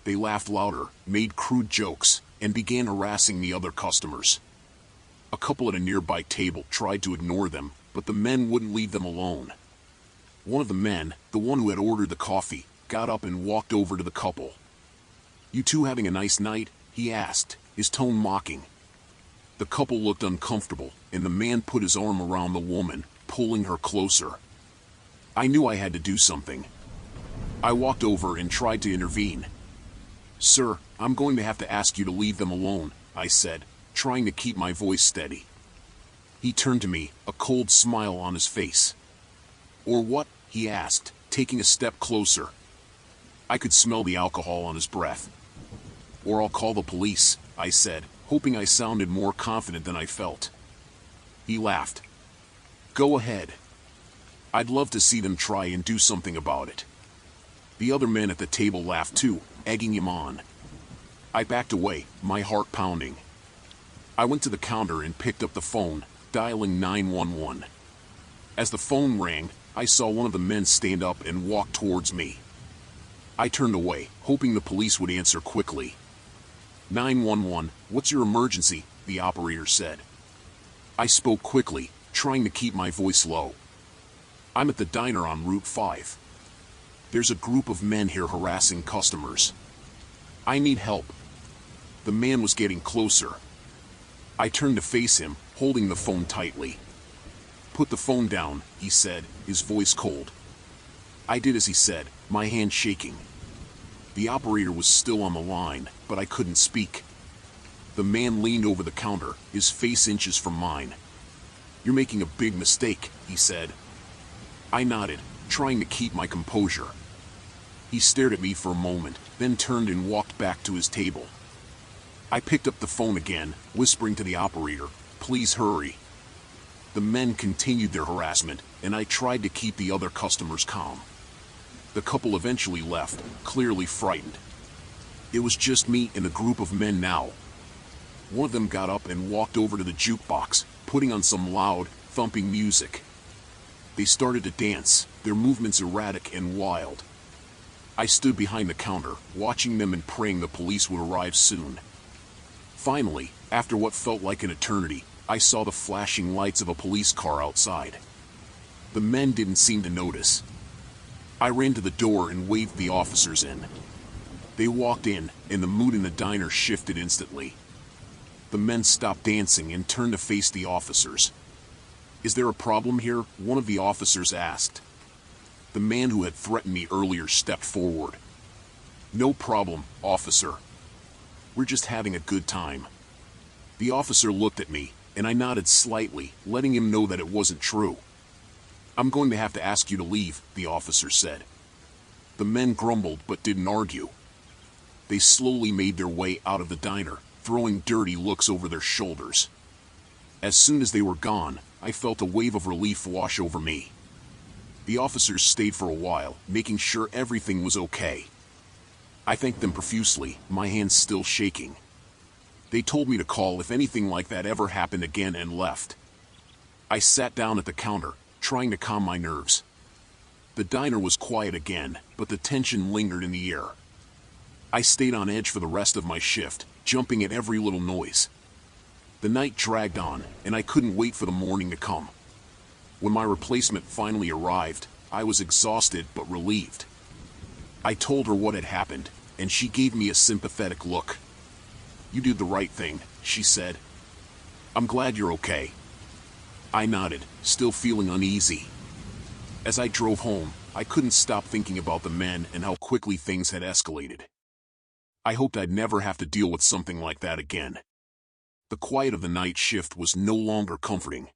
They laughed louder, made crude jokes, and began harassing the other customers. A couple at a nearby table tried to ignore them, but the men wouldn't leave them alone. One of the men, the one who had ordered the coffee, got up and walked over to the couple. "You two having a nice night?" he asked, his tone mocking. The couple looked uncomfortable, and the man put his arm around the woman, pulling her closer. I knew I had to do something. I walked over and tried to intervene. "Sir, I'm going to have to ask you to leave them alone," I said, trying to keep my voice steady. He turned to me, a cold smile on his face. "Or what?" he asked, taking a step closer. I could smell the alcohol on his breath. "Or I'll call the police," I said, hoping I sounded more confident than I felt. He laughed. "Go ahead. I'd love to see them try and do something about it." The other men at the table laughed too, egging him on. I backed away, my heart pounding. I went to the counter and picked up the phone, dialing 911. As the phone rang, I saw one of the men stand up and walk towards me. I turned away, hoping the police would answer quickly. 911, what's your emergency?" the operator said. I spoke quickly, trying to keep my voice low. "I'm at the diner on Route 5. There's a group of men here harassing customers. I need help." The man was getting closer. I turned to face him, holding the phone tightly. "Put the phone down," he said, his voice cold. I did as he said, my hand shaking. The operator was still on the line, but I couldn't speak. The man leaned over the counter, his face inches from mine. "You're making a big mistake," he said. I nodded, trying to keep my composure. He stared at me for a moment, then turned and walked back to his table. I picked up the phone again, whispering to the operator, "Please hurry." The men continued their harassment, and I tried to keep the other customers calm. The couple eventually left, clearly frightened. It was just me and a group of men now. One of them got up and walked over to the jukebox, putting on some loud, thumping music. They started to dance, their movements erratic and wild. I stood behind the counter, watching them and praying the police would arrive soon. Finally, after what felt like an eternity, I saw the flashing lights of a police car outside. The men didn't seem to notice. I ran to the door and waved the officers in. They walked in, and the mood in the diner shifted instantly. The men stopped dancing and turned to face the officers. "Is there a problem here?" one of the officers asked. The man who had threatened me earlier stepped forward. "No problem, officer. We're just having a good time." The officer looked at me, and I nodded slightly, letting him know that it wasn't true. "I'm going to have to ask you to leave," the officer said. The men grumbled but didn't argue. They slowly made their way out of the diner, throwing dirty looks over their shoulders. As soon as they were gone, I felt a wave of relief wash over me. The officers stayed for a while, making sure everything was okay. I thanked them profusely, my hands still shaking. They told me to call if anything like that ever happened again and left. I sat down at the counter, trying to calm my nerves. The diner was quiet again, but the tension lingered in the air. I stayed on edge for the rest of my shift, jumping at every little noise. The night dragged on, and I couldn't wait for the morning to come. When my replacement finally arrived, I was exhausted but relieved. I told her what had happened, and she gave me a sympathetic look. "You did the right thing," she said. "I'm glad you're okay." I nodded, still feeling uneasy. As I drove home, I couldn't stop thinking about the men and how quickly things had escalated. I hoped I'd never have to deal with something like that again. The quiet of the night shift was no longer comforting.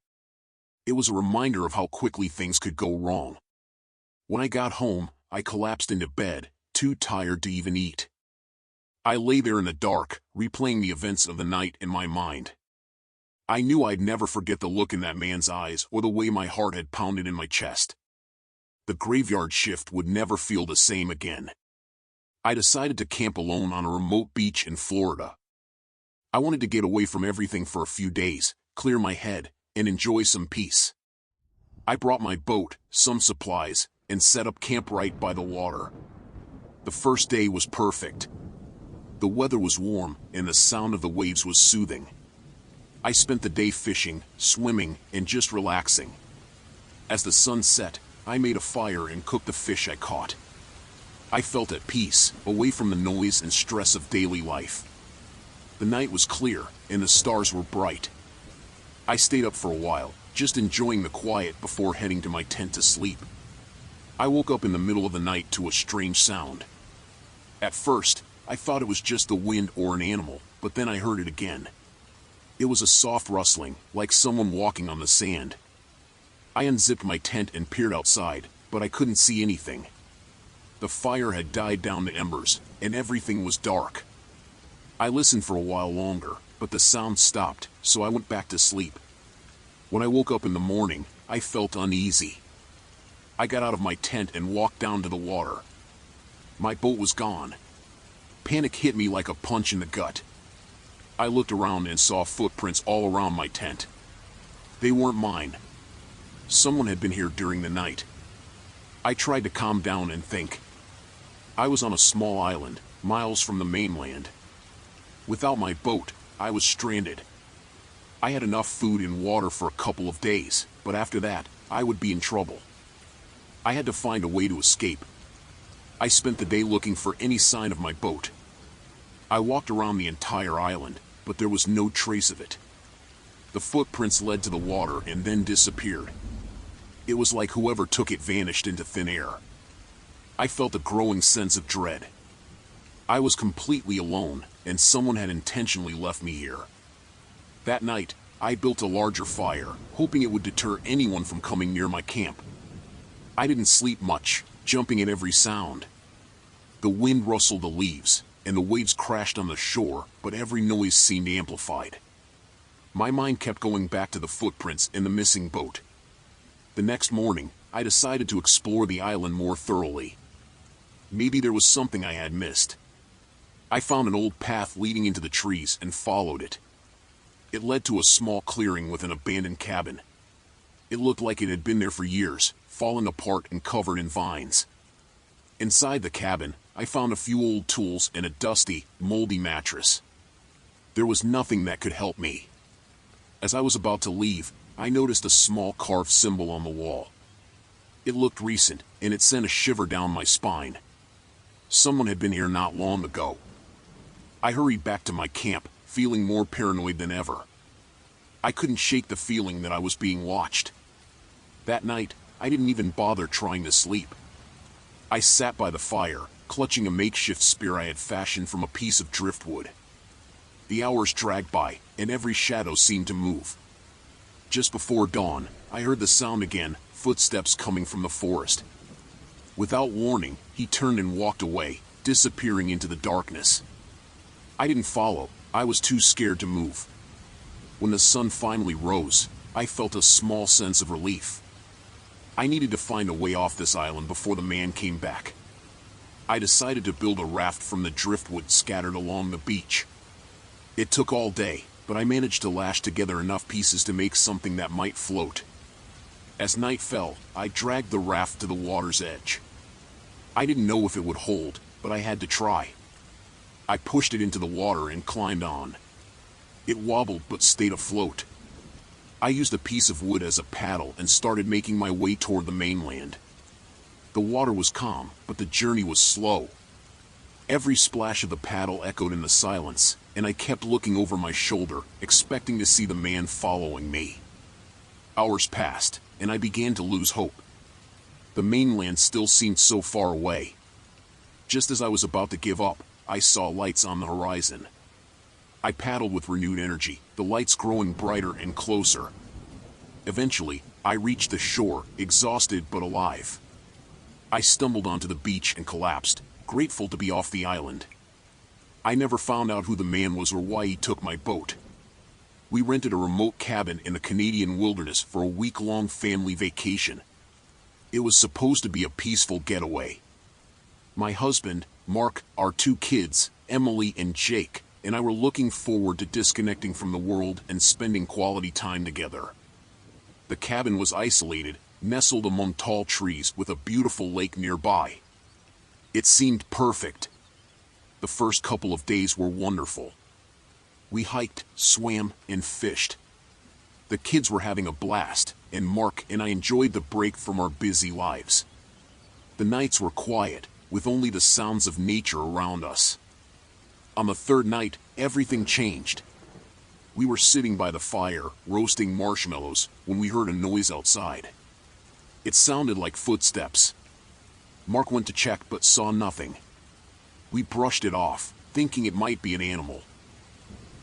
It was a reminder of how quickly things could go wrong. When I got home, I collapsed into bed, too tired to even eat. I lay there in the dark, replaying the events of the night in my mind. I knew I'd never forget the look in that man's eyes or the way my heart had pounded in my chest. The graveyard shift would never feel the same again. I decided to camp alone on a remote beach in Florida. I wanted to get away from everything for a few days, clear my head, and enjoy some peace. I brought my boat, some supplies, and set up camp right by the water. The first day was perfect. The weather was warm, and the sound of the waves was soothing. I spent the day fishing, swimming, and just relaxing. As the sun set, I made a fire and cooked the fish I caught. I felt at peace, away from the noise and stress of daily life. The night was clear, and the stars were bright. I stayed up for a while, just enjoying the quiet before heading to my tent to sleep. I woke up in the middle of the night to a strange sound. At first, I thought it was just the wind or an animal, but then I heard it again. It was a soft rustling, like someone walking on the sand. I unzipped my tent and peered outside, but I couldn't see anything. The fire had died down to embers, and everything was dark. I listened for a while longer, but the sound stopped, so I went back to sleep. When I woke up in the morning, I felt uneasy. I got out of my tent and walked down to the water. My boat was gone. Panic hit me like a punch in the gut. I looked around and saw footprints all around my tent. They weren't mine. Someone had been here during the night. I tried to calm down and think. I was on a small island, miles from the mainland. Without my boat, I was stranded. I had enough food and water for a couple of days, but after that, I would be in trouble. I had to find a way to escape. I spent the day looking for any sign of my boat. I walked around the entire island, but there was no trace of it. The footprints led to the water and then disappeared. It was like whoever took it vanished into thin air. I felt a growing sense of dread. I was completely alone, and someone had intentionally left me here. That night, I built a larger fire, hoping it would deter anyone from coming near my camp. I didn't sleep much, jumping at every sound. The wind rustled the leaves, and the waves crashed on the shore, but every noise seemed amplified. My mind kept going back to the footprints and the missing boat. The next morning, I decided to explore the island more thoroughly. Maybe there was something I had missed. I found an old path leading into the trees and followed it. It led to a small clearing with an abandoned cabin. It looked like it had been there for years, fallen apart and covered in vines. Inside the cabin, I found a few old tools and a dusty, moldy mattress. There was nothing that could help me. As I was about to leave, I noticed a small carved symbol on the wall. It looked recent, and it sent a shiver down my spine. Someone had been here not long ago. I hurried back to my camp, feeling more paranoid than ever. I couldn't shake the feeling that I was being watched. That night, I didn't even bother trying to sleep. I sat by the fire, clutching a makeshift spear I had fashioned from a piece of driftwood. The hours dragged by, and every shadow seemed to move. Just before dawn, I heard the sound again, footsteps coming from the forest. Without warning, he turned and walked away, disappearing into the darkness. I didn't follow, I was too scared to move. When the sun finally rose, I felt a small sense of relief. I needed to find a way off this island before the man came back. I decided to build a raft from the driftwood scattered along the beach. It took all day, but I managed to lash together enough pieces to make something that might float. As night fell, I dragged the raft to the water's edge. I didn't know if it would hold, but I had to try. I pushed it into the water and climbed on. It wobbled but stayed afloat. I used a piece of wood as a paddle and started making my way toward the mainland. The water was calm, but the journey was slow. Every splash of the paddle echoed in the silence, and I kept looking over my shoulder, expecting to see the man following me. Hours passed, and I began to lose hope. The mainland still seemed so far away. Just as I was about to give up, I saw lights on the horizon. I paddled with renewed energy, the lights growing brighter and closer. Eventually, I reached the shore, exhausted but alive. I stumbled onto the beach and collapsed, grateful to be off the island. I never found out who the man was or why he took my boat. We rented a remote cabin in the Canadian wilderness for a week-long family vacation. It was supposed to be a peaceful getaway. My husband, Mark, our 2 kids, Emily and Jake, and I were looking forward to disconnecting from the world and spending quality time together. The cabin was isolated, nestled among tall trees with a beautiful lake nearby. It seemed perfect. The first couple of days were wonderful. We hiked, swam, and fished. The kids were having a blast, and Mark and I enjoyed the break from our busy lives. The nights were quiet, with only the sounds of nature around us. On the 3rd night, everything changed. We were sitting by the fire, roasting marshmallows, when we heard a noise outside. It sounded like footsteps. Mark went to check but saw nothing. We brushed it off, thinking it might be an animal.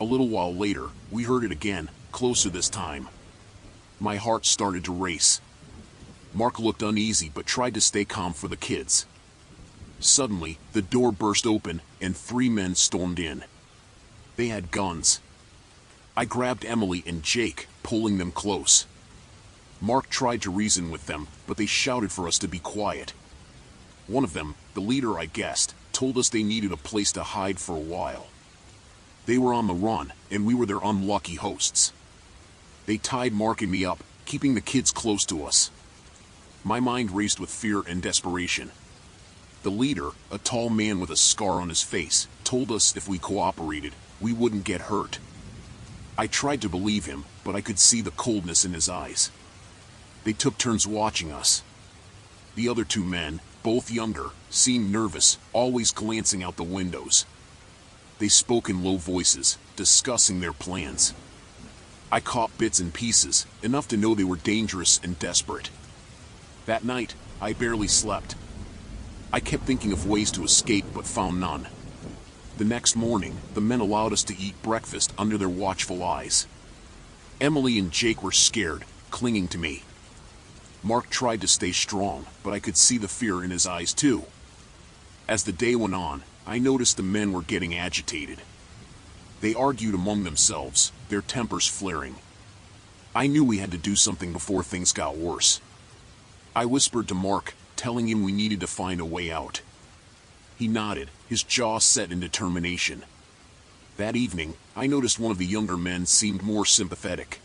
A little while later, we heard it again, closer this time. My heart started to race. Mark looked uneasy but tried to stay calm for the kids. Suddenly, the door burst open, and 3 men stormed in. They had guns. I grabbed Emily and Jake, pulling them close. Mark tried to reason with them, but they shouted for us to be quiet. One of them, the leader I guessed, told us they needed a place to hide for a while. They were on the run, and we were their unlucky hosts. They tied Mark and me up, keeping the kids close to us. My mind raced with fear and desperation. The leader, a tall man with a scar on his face, told us if we cooperated, we wouldn't get hurt. I tried to believe him, but I could see the coldness in his eyes. They took turns watching us. The other 2 men, both younger, seemed nervous, always glancing out the windows. They spoke in low voices, discussing their plans. I caught bits and pieces, enough to know they were dangerous and desperate. That night, I barely slept. I kept thinking of ways to escape but found none. The next morning, the men allowed us to eat breakfast under their watchful eyes. Emily and Jake were scared, clinging to me. Mark tried to stay strong, but I could see the fear in his eyes too. As the day went on, I noticed the men were getting agitated. They argued among themselves, their tempers flaring. I knew we had to do something before things got worse. I whispered to Mark, telling him we needed to find a way out. He nodded, his jaw set in determination. That evening, I noticed one of the younger men seemed more sympathetic.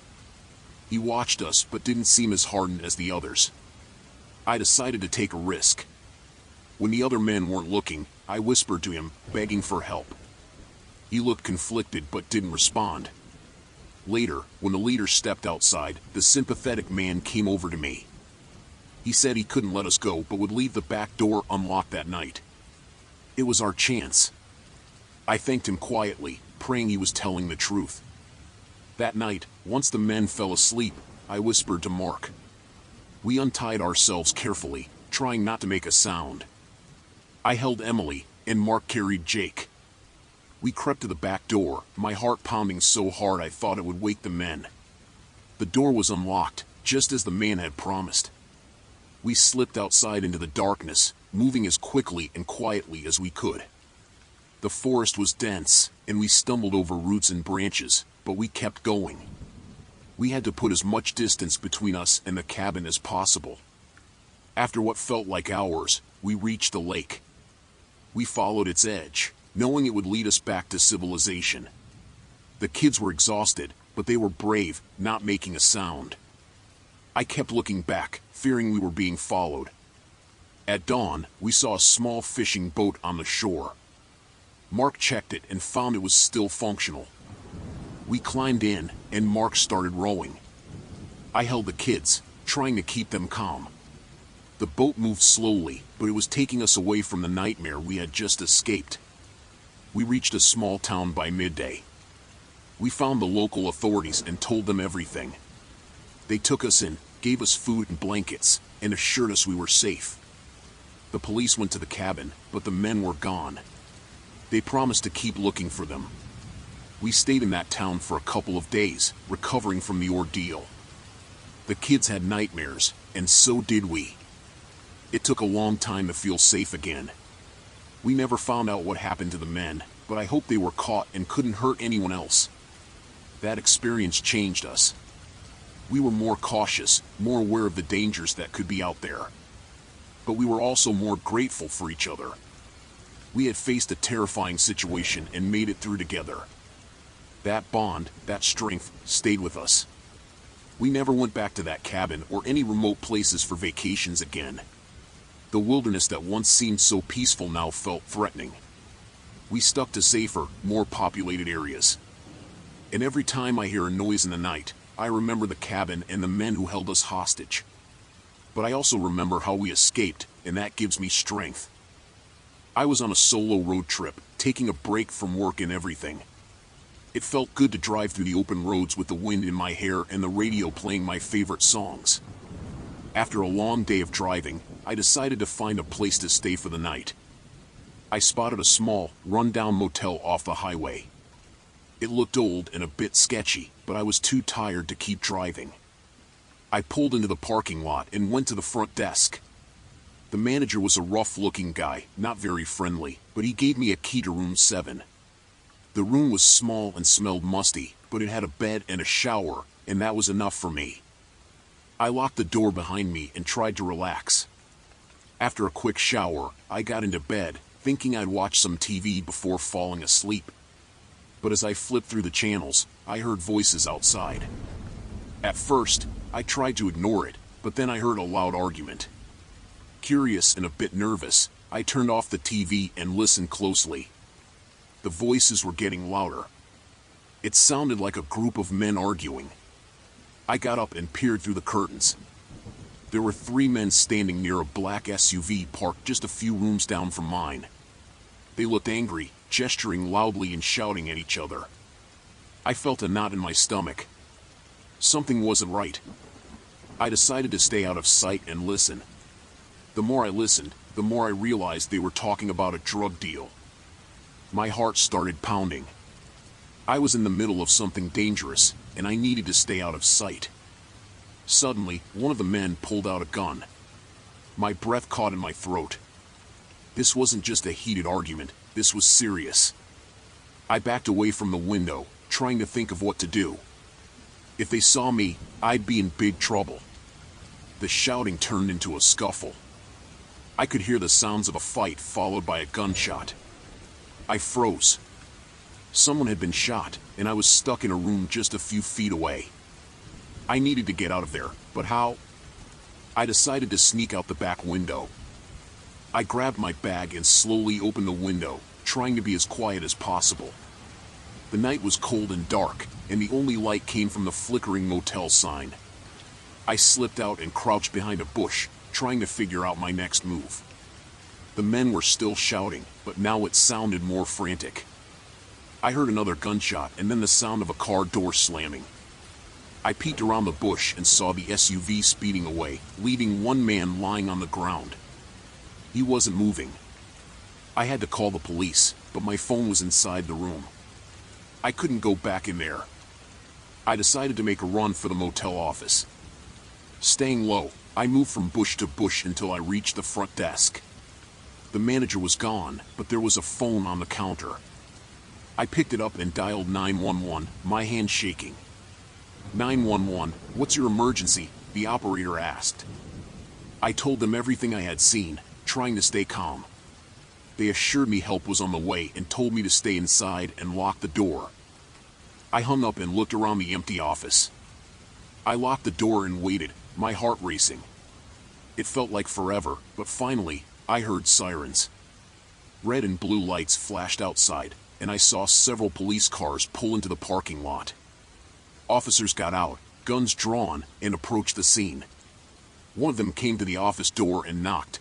He watched us but didn't seem as hardened as the others. I decided to take a risk. When the other men weren't looking, I whispered to him, begging for help. He looked conflicted but didn't respond. Later, when the leader stepped outside, the sympathetic man came over to me. He said he couldn't let us go but would leave the back door unlocked that night. It was our chance. I thanked him quietly, praying he was telling the truth. That night, once the men fell asleep, I whispered to Mark. We untied ourselves carefully, trying not to make a sound. I held Emily, and Mark carried Jake. We crept to the back door, my heart pounding so hard I thought it would wake the men. The door was unlocked, just as the man had promised. We slipped outside into the darkness, moving as quickly and quietly as we could. The forest was dense, and we stumbled over roots and branches, but we kept going. We had to put as much distance between us and the cabin as possible. After what felt like hours, we reached the lake. We followed its edge, knowing it would lead us back to civilization. The kids were exhausted, but they were brave, not making a sound. I kept looking back, fearing we were being followed. At dawn, we saw a small fishing boat on the shore. Mark checked it and found it was still functional. We climbed in, and Mark started rowing. I held the kids, trying to keep them calm. The boat moved slowly, but it was taking us away from the nightmare we had just escaped. We reached a small town by midday. We found the local authorities and told them everything. They took us in, gave us food and blankets, and assured us we were safe. The police went to the cabin, but the men were gone. They promised to keep looking for them. We stayed in that town for a couple of days, recovering from the ordeal. The kids had nightmares, and so did we. It took a long time to feel safe again. We never found out what happened to the men, but I hope they were caught and couldn't hurt anyone else. That experience changed us. We were more cautious, more aware of the dangers that could be out there. But we were also more grateful for each other. We had faced a terrifying situation and made it through together. That bond, that strength, stayed with us. We never went back to that cabin or any remote places for vacations again. The wilderness that once seemed so peaceful now felt threatening. We stuck to safer, more populated areas. And every time I hear a noise in the night, I remember the cabin and the men who held us hostage. But I also remember how we escaped, and that gives me strength. I was on a solo road trip, taking a break from work and everything. It felt good to drive through the open roads with the wind in my hair and the radio playing my favorite songs. After a long day of driving, I decided to find a place to stay for the night. I spotted a small, run-down motel off the highway. It looked old and a bit sketchy, but I was too tired to keep driving. I pulled into the parking lot and went to the front desk. The manager was a rough-looking guy, not very friendly, but he gave me a key to room 7. The room was small and smelled musty, but it had a bed and a shower, and that was enough for me. I locked the door behind me and tried to relax. After a quick shower, I got into bed, thinking I'd watch some TV before falling asleep. But as I flipped through the channels, I heard voices outside. At first, I tried to ignore it, but then I heard a loud argument. Curious and a bit nervous, I turned off the TV and listened closely. The voices were getting louder. It sounded like a group of men arguing. I got up and peered through the curtains. There were 3 men standing near a black SUV parked just a few rooms down from mine. They looked angry, gesturing loudly and shouting at each other. I felt a knot in my stomach. Something wasn't right. I decided to stay out of sight and listen. The more I listened, the more I realized they were talking about a drug deal. My heart started pounding. I was in the middle of something dangerous, and I needed to stay out of sight. Suddenly, one of the men pulled out a gun. My breath caught in my throat. This wasn't just a heated argument, this was serious. I backed away from the window, trying to think of what to do. If they saw me, I'd be in big trouble. The shouting turned into a scuffle. I could hear the sounds of a fight followed by a gunshot. I froze. Someone had been shot, and I was stuck in a room just a few feet away. I needed to get out of there, but how? I decided to sneak out the back window. I grabbed my bag and slowly opened the window, trying to be as quiet as possible. The night was cold and dark, and the only light came from the flickering motel sign. I slipped out and crouched behind a bush, trying to figure out my next move. The men were still shouting, but now it sounded more frantic. I heard another gunshot and then the sound of a car door slamming. I peeked around the bush and saw the SUV speeding away, leaving one man lying on the ground. He wasn't moving. I had to call the police, but my phone was inside the room. I couldn't go back in there. I decided to make a run for the motel office. Staying low, I moved from bush to bush until I reached the front desk. The manager was gone, but there was a phone on the counter. I picked it up and dialed 911, my hand shaking. 911, what's your emergency? The operator asked. I told them everything I had seen, trying to stay calm. They assured me help was on the way and told me to stay inside and lock the door. I hung up and looked around the empty office. I locked the door and waited, my heart racing. It felt like forever, but finally, I heard sirens. Red and blue lights flashed outside, and I saw several police cars pull into the parking lot. Officers got out, guns drawn, and approached the scene. One of them came to the office door and knocked.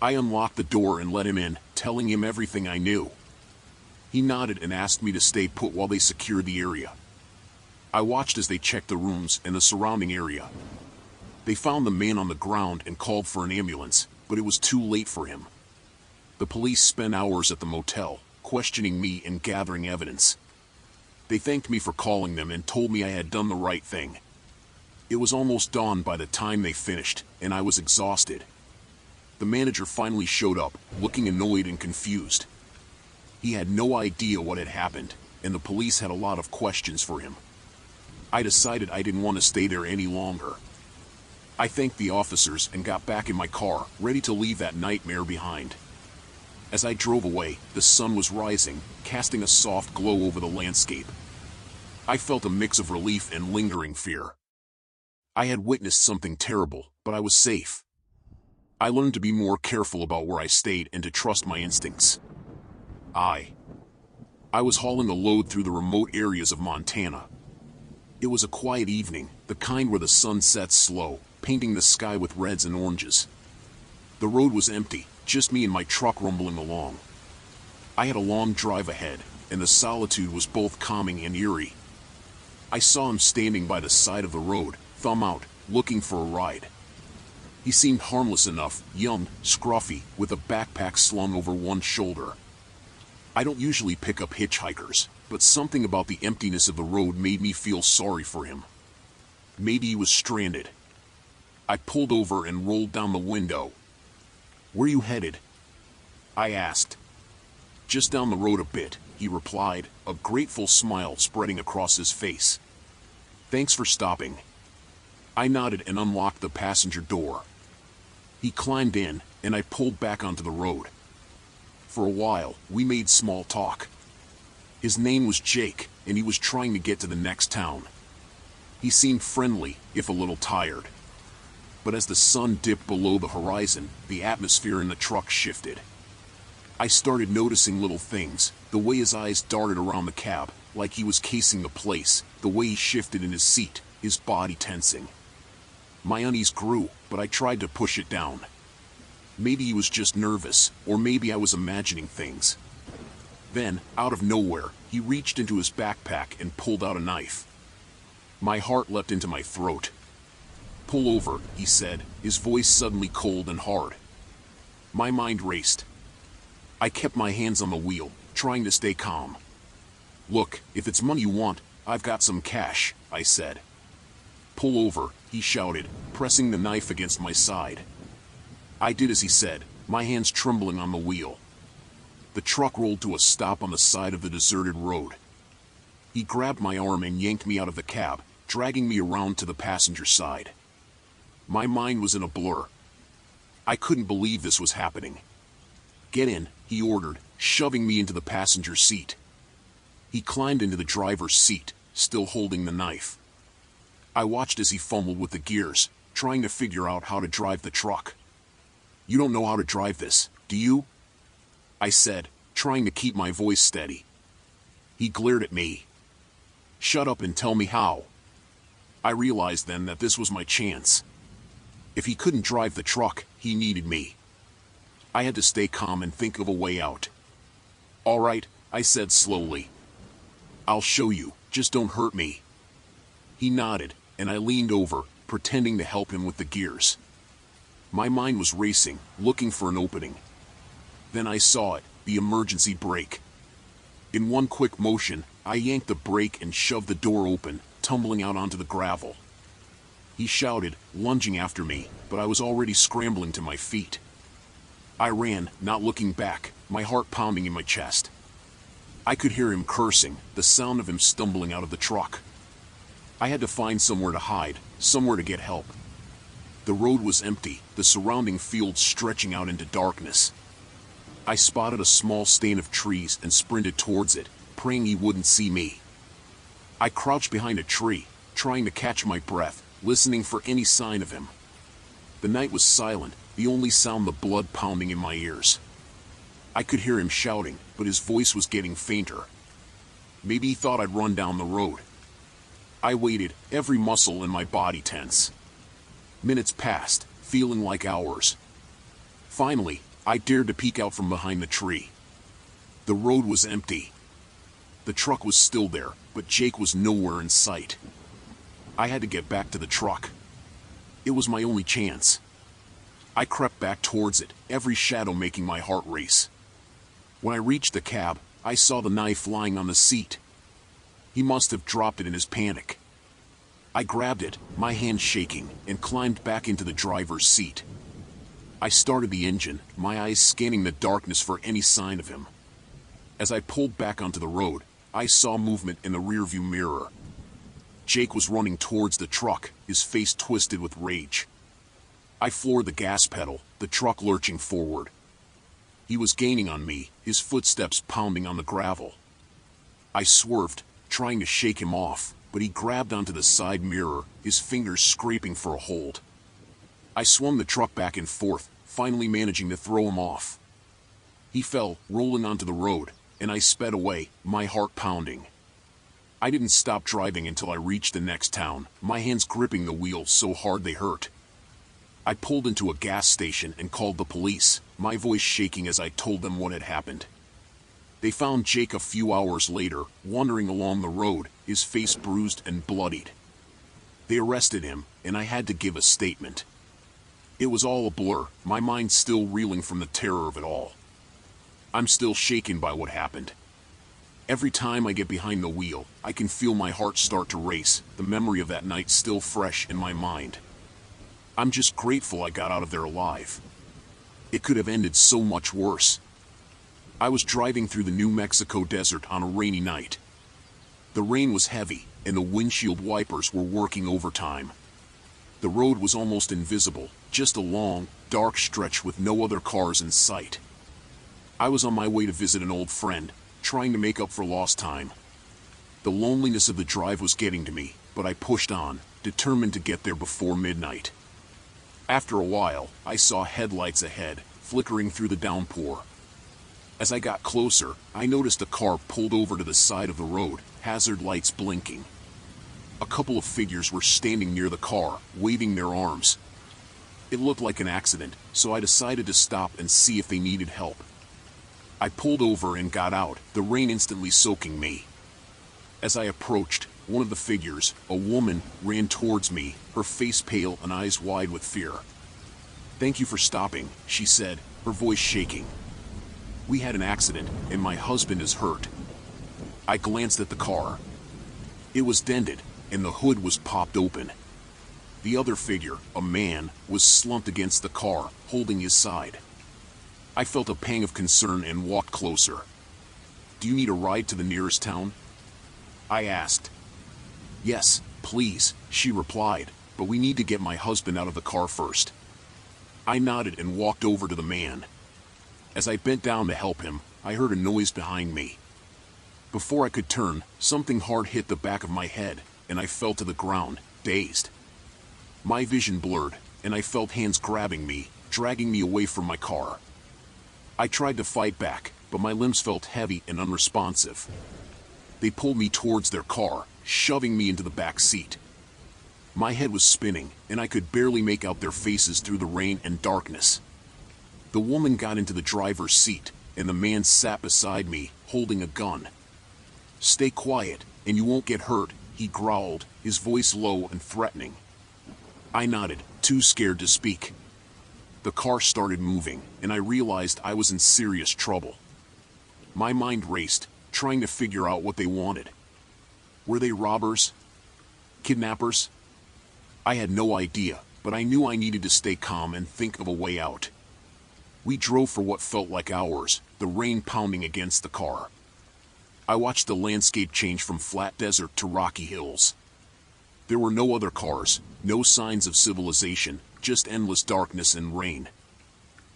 I unlocked the door and let him in, telling him everything I knew. He nodded and asked me to stay put while they secured the area. I watched as they checked the rooms and the surrounding area. They found the man on the ground and called for an ambulance, but it was too late for him. The police spent hours at the motel, questioning me and gathering evidence. They thanked me for calling them and told me I had done the right thing. It was almost dawn by the time they finished, and I was exhausted. The manager finally showed up, looking annoyed and confused. He had no idea what had happened, and the police had a lot of questions for him. I decided I didn't want to stay there any longer. I thanked the officers and got back in my car, ready to leave that nightmare behind. As I drove away, the sun was rising, casting a soft glow over the landscape. I felt a mix of relief and lingering fear. I had witnessed something terrible, but I was safe. I learned to be more careful about where I stayed and to trust my instincts. I was hauling a load through the remote areas of Montana. It was a quiet evening, the kind where the sun sets slow, painting the sky with reds and oranges. The road was empty, just me and my truck rumbling along. I had a long drive ahead, and the solitude was both calming and eerie. I saw him standing by the side of the road, thumb out, looking for a ride. He seemed harmless enough, young, scruffy, with a backpack slung over one shoulder. I don't usually pick up hitchhikers, but something about the emptiness of the road made me feel sorry for him. Maybe he was stranded. I pulled over and rolled down the window. "Where you headed?" I asked. "Just down the road a bit," he replied, a grateful smile spreading across his face. "Thanks for stopping." I nodded and unlocked the passenger door. He climbed in, and I pulled back onto the road. For a while, we made small talk. His name was Jake, and he was trying to get to the next town. He seemed friendly, if a little tired. But as the sun dipped below the horizon, the atmosphere in the truck shifted. I started noticing little things, the way his eyes darted around the cab, like he was casing the place, the way he shifted in his seat, his body tensing. My unease grew, but I tried to push it down. Maybe he was just nervous, or maybe I was imagining things. Then, out of nowhere, he reached into his backpack and pulled out a knife. My heart leapt into my throat. "Pull over," he said, his voice suddenly cold and hard. My mind raced. I kept my hands on the wheel, trying to stay calm. "Look, if it's money you want, I've got some cash," I said. "Pull over," he shouted, pressing the knife against my side. I did as he said, my hands trembling on the wheel. The truck rolled to a stop on the side of the deserted road. He grabbed my arm and yanked me out of the cab, dragging me around to the passenger side. My mind was in a blur. I couldn't believe this was happening. "Get in," he ordered, shoving me into the passenger seat. He climbed into the driver's seat, still holding the knife. I watched as he fumbled with the gears, trying to figure out how to drive the truck. "You don't know how to drive this, do you?" I said, trying to keep my voice steady. He glared at me. "Shut up and tell me how." I realized then that this was my chance. If he couldn't drive the truck, he needed me. I had to stay calm and think of a way out. "All right," I said slowly. "I'll show you, just don't hurt me." He nodded, and I leaned over, pretending to help him with the gears. My mind was racing, looking for an opening. Then I saw it, the emergency brake. In one quick motion, I yanked the brake and shoved the door open, tumbling out onto the gravel. He shouted, lunging after me, but I was already scrambling to my feet. I ran, not looking back, my heart pounding in my chest. I could hear him cursing, the sound of him stumbling out of the truck. I had to find somewhere to hide, somewhere to get help. The road was empty, the surrounding fields stretching out into darkness. I spotted a small stand of trees and sprinted towards it, praying he wouldn't see me. I crouched behind a tree, trying to catch my breath, listening for any sign of him. The night was silent, the only sound the blood pounding in my ears. I could hear him shouting, but his voice was getting fainter. Maybe he thought I'd run down the road. I waited, every muscle in my body tense. Minutes passed, feeling like hours. Finally, I dared to peek out from behind the tree. The road was empty. The truck was still there, but Jake was nowhere in sight. I had to get back to the truck. It was my only chance. I crept back towards it, every shadow making my heart race. When I reached the cab, I saw the knife lying on the seat. He must have dropped it in his panic. I grabbed it, my hand shaking, and climbed back into the driver's seat. I started the engine, my eyes scanning the darkness for any sign of him. As I pulled back onto the road, I saw movement in the rearview mirror. Jake was running towards the truck, his face twisted with rage. I floored the gas pedal, the truck lurching forward. He was gaining on me, his footsteps pounding on the gravel. I swerved, trying to shake him off, but he grabbed onto the side mirror, his fingers scraping for a hold. I swung the truck back and forth, finally managing to throw him off. He fell, rolling onto the road, and I sped away, my heart pounding. I didn't stop driving until I reached the next town, my hands gripping the wheel so hard they hurt. I pulled into a gas station and called the police, my voice shaking as I told them what had happened. They found Jake a few hours later, wandering along the road, his face bruised and bloodied. They arrested him, and I had to give a statement. It was all a blur, my mind still reeling from the terror of it all. I'm still shaken by what happened. Every time I get behind the wheel, I can feel my heart start to race, the memory of that night still fresh in my mind. I'm just grateful I got out of there alive. It could have ended so much worse. I was driving through the New Mexico desert on a rainy night. The rain was heavy, and the windshield wipers were working overtime. The road was almost invisible, just a long, dark stretch with no other cars in sight. I was on my way to visit an old friend, trying to make up for lost time. The loneliness of the drive was getting to me, but I pushed on, determined to get there before midnight. After a while, I saw headlights ahead, flickering through the downpour. As I got closer, I noticed a car pulled over to the side of the road, hazard lights blinking. A couple of figures were standing near the car, waving their arms. It looked like an accident, so I decided to stop and see if they needed help. I pulled over and got out, the rain instantly soaking me. As I approached, one of the figures, a woman, ran towards me, her face pale and eyes wide with fear. "Thank you for stopping," she said, her voice shaking. "We had an accident, and my husband is hurt." I glanced at the car. It was dented, and the hood was popped open. The other figure, a man, was slumped against the car, holding his side. I felt a pang of concern and walked closer. "Do you need a ride to the nearest town?" I asked. "Yes, please," she replied, "but we need to get my husband out of the car first." I nodded and walked over to the man. As I bent down to help him, I heard a noise behind me. Before I could turn, something hard hit the back of my head, and I fell to the ground, dazed. My vision blurred, and I felt hands grabbing me, dragging me away from my car. I tried to fight back, but my limbs felt heavy and unresponsive. They pulled me towards their car, shoving me into the back seat. My head was spinning, and I could barely make out their faces through the rain and darkness. The woman got into the driver's seat, and the man sat beside me, holding a gun. "Stay quiet, and you won't get hurt," he growled, his voice low and threatening. I nodded, too scared to speak. The car started moving, and I realized I was in serious trouble. My mind raced, trying to figure out what they wanted. Were they robbers? Kidnappers? I had no idea, but I knew I needed to stay calm and think of a way out. We drove for what felt like hours, the rain pounding against the car. I watched the landscape change from flat desert to rocky hills. There were no other cars, no signs of civilization, just endless darkness and rain.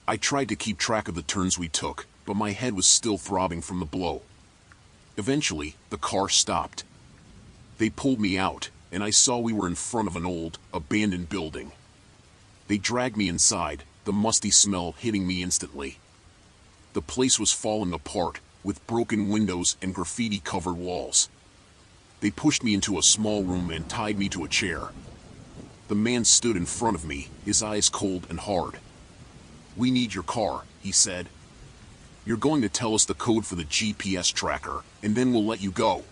I tried to keep track of the turns we took, but my head was still throbbing from the blow. Eventually, the car stopped. They pulled me out, and I saw we were in front of an old, abandoned building. They dragged me inside, the musty smell hitting me instantly. The place was falling apart, with broken windows and graffiti-covered walls. They pushed me into a small room and tied me to a chair. The man stood in front of me, his eyes cold and hard. "We need your car," he said. "You're going to tell us the code for the GPS tracker, and then we'll let you go."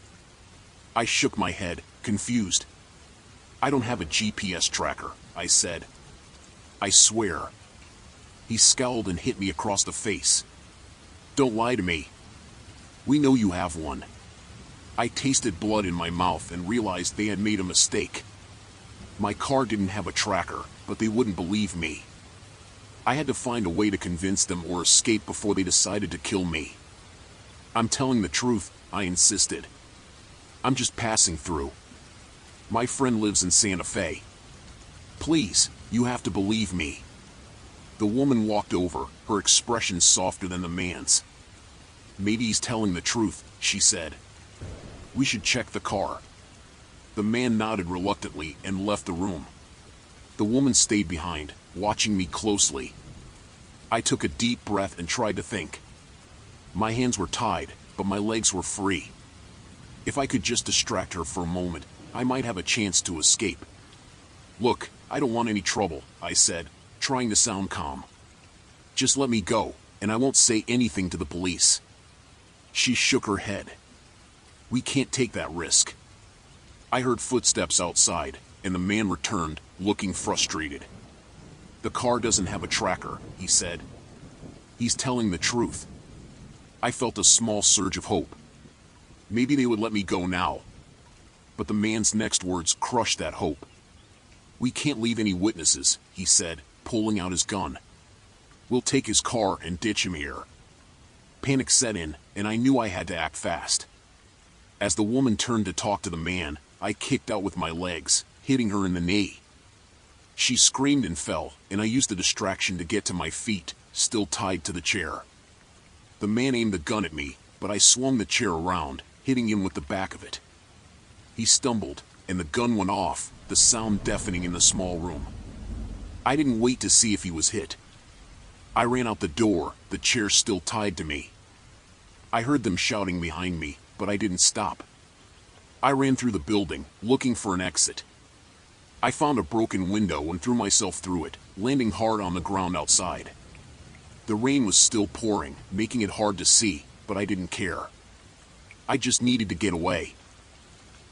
I shook my head, confused. "I don't have a GPS tracker," I said. "I swear." He scowled and hit me across the face. "Don't lie to me. We know you have one." I tasted blood in my mouth and realized they had made a mistake. My car didn't have a tracker, but they wouldn't believe me. I had to find a way to convince them or escape before they decided to kill me. "I'm telling the truth," I insisted. "I'm just passing through. My friend lives in Santa Fe. Please, you have to believe me." The woman walked over, her expression softer than the man's. "Maybe he's telling the truth," she said. "We should check the car." The man nodded reluctantly and left the room. The woman stayed behind, watching me closely. I took a deep breath and tried to think. My hands were tied, but my legs were free. If I could just distract her for a moment, I might have a chance to escape. "Look, I don't want any trouble," I said, trying to sound calm. "Just let me go, and I won't say anything to the police." She shook her head. "We can't take that risk." I heard footsteps outside, and the man returned, looking frustrated. "The car doesn't have a tracker," he said. "He's telling the truth." I felt a small surge of hope. Maybe they would let me go now. But the man's next words crushed that hope. "We can't leave any witnesses," he said, pulling out his gun. "We'll take his car and ditch him here." Panic set in, and I knew I had to act fast. As the woman turned to talk to the man, I kicked out with my legs, hitting her in the knee. She screamed and fell, and I used the distraction to get to my feet, still tied to the chair. The man aimed the gun at me, but I swung the chair around, hitting him with the back of it. He stumbled, and the gun went off, the sound deafening in the small room. I didn't wait to see if he was hit. I ran out the door, the chair still tied to me. I heard them shouting behind me, but I didn't stop. I ran through the building, looking for an exit. I found a broken window and threw myself through it, landing hard on the ground outside. The rain was still pouring, making it hard to see, but I didn't care. I just needed to get away.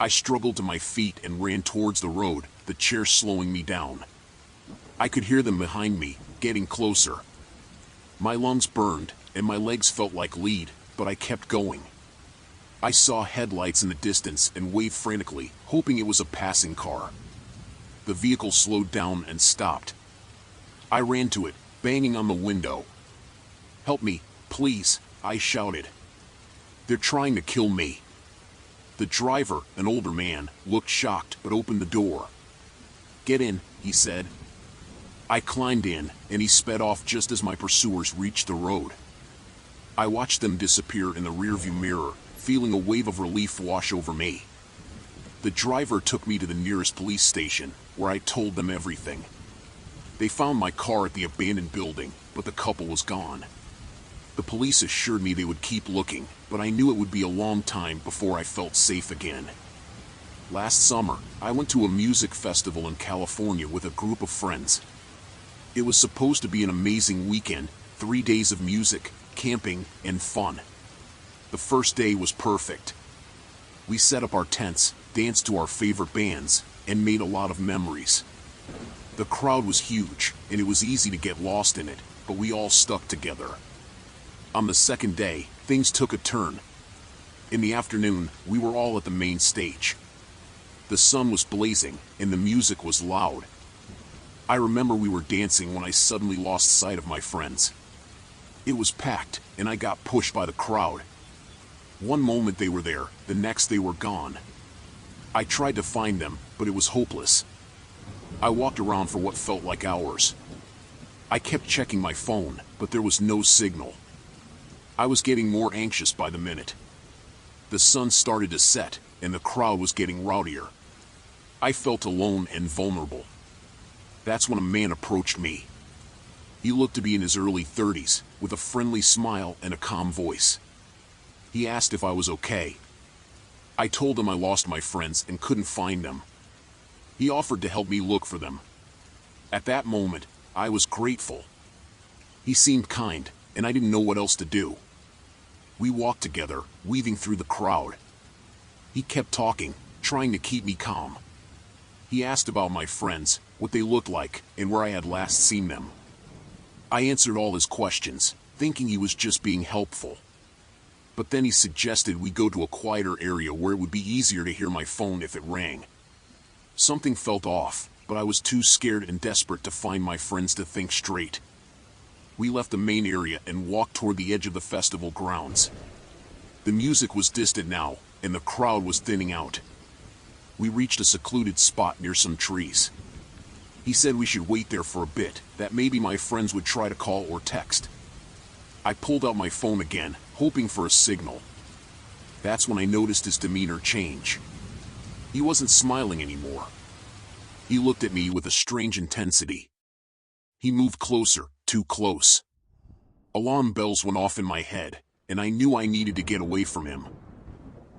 I struggled to my feet and ran towards the road, the chair slowing me down. I could hear them behind me, getting closer. My lungs burned, and my legs felt like lead, but I kept going. I saw headlights in the distance and waved frantically, hoping it was a passing car. The vehicle slowed down and stopped. I ran to it, banging on the window. "Help me, please," I shouted. "They're trying to kill me." The driver, an older man, looked shocked but opened the door. "Get in," he said. I climbed in, and he sped off just as my pursuers reached the road. I watched them disappear in the rearview mirror, feeling a wave of relief wash over me. The driver took me to the nearest police station, where I told them everything. They found my car at the abandoned building, but the couple was gone. The police assured me they would keep looking, but I knew it would be a long time before I felt safe again. Last summer, I went to a music festival in California with a group of friends. It was supposed to be an amazing weekend, 3 days of music, camping, and fun. The first day was perfect. We set up our tents, danced to our favorite bands, and made a lot of memories. The crowd was huge, and it was easy to get lost in it, but we all stuck together. On the second day, things took a turn. In the afternoon, we were all at the main stage. The sun was blazing, and the music was loud. I remember we were dancing when I suddenly lost sight of my friends. It was packed, and I got pushed by the crowd. One moment they were there, the next they were gone. I tried to find them, but it was hopeless. I walked around for what felt like hours. I kept checking my phone, but there was no signal. I was getting more anxious by the minute. The sun started to set, and the crowd was getting rowdier. I felt alone and vulnerable. That's when a man approached me. He looked to be in his early 30s, with a friendly smile and a calm voice. He asked if I was okay. I told him I lost my friends and couldn't find them. He offered to help me look for them. At that moment, I was grateful. He seemed kind, and I didn't know what else to do. We walked together, weaving through the crowd. He kept talking, trying to keep me calm. He asked about my friends, what they looked like, and where I had last seen them. I answered all his questions, thinking he was just being helpful. But then he suggested we go to a quieter area where it would be easier to hear my phone if it rang. Something felt off, but I was too scared and desperate to find my friends to think straight. We left the main area and walked toward the edge of the festival grounds. The music was distant now, and the crowd was thinning out. We reached a secluded spot near some trees. He said we should wait there for a bit, that maybe my friends would try to call or text. I pulled out my phone again, hoping for a signal. That's when I noticed his demeanor change. He wasn't smiling anymore. He looked at me with a strange intensity. He moved closer, too close. Alarm bells went off in my head, and I knew I needed to get away from him.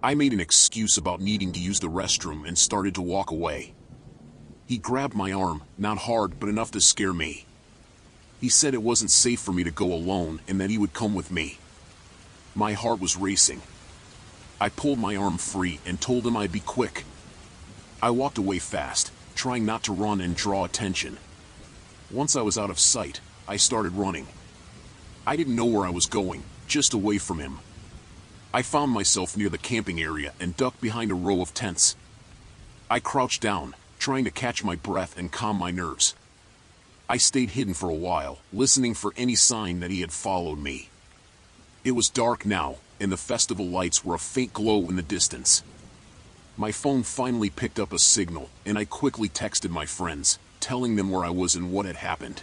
I made an excuse about needing to use the restroom and started to walk away. He grabbed my arm, not hard but enough to scare me. He said it wasn't safe for me to go alone and that he would come with me. My heart was racing. I pulled my arm free and told him I'd be quick. I walked away fast, trying not to run and draw attention. Once I was out of sight, I started running. I didn't know where I was going, just away from him. I found myself near the camping area and ducked behind a row of tents. I crouched down, trying to catch my breath and calm my nerves. I stayed hidden for a while, listening for any sign that he had followed me. It was dark now, and the festival lights were a faint glow in the distance. My phone finally picked up a signal, and I quickly texted my friends, telling them where I was and what had happened.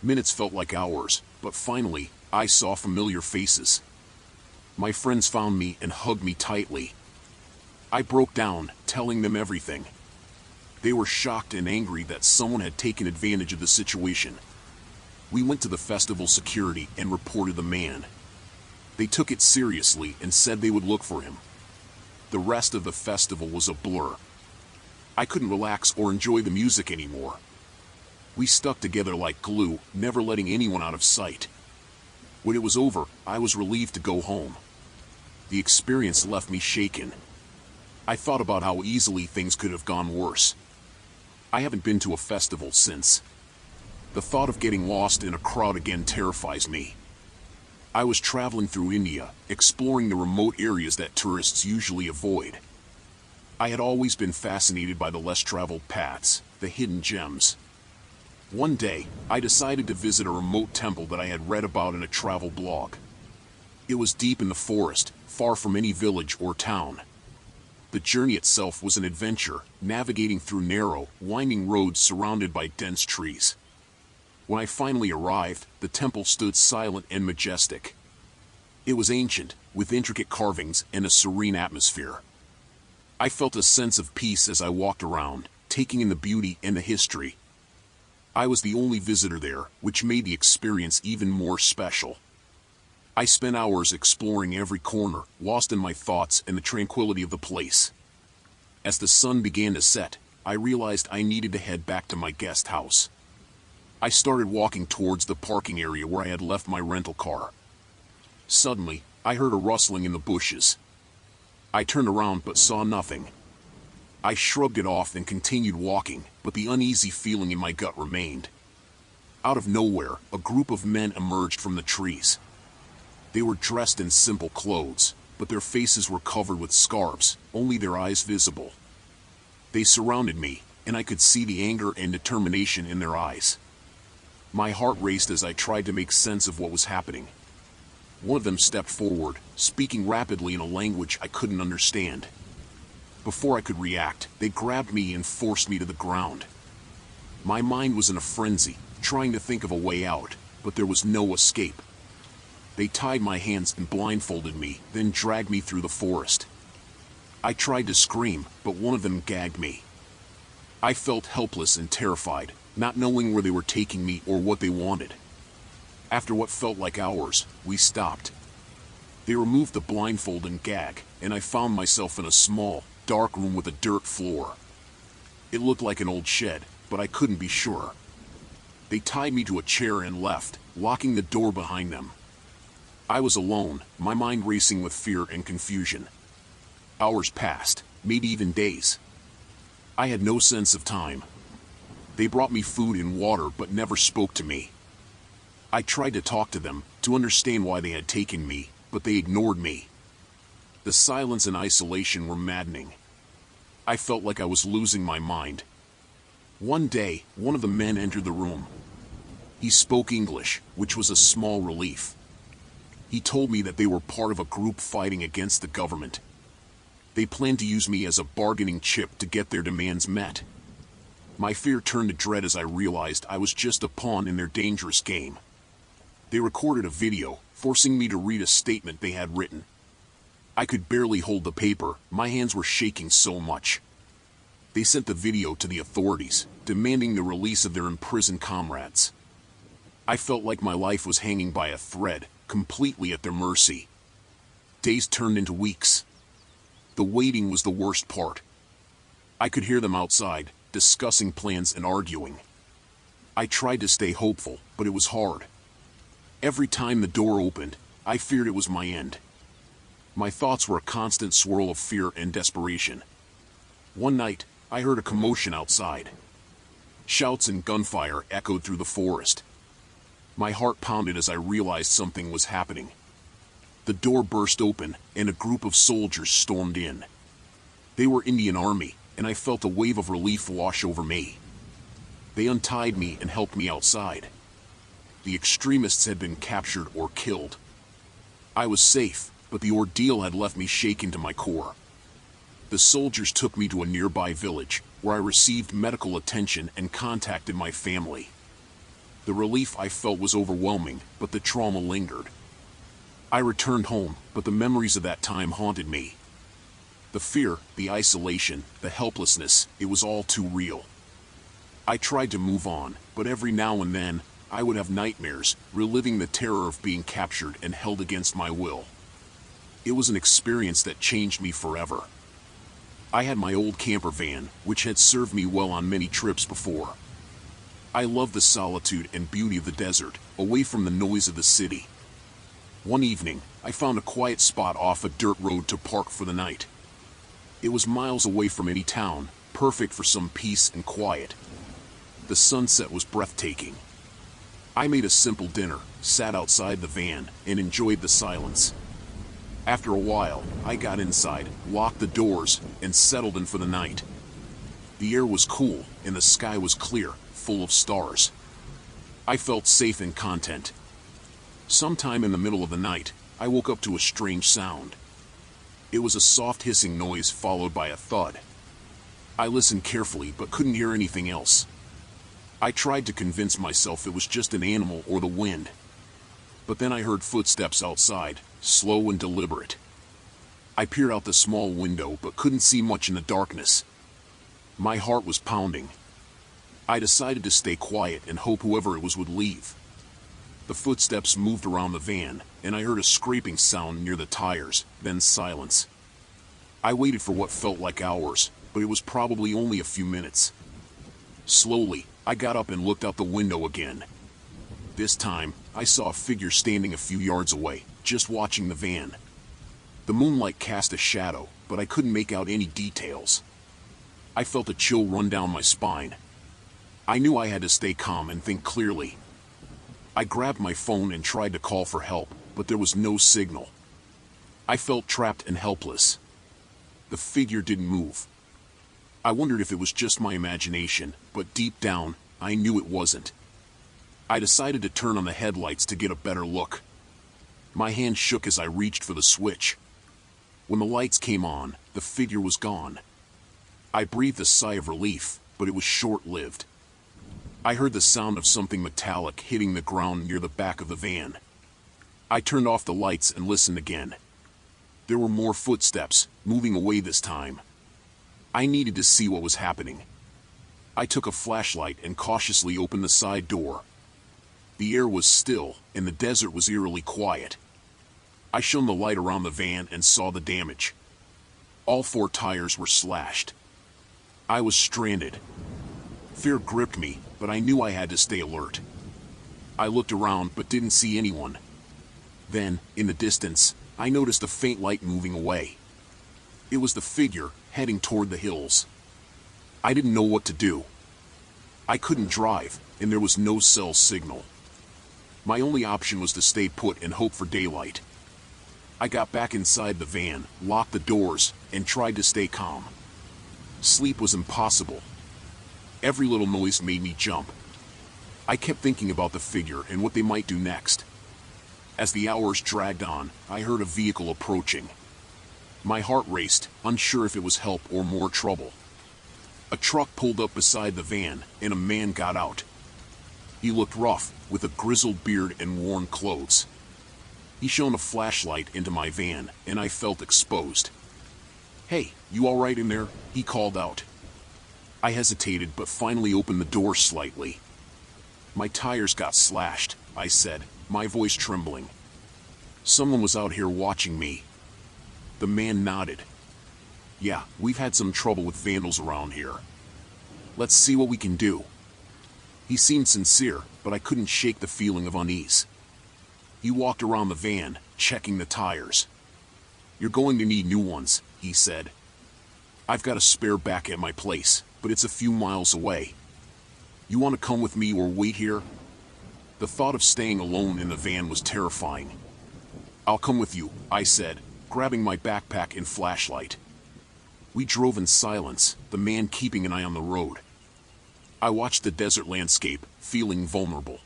Minutes felt like hours, but finally, I saw familiar faces. My friends found me and hugged me tightly. I broke down, telling them everything. They were shocked and angry that someone had taken advantage of the situation. We went to the festival security and reported the man. They took it seriously and said they would look for him. The rest of the festival was a blur. I couldn't relax or enjoy the music anymore. We stuck together like glue, never letting anyone out of sight. When it was over, I was relieved to go home. The experience left me shaken. I thought about how easily things could have gone worse. I haven't been to a festival since. The thought of getting lost in a crowd again terrifies me. I was traveling through India, exploring the remote areas that tourists usually avoid. I had always been fascinated by the less traveled paths, the hidden gems. One day, I decided to visit a remote temple that I had read about in a travel blog. It was deep in the forest, far from any village or town. The journey itself was an adventure, navigating through narrow, winding roads surrounded by dense trees. When I finally arrived, the temple stood silent and majestic. It was ancient, with intricate carvings and a serene atmosphere. I felt a sense of peace as I walked around, taking in the beauty and the history. I was the only visitor there, which made the experience even more special. I spent hours exploring every corner, lost in my thoughts and the tranquility of the place. As the sun began to set, I realized I needed to head back to my guest house. I started walking towards the parking area where I had left my rental car. Suddenly, I heard a rustling in the bushes. I turned around but saw nothing. I shrugged it off and continued walking, but the uneasy feeling in my gut remained. Out of nowhere, a group of men emerged from the trees. They were dressed in simple clothes, but their faces were covered with scarves, only their eyes visible. They surrounded me, and I could see the anger and determination in their eyes. My heart raced as I tried to make sense of what was happening. One of them stepped forward, speaking rapidly in a language I couldn't understand. Before I could react, they grabbed me and forced me to the ground. My mind was in a frenzy, trying to think of a way out, but there was no escape. They tied my hands and blindfolded me, then dragged me through the forest. I tried to scream, but one of them gagged me. I felt helpless and terrified, not knowing where they were taking me or what they wanted. After what felt like hours, we stopped. They removed the blindfold and gag, and I found myself in a small, dark room with a dirt floor. It looked like an old shed, but I couldn't be sure. They tied me to a chair and left, locking the door behind them. I was alone, my mind racing with fear and confusion. Hours passed, maybe even days. I had no sense of time. They brought me food and water but never spoke to me. I tried to talk to them, to understand why they had taken me, but they ignored me. The silence and isolation were maddening. I felt like I was losing my mind. One day, one of the men entered the room. He spoke English, which was a small relief. He told me that they were part of a group fighting against the government. They planned to use me as a bargaining chip to get their demands met. My fear turned to dread as I realized I was just a pawn in their dangerous game. They recorded a video, forcing me to read a statement they had written. I could barely hold the paper, my hands were shaking so much. They sent the video to the authorities, demanding the release of their imprisoned comrades. I felt like my life was hanging by a thread, completely at their mercy. Days turned into weeks. The waiting was the worst part. I could hear them outside, discussing plans and arguing. I tried to stay hopeful, but it was hard. Every time the door opened, I feared it was my end. My thoughts were a constant swirl of fear and desperation. One night, I heard a commotion outside. Shouts and gunfire echoed through the forest. My heart pounded as I realized something was happening. The door burst open, and a group of soldiers stormed in. They were Indian Army, and I felt a wave of relief wash over me. They untied me and helped me outside. The extremists had been captured or killed. I was safe, but the ordeal had left me shaken to my core. The soldiers took me to a nearby village, where I received medical attention and contacted my family. The relief I felt was overwhelming, but the trauma lingered. I returned home, but the memories of that time haunted me. The fear, the isolation, the helplessness, it was all too real. I tried to move on, but every now and then, I would have nightmares, reliving the terror of being captured and held against my will. It was an experience that changed me forever. I had my old camper van, which had served me well on many trips before. I loved the solitude and beauty of the desert, away from the noise of the city. One evening, I found a quiet spot off a dirt road to park for the night. It was miles away from any town, perfect for some peace and quiet. The sunset was breathtaking. I made a simple dinner, sat outside the van, and enjoyed the silence. After a while, I got inside, locked the doors, and settled in for the night. The air was cool, and the sky was clear, full of stars. I felt safe and content. Sometime in the middle of the night, I woke up to a strange sound. It was a soft hissing noise followed by a thud. I listened carefully but couldn't hear anything else. I tried to convince myself it was just an animal or the wind. But then I heard footsteps outside, slow and deliberate. I peered out the small window but couldn't see much in the darkness. My heart was pounding. I decided to stay quiet and hope whoever it was would leave. The footsteps moved around the van, and I heard a scraping sound near the tires, then silence. I waited for what felt like hours, but it was probably only a few minutes. Slowly, I got up and looked out the window again. This time, I saw a figure standing a few yards away, just watching the van. The moonlight cast a shadow, but I couldn't make out any details. I felt a chill run down my spine. I knew I had to stay calm and think clearly. I grabbed my phone and tried to call for help, but there was no signal. I felt trapped and helpless. The figure didn't move. I wondered if it was just my imagination, but deep down, I knew it wasn't. I decided to turn on the headlights to get a better look. My hand shook as I reached for the switch. When the lights came on, the figure was gone. I breathed a sigh of relief, but it was short-lived. I heard the sound of something metallic hitting the ground near the back of the van. I turned off the lights and listened again. There were more footsteps, moving away this time. I needed to see what was happening. I took a flashlight and cautiously opened the side door. The air was still, and the desert was eerily quiet. I shone the light around the van and saw the damage. All 4 tires were slashed. I was stranded. Fear gripped me, but I knew I had to stay alert. I looked around but didn't see anyone. Then, in the distance, I noticed a faint light moving away. It was the figure, heading toward the hills. I didn't know what to do. I couldn't drive, and there was no cell signal. My only option was to stay put and hope for daylight. I got back inside the van, locked the doors, and tried to stay calm. Sleep was impossible. Every little noise made me jump. I kept thinking about the figure and what they might do next. As the hours dragged on, I heard a vehicle approaching. My heart raced, unsure if it was help or more trouble. A truck pulled up beside the van, and a man got out. He looked rough, with a grizzled beard and worn clothes. He shone a flashlight into my van, and I felt exposed. "Hey, you all right in there?" he called out. I hesitated but finally opened the door slightly. "My tires got slashed," I said, my voice trembling. "Someone was out here watching me." The man nodded. "Yeah, we've had some trouble with vandals around here. Let's see what we can do." He seemed sincere, but I couldn't shake the feeling of unease. He walked around the van, checking the tires. "You're going to need new ones," he said. "I've got a spare back at my place, but it's a few miles away. You want to come with me or wait here?" The thought of staying alone in the van was terrifying. "I'll come with you," I said, grabbing my backpack and flashlight. We drove in silence, the man keeping an eye on the road. I watched the desert landscape, feeling vulnerable.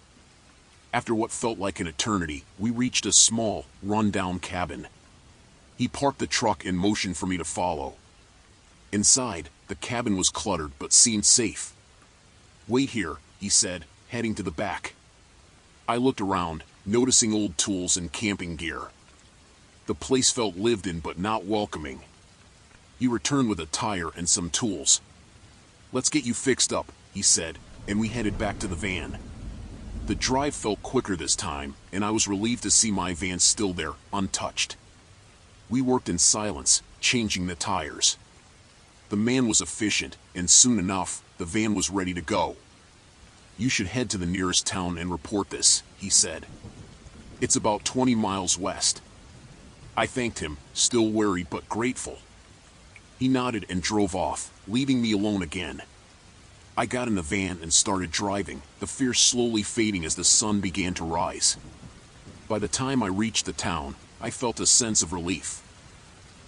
After what felt like an eternity, we reached a small, run-down cabin. He parked the truck and motioned for me to follow. Inside, the cabin was cluttered but seemed safe. "Wait here," he said, heading to the back. I looked around, noticing old tools and camping gear. The place felt lived in but not welcoming. He returned with a tire and some tools. "Let's get you fixed up," he said, and we headed back to the van. The drive felt quicker this time, and I was relieved to see my van still there, untouched. We worked in silence, changing the tires. The man was efficient, and soon enough, the van was ready to go. "You should head to the nearest town and report this," he said. "It's about 20 miles west." I thanked him, still worried but grateful. He nodded and drove off, leaving me alone again. I got in the van and started driving, the fear slowly fading as the sun began to rise. By the time I reached the town, I felt a sense of relief.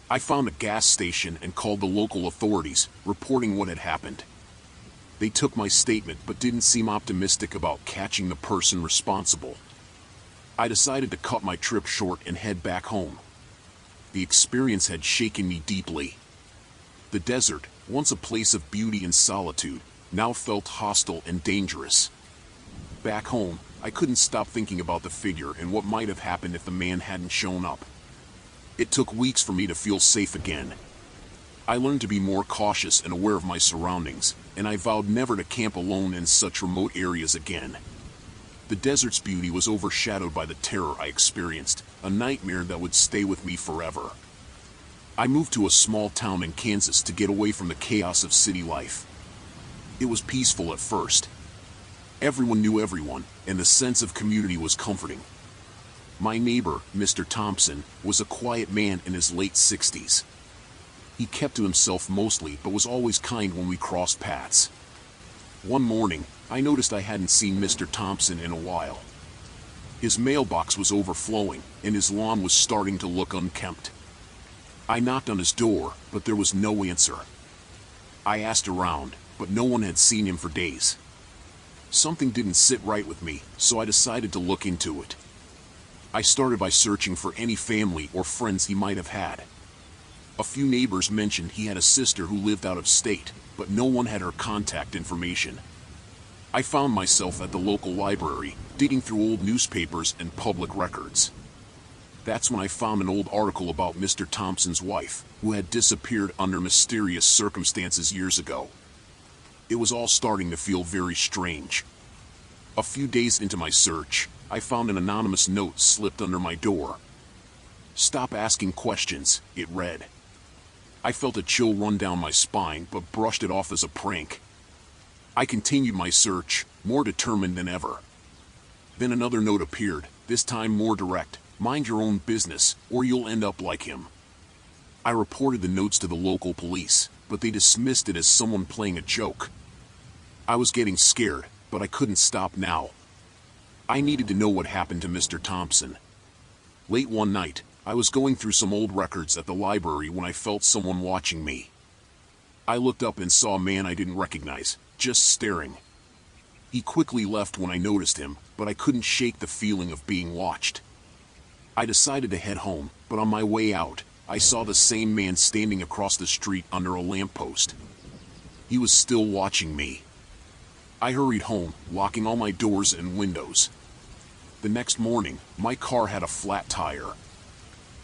I found a gas station and called the local authorities, reporting what had happened. They took my statement but didn't seem optimistic about catching the person responsible. I decided to cut my trip short and head back home. The experience had shaken me deeply. The desert, once a place of beauty and solitude, now felt hostile and dangerous. Back home, I couldn't stop thinking about the figure and what might have happened if the man hadn't shown up. It took weeks for me to feel safe again. I learned to be more cautious and aware of my surroundings, and I vowed never to camp alone in such remote areas again. The desert's beauty was overshadowed by the terror I experienced, a nightmare that would stay with me forever. I moved to a small town in Kansas to get away from the chaos of city life. It was peaceful at first. Everyone knew everyone, and the sense of community was comforting. My neighbor, Mr. Thompson, was a quiet man in his late 60s. He kept to himself mostly but was always kind when we crossed paths. One morning, I noticed I hadn't seen Mr. Thompson in a while. His mailbox was overflowing, and his lawn was starting to look unkempt. I knocked on his door, but there was no answer. I asked around, but no one had seen him for days. Something didn't sit right with me, so I decided to look into it. I started by searching for any family or friends he might have had. A few neighbors mentioned he had a sister who lived out of state, but no one had her contact information. I found myself at the local library, digging through old newspapers and public records. That's when I found an old article about Mr. Thompson's wife, who had disappeared under mysterious circumstances years ago. It was all starting to feel very strange. A few days into my search, I found an anonymous note slipped under my door. "Stop asking questions," it read. I felt a chill run down my spine, but brushed it off as a prank. I continued my search, more determined than ever. Then another note appeared, this time more direct. "Mind your own business, or you'll end up like him." I reported the notes to the local police, but they dismissed it as someone playing a joke. I was getting scared, but I couldn't stop now. I needed to know what happened to Mr. Thompson. Late one night, I was going through some old records at the library when I felt someone watching me. I looked up and saw a man I didn't recognize, just staring. He quickly left when I noticed him, but I couldn't shake the feeling of being watched. I decided to head home, but on my way out, I saw the same man standing across the street under a lamppost. He was still watching me. I hurried home, locking all my doors and windows. The next morning, my car had a flat tire.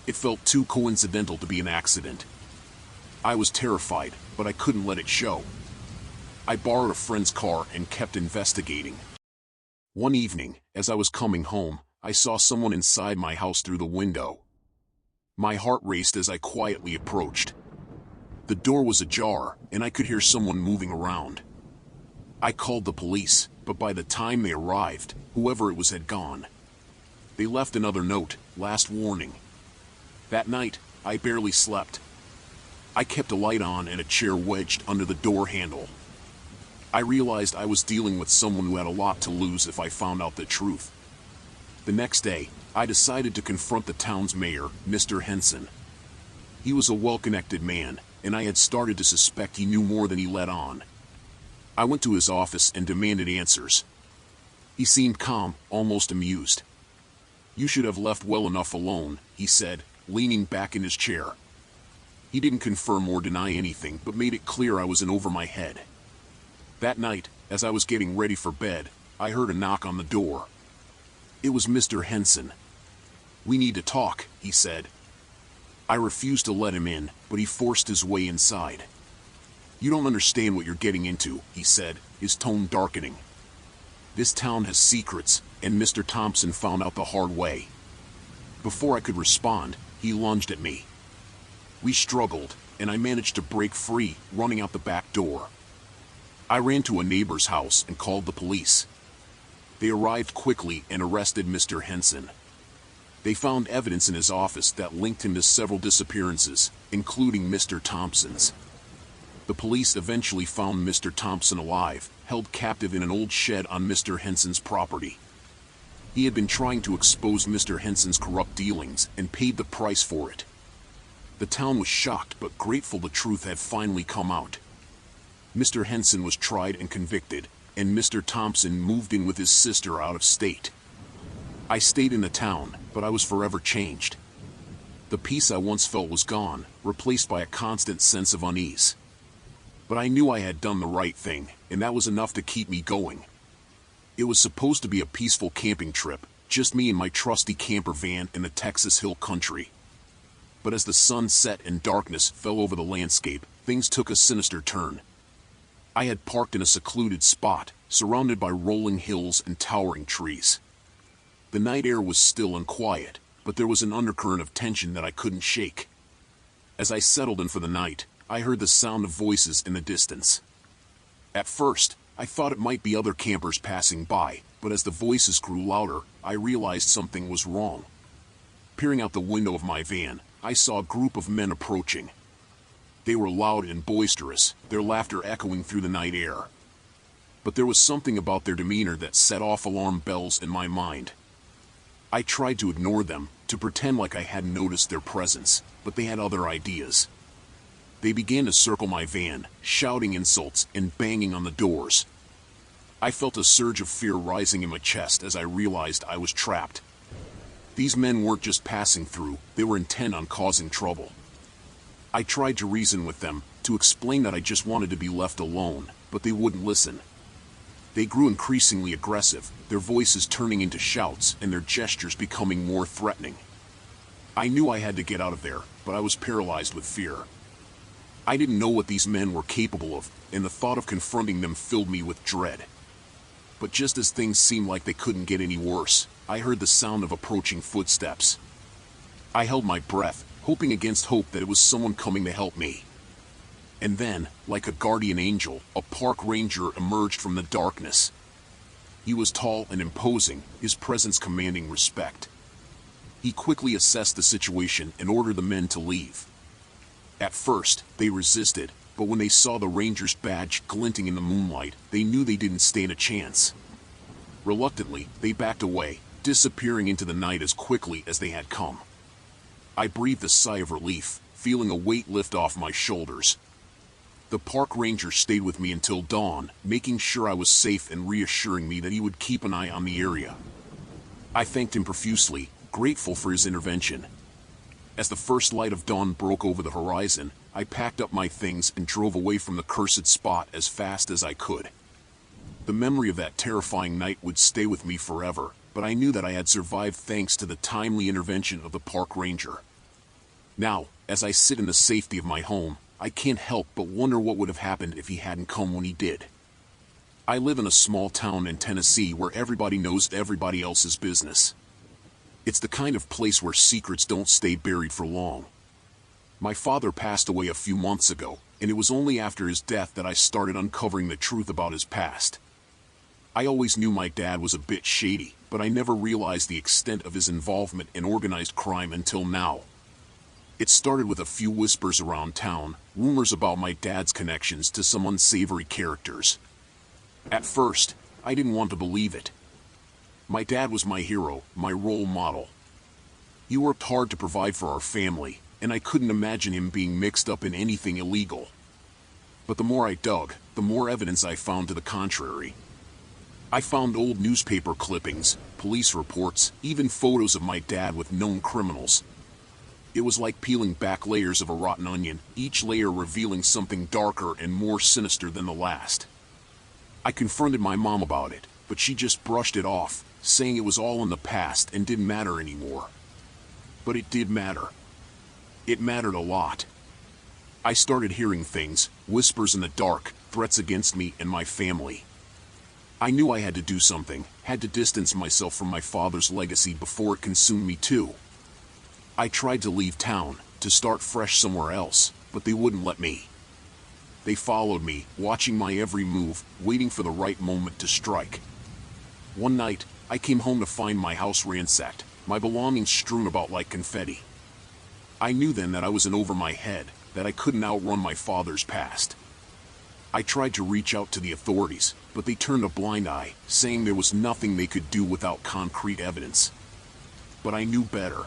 It felt too coincidental to be an accident. I was terrified, but I couldn't let it show. I borrowed a friend's car and kept investigating. One evening, as I was coming home, I saw someone inside my house through the window. My heart raced as I quietly approached. The door was ajar, and I could hear someone moving around. I called the police, but by the time they arrived, whoever it was had gone. They left another note, "Last warning." That night, I barely slept. I kept a light on and a chair wedged under the door handle. I realized I was dealing with someone who had a lot to lose if I found out the truth. The next day, I decided to confront the town's mayor, Mr. Henson. He was a well-connected man, and I had started to suspect he knew more than he let on. I went to his office and demanded answers. He seemed calm, almost amused. "You should have left well enough alone," he said, leaning back in his chair. He didn't confirm or deny anything, but made it clear I was in over my head. That night, as I was getting ready for bed, I heard a knock on the door. It was Mr. Henson. "We need to talk," he said. I refused to let him in, but he forced his way inside. "You don't understand what you're getting into," he said, his tone darkening. "This town has secrets, and Mr. Thompson found out the hard way." Before I could respond, he lunged at me. We struggled, and I managed to break free, running out the back door. I ran to a neighbor's house and called the police. They arrived quickly and arrested Mr. Henson. They found evidence in his office that linked him to several disappearances, including Mr. Thompson's. The police eventually found Mr. Thompson alive, held captive in an old shed on Mr. Henson's property. He had been trying to expose Mr. Henson's corrupt dealings and paid the price for it. The town was shocked but grateful the truth had finally come out. Mr. Henson was tried and convicted, and Mr. Thompson moved in with his sister out of state. I stayed in the town, but I was forever changed. The peace I once felt was gone, replaced by a constant sense of unease. But I knew I had done the right thing, and that was enough to keep me going. It was supposed to be a peaceful camping trip, just me and my trusty camper van in the Texas Hill Country. But as the sun set and darkness fell over the landscape, things took a sinister turn. I had parked in a secluded spot, surrounded by rolling hills and towering trees. The night air was still and quiet, but there was an undercurrent of tension that I couldn't shake. As I settled in for the night, I heard the sound of voices in the distance. At first, I thought it might be other campers passing by, but as the voices grew louder, I realized something was wrong. Peering out the window of my van, I saw a group of men approaching. They were loud and boisterous, their laughter echoing through the night air. But there was something about their demeanor that set off alarm bells in my mind. I tried to ignore them, to pretend like I hadn't noticed their presence, but they had other ideas. They began to circle my van, shouting insults and banging on the doors. I felt a surge of fear rising in my chest as I realized I was trapped. These men weren't just passing through, they were intent on causing trouble. I tried to reason with them, to explain that I just wanted to be left alone, but they wouldn't listen. They grew increasingly aggressive, their voices turning into shouts and their gestures becoming more threatening. I knew I had to get out of there, but I was paralyzed with fear. I didn't know what these men were capable of, and the thought of confronting them filled me with dread. But just as things seemed like they couldn't get any worse, I heard the sound of approaching footsteps. I held my breath, hoping against hope that it was someone coming to help me. And then, like a guardian angel, a park ranger emerged from the darkness. He was tall and imposing, his presence commanding respect. He quickly assessed the situation and ordered the men to leave. At first, they resisted, but when they saw the ranger's badge glinting in the moonlight, they knew they didn't stand a chance. Reluctantly, they backed away, disappearing into the night as quickly as they had come. I breathed a sigh of relief, feeling a weight lift off my shoulders. The park ranger stayed with me until dawn, making sure I was safe and reassuring me that he would keep an eye on the area. I thanked him profusely, grateful for his intervention. As the first light of dawn broke over the horizon, I packed up my things and drove away from the cursed spot as fast as I could. The memory of that terrifying night would stay with me forever, but I knew that I had survived thanks to the timely intervention of the park ranger. Now, as I sit in the safety of my home, I can't help but wonder what would have happened if he hadn't come when he did. I live in a small town in Tennessee where everybody knows everybody else's business. It's the kind of place where secrets don't stay buried for long. My father passed away a few months ago, and it was only after his death that I started uncovering the truth about his past. I always knew my dad was a bit shady, but I never realized the extent of his involvement in organized crime until now. It started with a few whispers around town, rumors about my dad's connections to some unsavory characters. At first, I didn't want to believe it. My dad was my hero, my role model. He worked hard to provide for our family, and I couldn't imagine him being mixed up in anything illegal. But the more I dug, the more evidence I found to the contrary. I found old newspaper clippings, police reports, even photos of my dad with known criminals. It was like peeling back layers of a rotten onion, each layer revealing something darker and more sinister than the last. I confronted my mom about it, but she just brushed it off, saying it was all in the past and didn't matter anymore. But it did matter. It mattered a lot. I started hearing things, whispers in the dark, threats against me and my family. I knew I had to do something, had to distance myself from my father's legacy before it consumed me too. I tried to leave town, to start fresh somewhere else, but they wouldn't let me. They followed me, watching my every move, waiting for the right moment to strike. One night, I came home to find my house ransacked, my belongings strewn about like confetti. I knew then that I was in over my head, that I couldn't outrun my father's past. I tried to reach out to the authorities, but they turned a blind eye, saying there was nothing they could do without concrete evidence. But I knew better.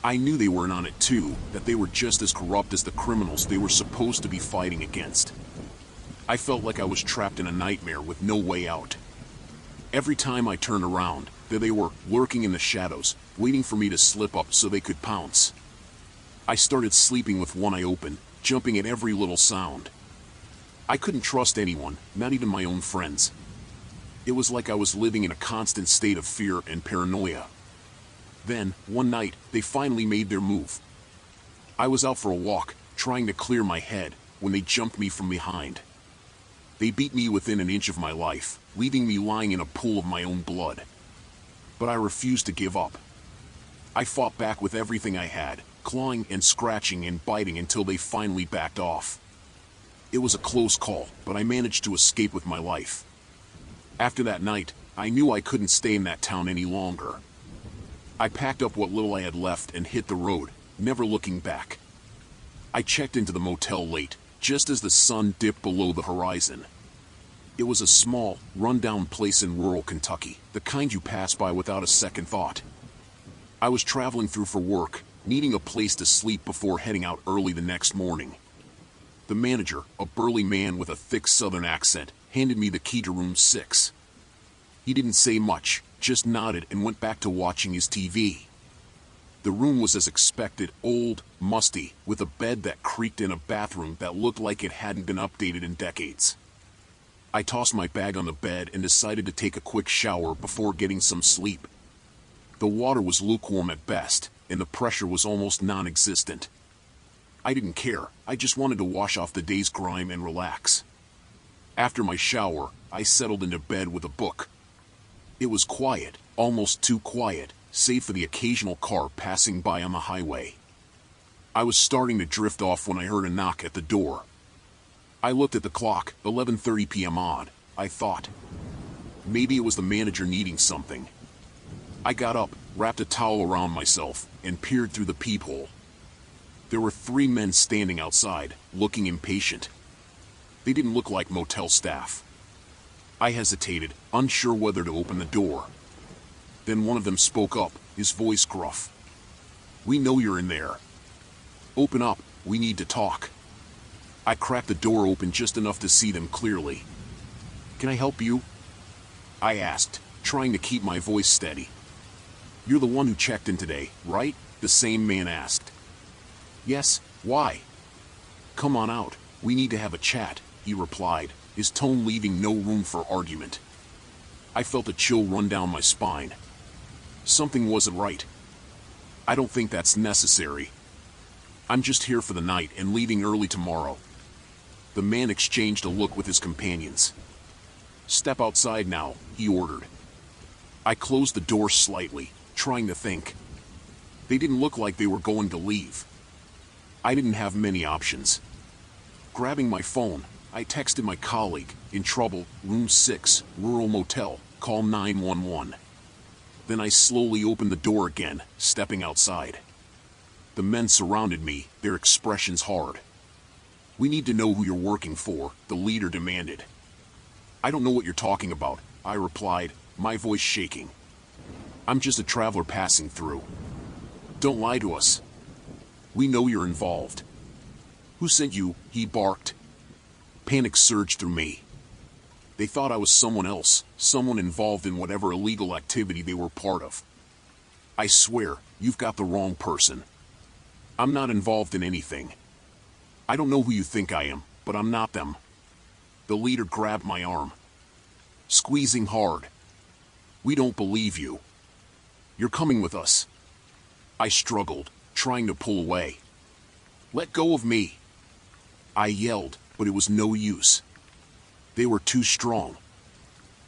I knew they weren't on it too, that they were just as corrupt as the criminals they were supposed to be fighting against. I felt like I was trapped in a nightmare with no way out. Every time I turned around, there they were, lurking in the shadows, waiting for me to slip up so they could pounce. I started sleeping with one eye open, jumping at every little sound. I couldn't trust anyone, not even my own friends. It was like I was living in a constant state of fear and paranoia. Then, one night, they finally made their move. I was out for a walk, trying to clear my head, when they jumped me from behind. They beat me within an inch of my life, leaving me lying in a pool of my own blood. But I refused to give up. I fought back with everything I had, clawing and scratching and biting until they finally backed off. It was a close call, but I managed to escape with my life. After that night, I knew I couldn't stay in that town any longer. I packed up what little I had left and hit the road, never looking back. I checked into the motel late, just as the sun dipped below the horizon. It was a small, run-down place in rural Kentucky, the kind you pass by without a second thought. I was traveling through for work, needing a place to sleep before heading out early the next morning. The manager, a burly man with a thick southern accent, handed me the key to room 6. He didn't say much, just nodded and went back to watching his TV. The room was as expected, old, musty, with a bed that creaked in a bathroom that looked like it hadn't been updated in decades. I tossed my bag on the bed and decided to take a quick shower before getting some sleep. The water was lukewarm at best, and the pressure was almost non-existent. I didn't care, I just wanted to wash off the day's grime and relax. After my shower, I settled into bed with a book. It was quiet, almost too quiet, save for the occasional car passing by on the highway. I was starting to drift off when I heard a knock at the door. I looked at the clock, 11:30 p.m. odd. I thought, maybe it was the manager needing something. I got up, wrapped a towel around myself, and peered through the peephole. There were 3 men standing outside, looking impatient. They didn't look like motel staff. I hesitated, unsure whether to open the door. Then one of them spoke up, his voice gruff. "We know you're in there. Open up, we need to talk." I cracked the door open just enough to see them clearly. "Can I help you?" I asked, trying to keep my voice steady. "You're the one who checked in today, right?" the same man asked. "Yes, why?" "Come on out, we need to have a chat," he replied, his tone leaving no room for argument. I felt a chill run down my spine. Something wasn't right. "I don't think that's necessary. I'm just here for the night and leaving early tomorrow." The man exchanged a look with his companions. "Step outside now," he ordered. I closed the door slightly, trying to think. They didn't look like they were going to leave. I didn't have many options. Grabbing my phone, I texted my colleague, "In trouble, room 6, rural motel, call 911. Then I slowly opened the door again, stepping outside. The men surrounded me, their expressions hard. "We need to know who you're working for," the leader demanded. "I don't know what you're talking about," I replied, my voice shaking. "I'm just a traveler passing through. Don't lie to us. We know you're involved." "Who sent you?" he barked. Panic surged through me. They thought I was someone else, someone involved in whatever illegal activity they were part of. "I swear, you've got the wrong person. I'm not involved in anything. I don't know who you think I am, but I'm not them." The leader grabbed my arm, squeezing hard. "We don't believe you. You're coming with us." I struggled, trying to pull away. "Let go of me," I yelled, but it was no use. They were too strong.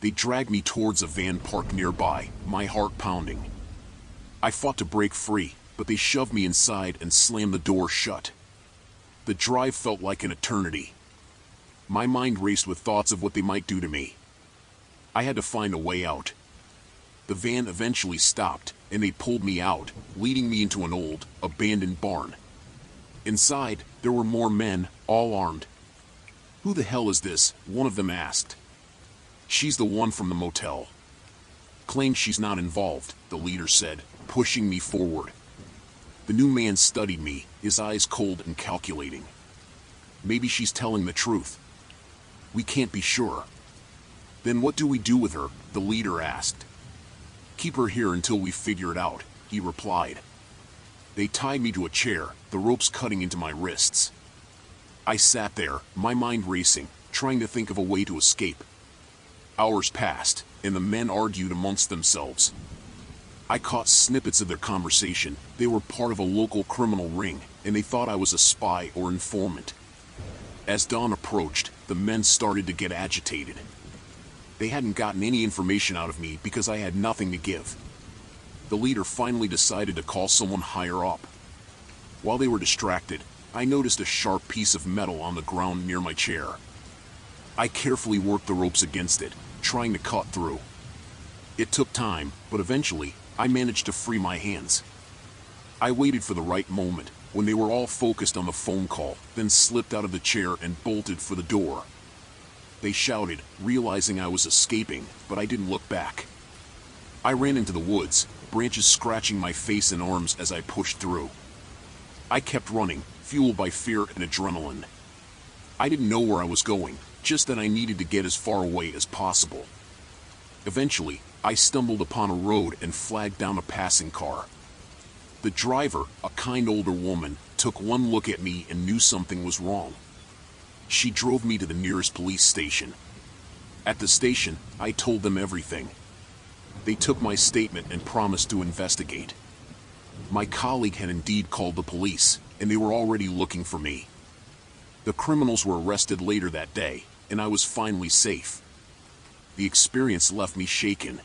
They dragged me towards a van parked nearby, my heart pounding. I fought to break free, but they shoved me inside and slammed the door shut. The drive felt like an eternity. My mind raced with thoughts of what they might do to me. I had to find a way out. The van eventually stopped, and they pulled me out, leading me into an old, abandoned barn. Inside, there were more men, all armed. "Who the hell is this?" one of them asked. "She's the one from the motel." "Claims she's not involved," the leader said, pushing me forward. The new man studied me, his eyes cold and calculating. "Maybe she's telling the truth. We can't be sure." "Then what do we do with her?" the leader asked. "Keep her here until we figure it out," he replied. They tied me to a chair, the ropes cutting into my wrists. I sat there, my mind racing, trying to think of a way to escape. Hours passed, and the men argued amongst themselves. I caught snippets of their conversation. They were part of a local criminal ring, and they thought I was a spy or informant. As dawn approached, the men started to get agitated. They hadn't gotten any information out of me because I had nothing to give. The leader finally decided to call someone higher up. While they were distracted, I noticed a sharp piece of metal on the ground near my chair. I carefully worked the ropes against it, trying to cut through. It took time, but eventually, I managed to free my hands. I waited for the right moment, when they were all focused on the phone call, then slipped out of the chair and bolted for the door. They shouted, realizing I was escaping, but I didn't look back. I ran into the woods, branches scratching my face and arms as I pushed through. I kept running, fueled by fear and adrenaline. I didn't know where I was going, just that I needed to get as far away as possible. Eventually, I stumbled upon a road and flagged down a passing car. The driver, a kind older woman, took one look at me and knew something was wrong. She drove me to the nearest police station. At the station, I told them everything. They took my statement and promised to investigate. My colleague had indeed called the police, and they were already looking for me. The criminals were arrested later that day, and I was finally safe. The experience left me shaken.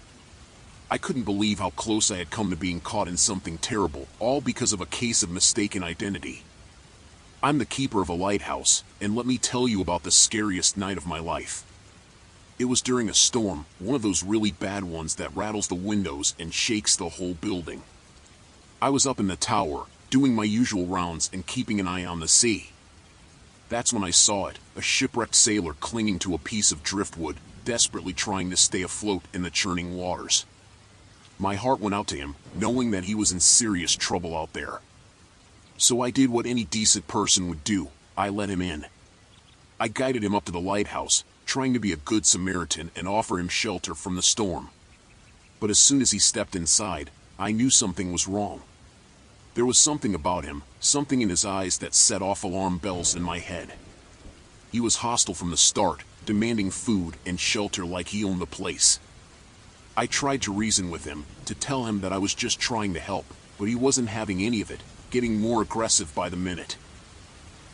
I couldn't believe how close I had come to being caught in something terrible, all because of a case of mistaken identity. I'm the keeper of a lighthouse, and let me tell you about the scariest night of my life. It was during a storm, one of those really bad ones that rattles the windows and shakes the whole building. I was up in the tower, doing my usual rounds and keeping an eye on the sea. That's when I saw it, a shipwrecked sailor clinging to a piece of driftwood, desperately trying to stay afloat in the churning waters. My heart went out to him, knowing that he was in serious trouble out there. So I did what any decent person would do. I let him in. I guided him up to the lighthouse, trying to be a good Samaritan and offer him shelter from the storm. But as soon as he stepped inside, I knew something was wrong. There was something about him, something in his eyes that set off alarm bells in my head. He was hostile from the start, demanding food and shelter like he owned the place. I tried to reason with him, to tell him that I was just trying to help, but he wasn't having any of it, getting more aggressive by the minute.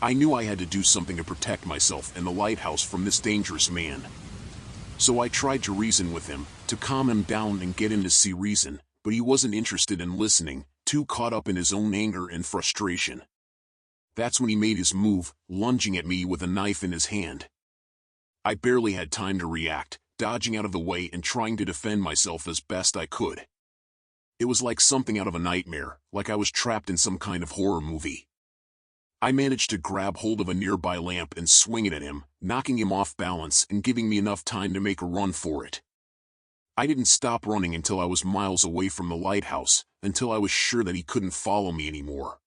I knew I had to do something to protect myself and the lighthouse from this dangerous man. So I tried to reason with him, to calm him down and get him to see reason, but he wasn't interested in listening, too caught up in his own anger and frustration. That's when he made his move, lunging at me with a knife in his hand. I barely had time to react, dodging out of the way and trying to defend myself as best I could. It was like something out of a nightmare, like I was trapped in some kind of horror movie. I managed to grab hold of a nearby lamp and swing it at him, knocking him off balance and giving me enough time to make a run for it. I didn't stop running until I was miles away from the lighthouse, until I was sure that he couldn't follow me anymore.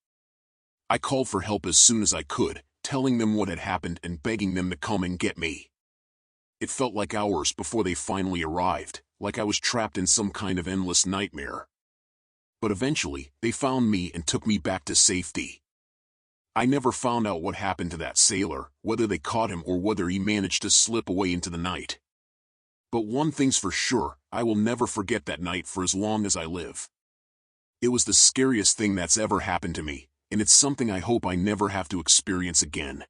I called for help as soon as I could, telling them what had happened and begging them to come and get me. It felt like hours before they finally arrived, like I was trapped in some kind of endless nightmare. But eventually, they found me and took me back to safety. I never found out what happened to that sailor, whether they caught him or whether he managed to slip away into the night. But one thing's for sure, I will never forget that night for as long as I live. It was the scariest thing that's ever happened to me, and it's something I hope I never have to experience again.